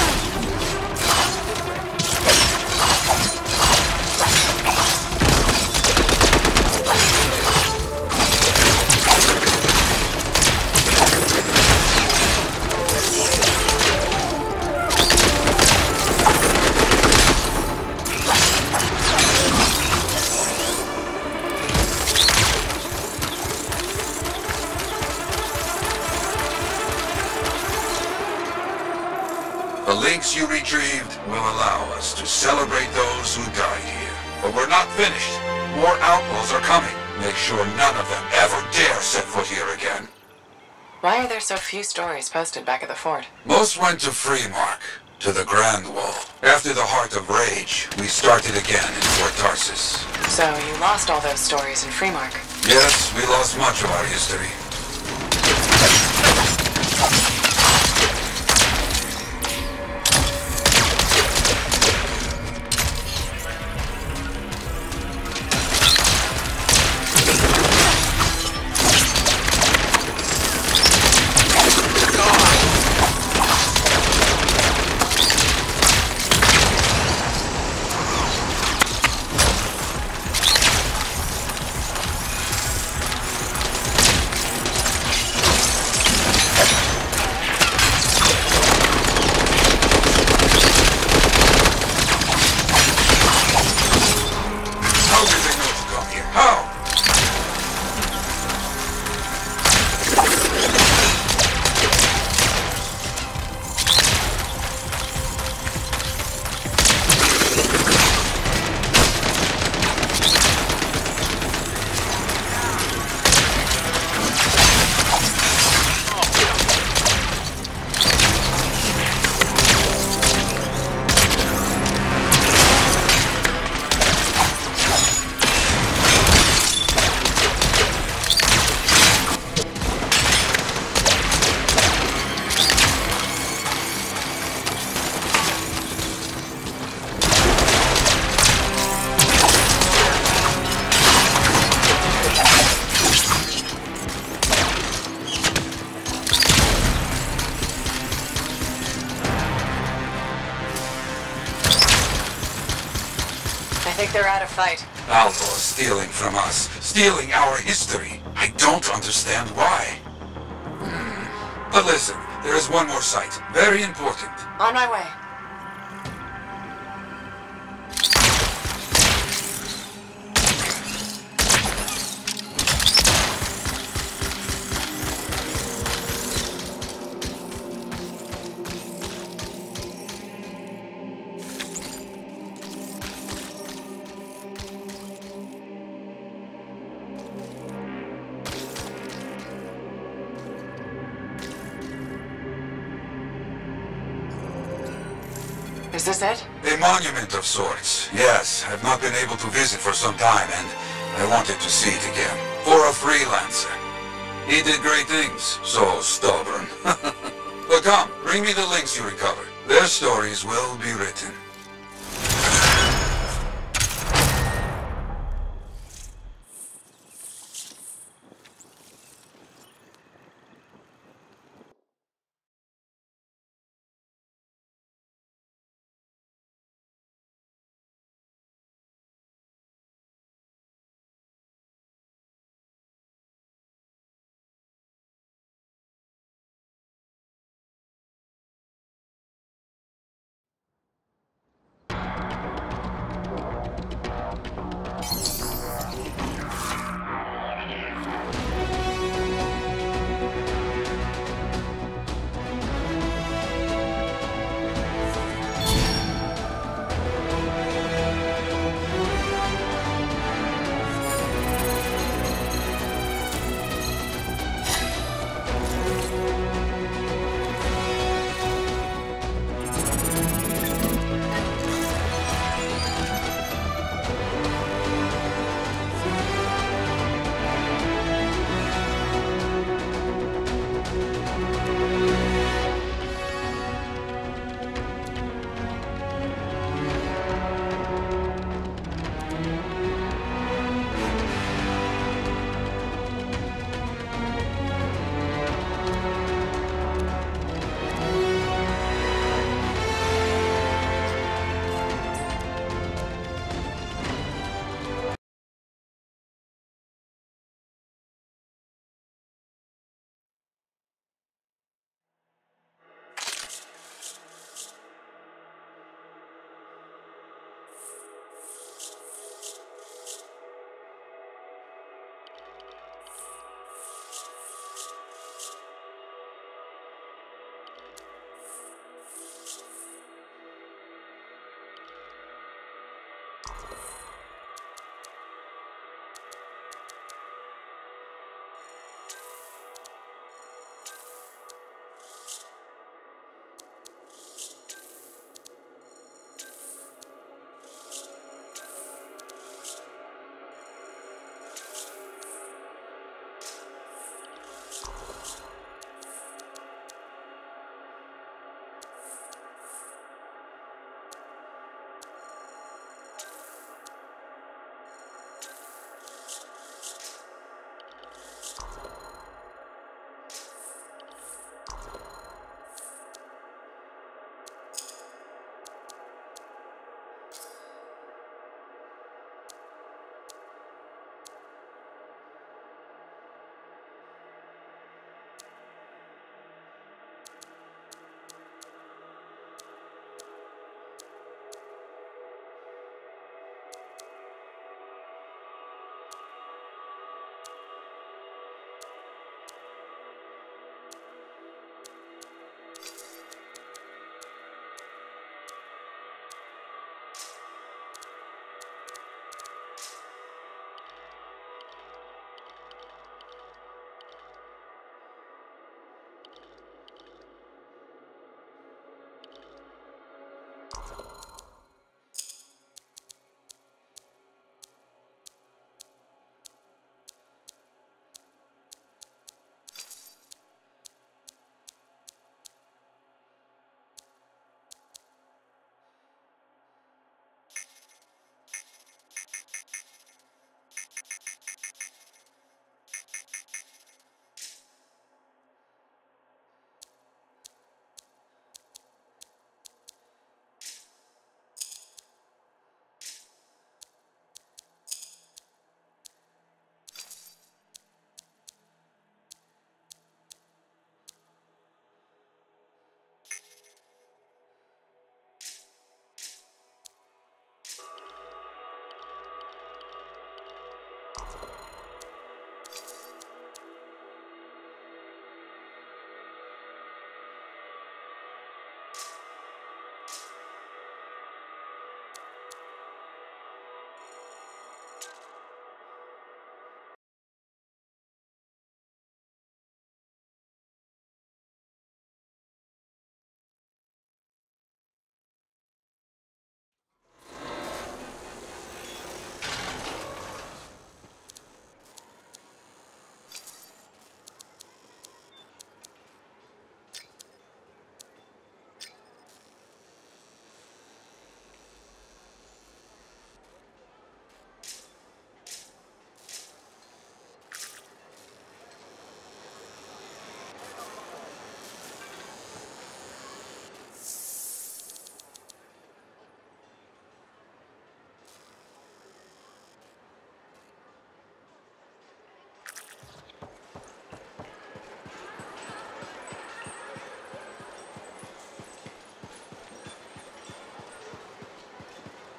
The links you retrieved will allow us to celebrate those who died here. But we're not finished. More outlaws are coming. Make sure none of them ever dare set foot here again. Why are there so few stories posted back at the fort? Most went to Freemark, to the Grand Wall. After the Heart of Rage, we started again in Fort Tarsis. So you lost all those stories in Freemark? Yes, we lost much of our history. I think they're out of fight. Outlaws stealing from us, stealing our history. I don't understand why. But listen, there is one more site, very important. On my way. Is this it? A monument of sorts, yes. I've not been able to visit for some time, and I wanted to see it again. For a freelancer. He did great things, so stubborn. But come, bring me the links you recovered. Their stories will be written.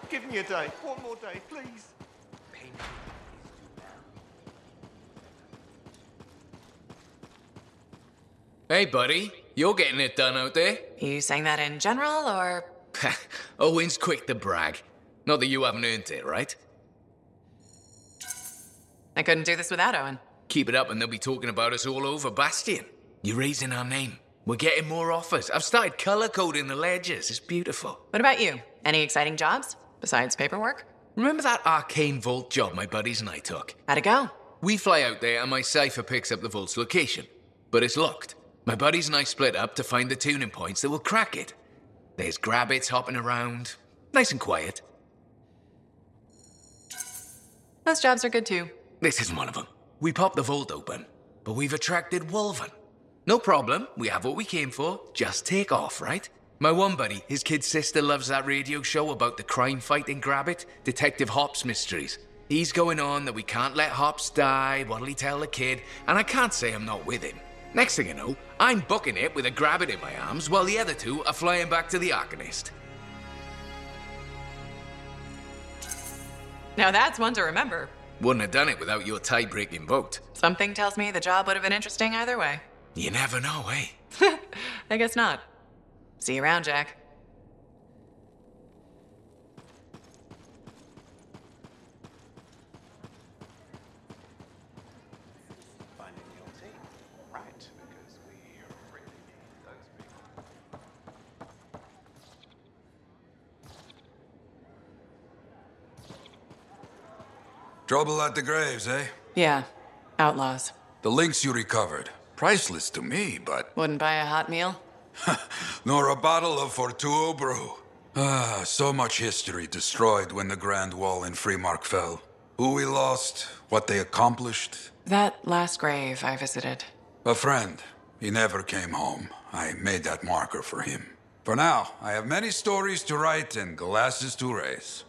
Give me a day. One more day, please. Hey, buddy. You're getting it done out there. You saying that in general, or...? Owen's quick to brag. Not that you haven't earned it, right? I couldn't do this without Owen. Keep it up and they'll be talking about us all over Bastion. You're raising our name. We're getting more offers. I've started color-coding the ledgers. It's beautiful. What about you? Any exciting jobs, besides paperwork? Remember that arcane vault job my buddies and I took? How'd it go? We fly out there and my cipher picks up the vault's location. But it's locked. My buddies and I split up to find the tuning points that will crack it. There's grabbits hopping around. Nice and quiet. Those jobs are good too. This isn't one of them. We popped the vault open, but we've attracted Wolven. No problem, we have what we came for. Just take off, right? My one buddy, his kid's sister loves that radio show about the crime-fighting Grabbit, Detective Hops Mysteries. He's going on that we can't let Hops die, what'll he tell the kid, and I can't say I'm not with him. Next thing you know, I'm booking it with a Grabbit in my arms while the other two are flying back to the Arcanist. Now that's one to remember. Wouldn't have done it without your tie-breaking vote. Something tells me the job would have been interesting either way. You never know, eh? I guess not. See you around, Jack. Finding your team. Right, because we really need those people. Trouble at the graves, eh? Yeah, outlaws. The links you recovered. Priceless to me, but... Wouldn't buy a hot meal? Nor a bottle of Fortuo brew. Ah, so much history destroyed when the Grand Wall in Freemark fell. Who we lost, what they accomplished. That last grave I visited. A friend. He never came home. I made that marker for him. For now, I have many stories to write and glasses to raise.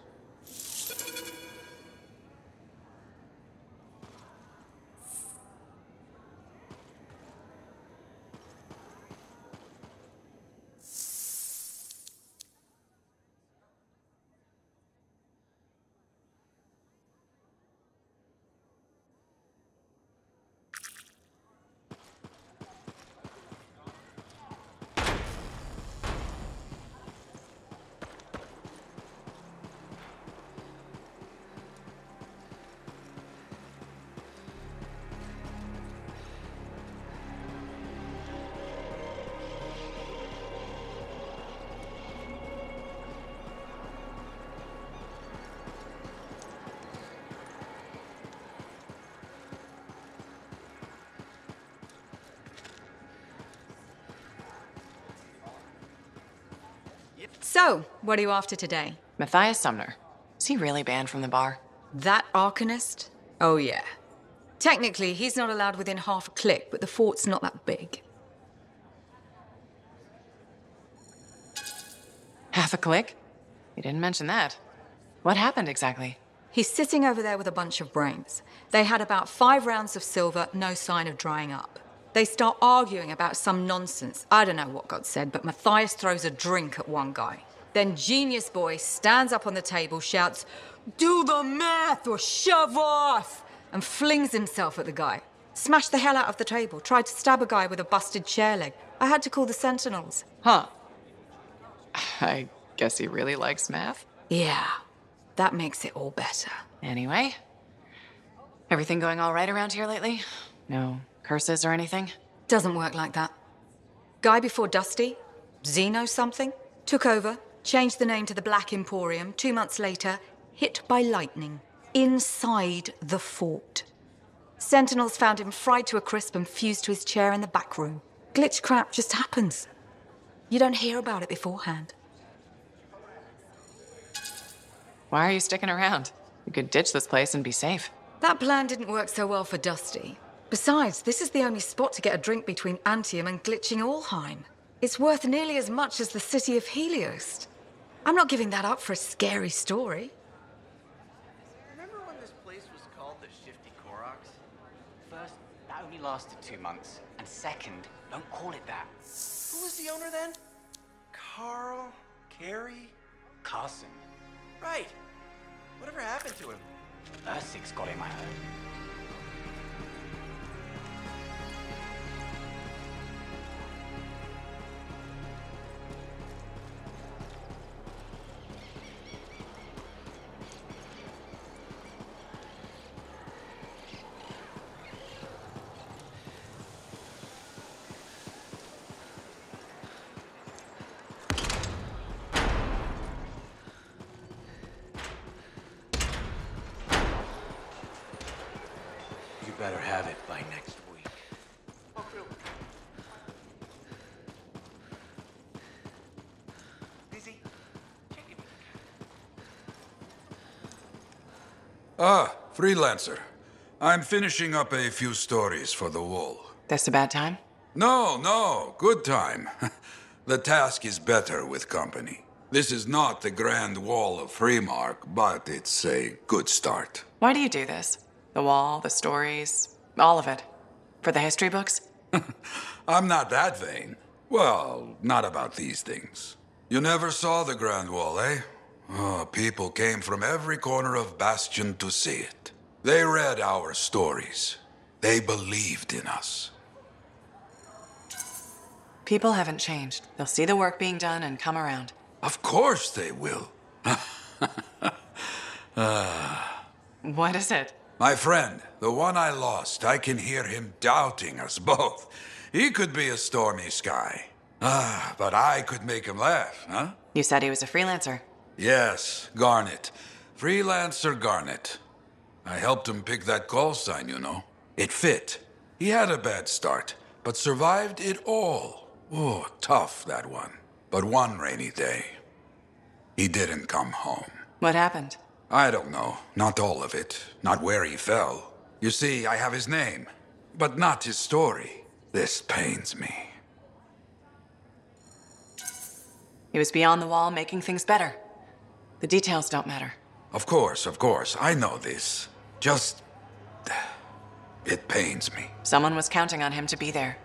So, what are you after today? Matthias Sumner. Is he really banned from the bar? That Arcanist? Oh, yeah. Technically, he's not allowed within half a click, but the fort's not that big. Half a click? You didn't mention that. What happened exactly? He's sitting over there with a bunch of brains. They had about 5 rounds of silver, no sign of drying up. They start arguing about some nonsense. I don't know what God said, but Matthias throws a drink at one guy. Then Genius Boy stands up on the table, shouts, "Do the math or shove off!" and flings himself at the guy. Smashed the hell out of the table, tried to stab a guy with a busted chair leg. I had to call the Sentinels. Huh. I guess he really likes math. Yeah, that makes it all better. Anyway, everything going all right around here lately? No curses or anything? Doesn't work like that. Guy before Dusty, Zeno something, took over, changed the name to the Black Emporium. 2 months later, hit by lightning inside the fort. Sentinels found him fried to a crisp and fused to his chair in the back room. Glitch crap just happens. You don't hear about it beforehand. Why are you sticking around? You could ditch this place and be safe. That plan didn't work so well for Dusty. Besides, this is the only spot to get a drink between Anthem and glitching Allheim. It's worth nearly as much as the city of Helios. I'm not giving that up for a scary story. Remember when this place was called the Shifty Koroks? First, that only lasted 2 months. And second, don't call it that. Who was the owner then? Carl? Carrie? Carson. Right. Whatever happened to him? Ersig's got him, I heard. You better have it by next week. Busy? Ah, freelancer. I'm finishing up a few stories for the wall. This a bad time? No, good time. The task is better with company. This is not the Grand Wall of Freemark, but it's a good start. Why do you do this? The wall, the stories, all of it. For the history books? I'm not that vain. Well, not about these things. You never saw the Grand Wall, eh? Oh, people came from every corner of Bastion to see it. They read our stories. They believed in us. People haven't changed. They'll see the work being done and come around. Of course they will. What is it? My friend, the one I lost, I can hear him doubting us both. He could be a stormy sky. But I could make him laugh, huh? You said he was a freelancer. Yes, Garnet. Freelancer Garnet. I helped him pick that call sign, you know. It fit. He had a bad start, but survived it all. Oh, tough, that one. But one rainy day, he didn't come home. What happened? I don't know. Not all of it. Not where he fell. You see, I have his name, but not his story. This pains me. He was beyond the wall, making things better. The details don't matter. Of course. I know this. Just... it pains me. Someone was counting on him to be there.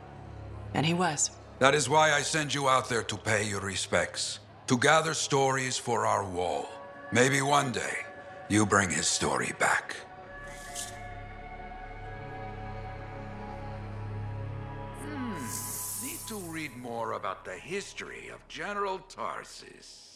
And he was. That is why I send you out there to pay your respects. To gather stories for our wall. Maybe one day, you bring his story back. Need to read more about the history of General Tarsis.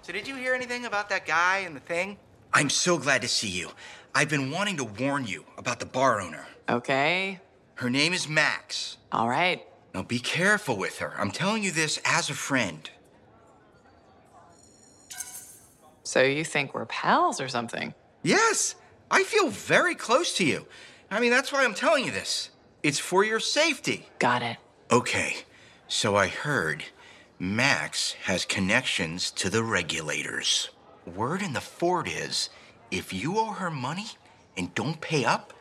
So did you hear anything about that guy and the thing? I'm so glad to see you. I've been wanting to warn you about the bar owner. Okay. Her name is Max. All right. Now be careful with her. I'm telling you this as a friend. So you think we're pals or something? Yes, I feel very close to you. I mean, that's why I'm telling you this. It's for your safety. Got it. Okay, so I heard Max has connections to the regulators. Word in the fort is, if you owe her money and don't pay up,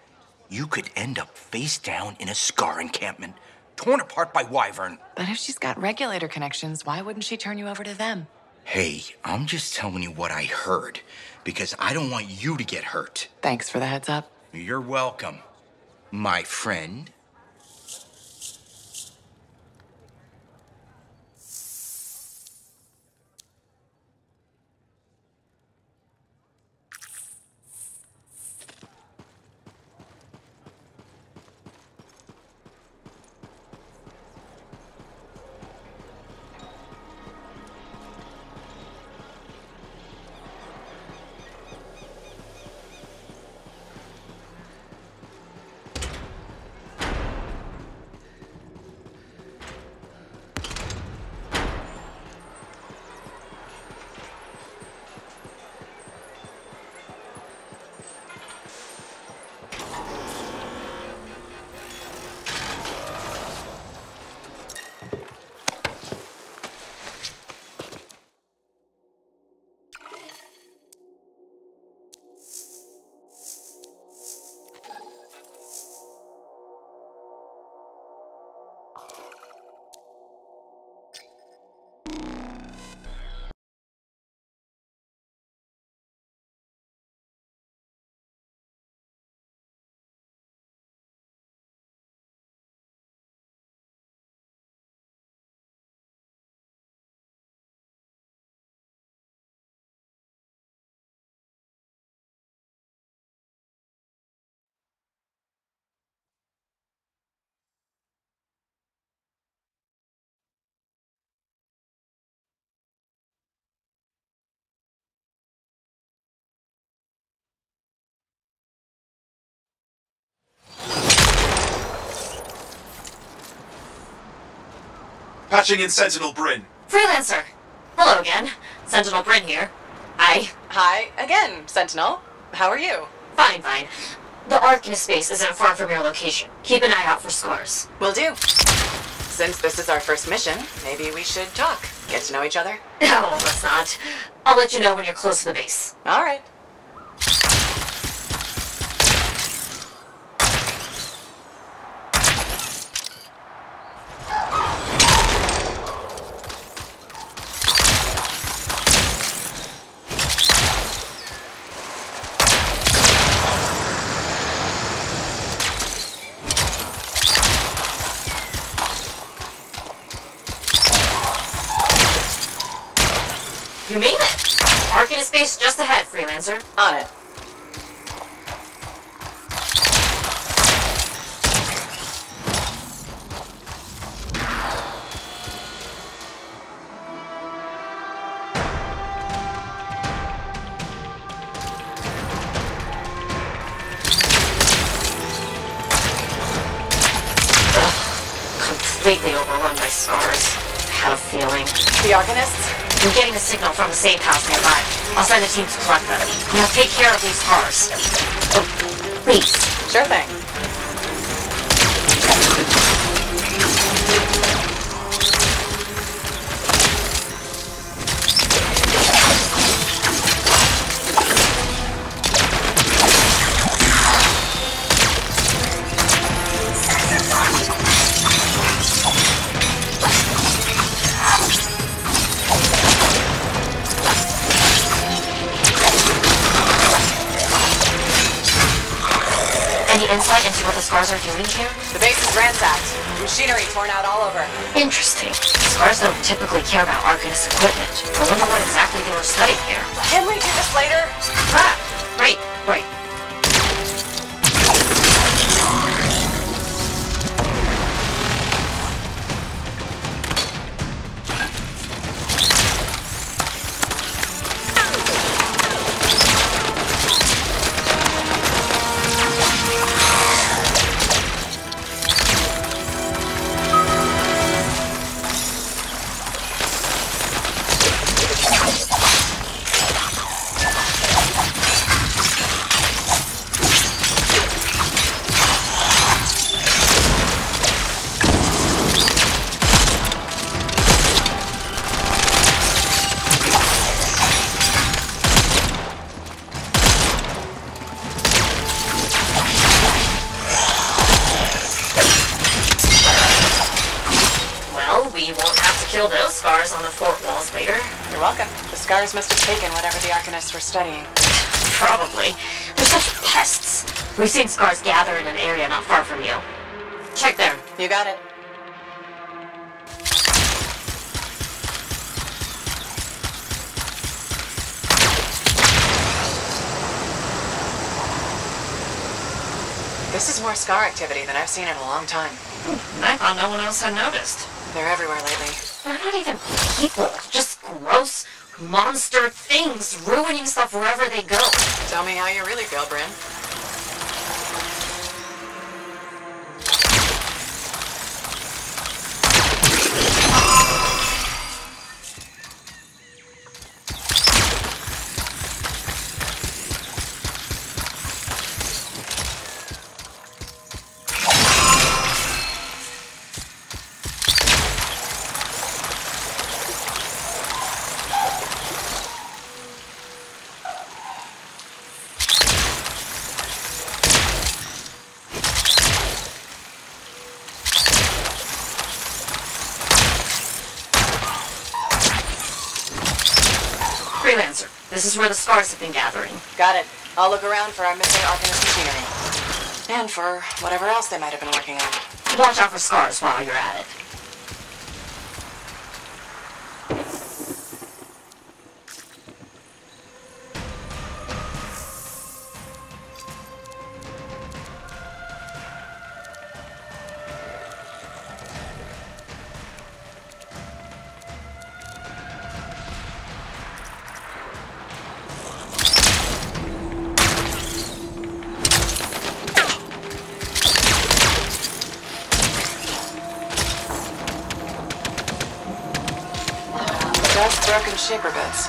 you could end up face down in a Scar encampment, torn apart by Wyvern. But if she's got regulator connections, why wouldn't she turn you over to them? Hey, I'm just telling you what I heard, because I don't want you to get hurt. Thanks for the heads up. You're welcome, my friend. Patching in Sentinel Bryn. Freelancer! Hello again. Sentinel Bryn here. Hi again, Sentinel. How are you? Fine. The Arcanist base isn't far from your location. Keep an eye out for scars. Will do. Since this is our first mission, maybe we should talk. Get to know each other? No, let's not. I'll let you know when you're close to the base. All right. You made it! Arcanist base just ahead, Freelancer. On it. Completely overrun by scars. I had a feeling. The Arcanists? I'm getting a signal from the safe house nearby. I'll send a team to collect them. Now take care of these cars. Oh, please. Sure thing. Any insight into what the scars are doing here? The base is ransacked. Machinery torn out all over. Interesting. Scars don't typically care about Arcanist equipment. I wonder what exactly they were studying here. Can we do this later? Ah, right. Kill those scars on the fort walls later. You're welcome. The scars must have taken whatever the Arcanists were studying. Probably. They're such pests. We've seen scars gather in an area not far from you. Check there. You got it. This is more scar activity than I've seen in a long time. I thought no one else had noticed. They're everywhere lately. They're not even people. Just gross monster things ruining stuff wherever they go. Tell me how you really feel, Bryn. Freelancer, this is where the scars have been gathering. Got it. I'll look around for our missing Arcanist machinery. And for whatever else they might have been working on. Watch out for scars while you're at it. Broken shaper bits.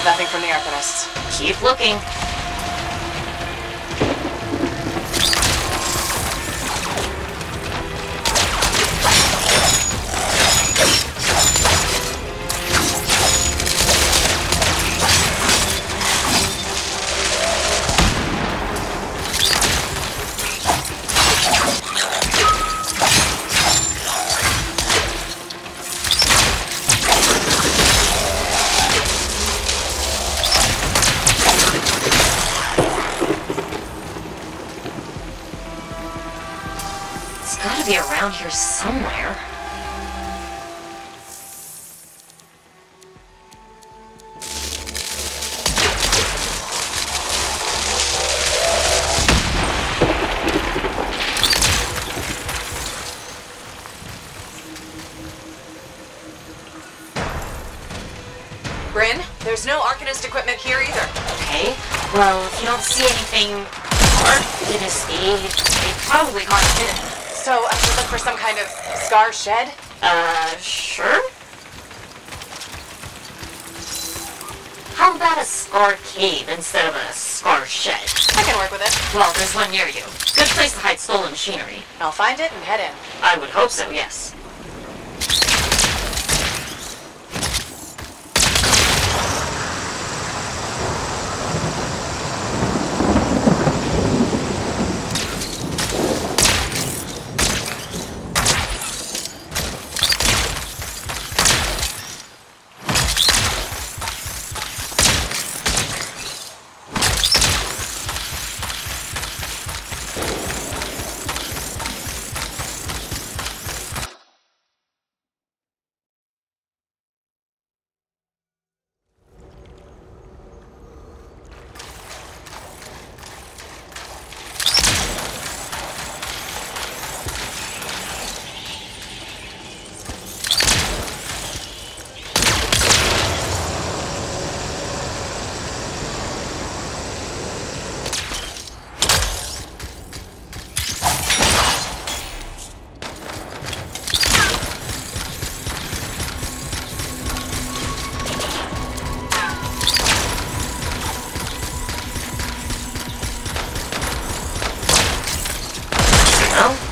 Nothing from the Arcanists. Keep looking. Be around here somewhere. Bryn, there's no Arcanist equipment here either. Okay, well, if you don't see anything Arcanist-y, they probably can't fit it. So I should look for some kind of scar shed? Sure. How about a scar cave instead of a scar shed? I can work with it. Well, there's one near you. Good place to hide stolen machinery. I'll find it and head in. I would hope so, yes.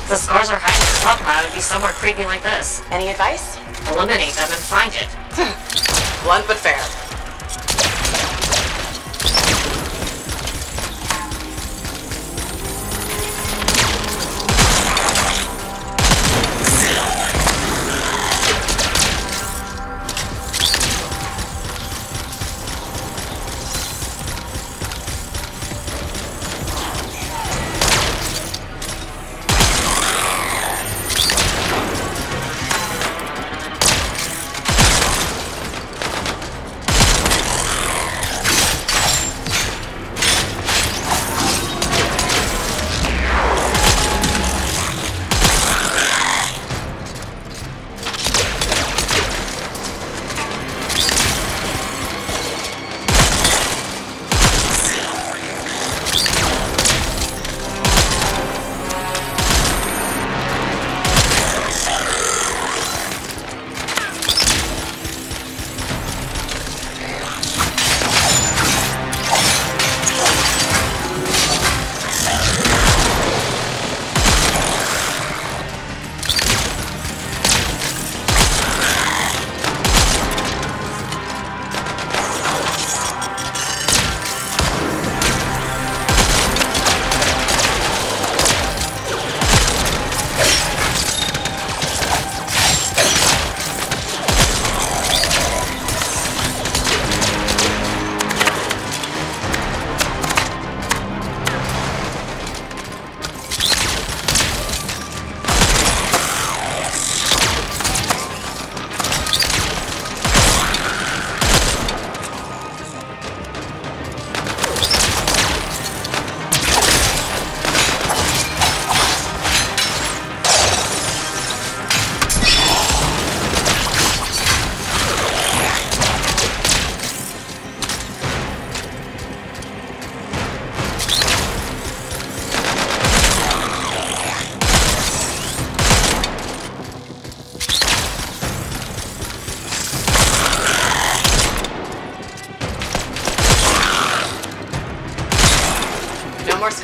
The scars are hiding the stockpile would be somewhere creepy like this. Any advice? Eliminate them and find it. Blunt but fair.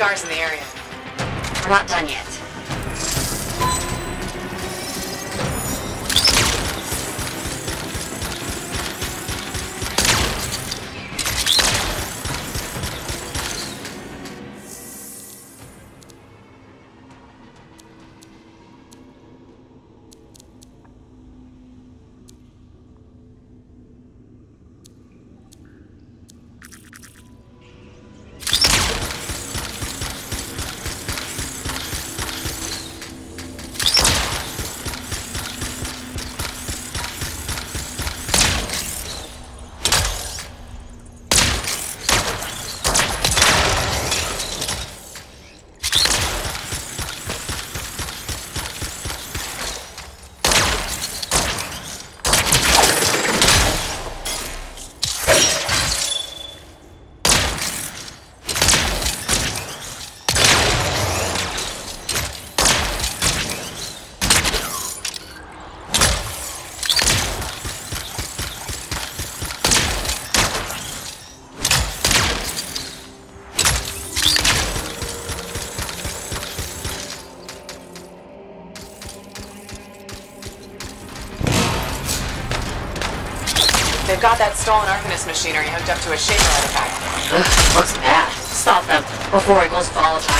scars in the area. We're not done yet. They've got that stolen Arcanist machinery hooked up to a shaper artifact. Ugh, looks bad. Stop them before it goes volatile.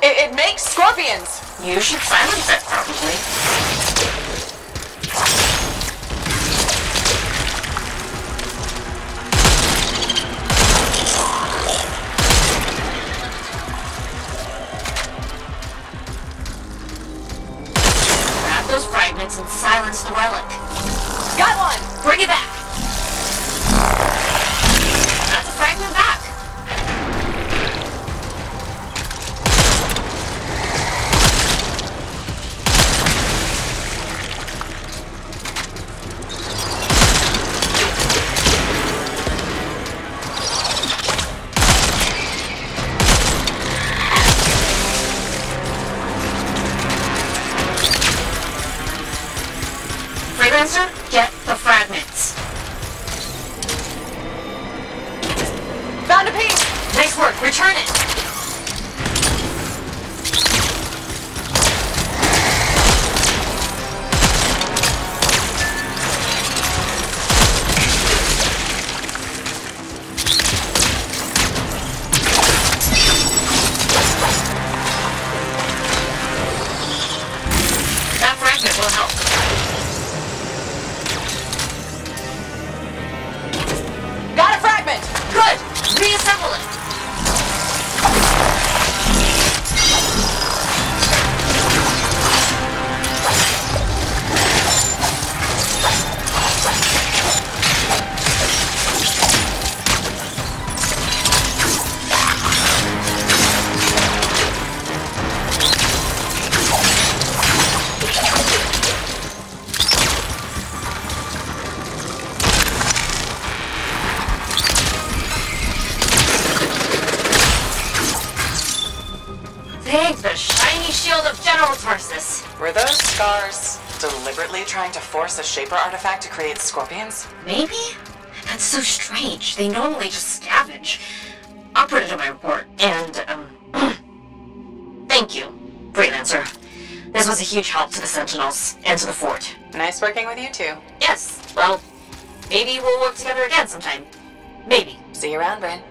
It makes scorpions! You should silence it, probably. Grab those fragments and silence the relic. Got one! Bring it back! That's a fragment back! Get the fragments. Found a piece! Nice work. Return it. That fragment will help. Got a fragment! Good! Reassemble it! Thank the shiny shield of General Tarsus. Were those scars Deliberately trying to force a Shaper artifact to create scorpions? Maybe? That's so strange. They normally just scavenge. I'll put it in my report. And, thank you, Freelancer. This was a huge help to the Sentinels and to the fort. Nice working with you too. Yes, well, maybe we'll work together again sometime. Maybe. See you around, Brain.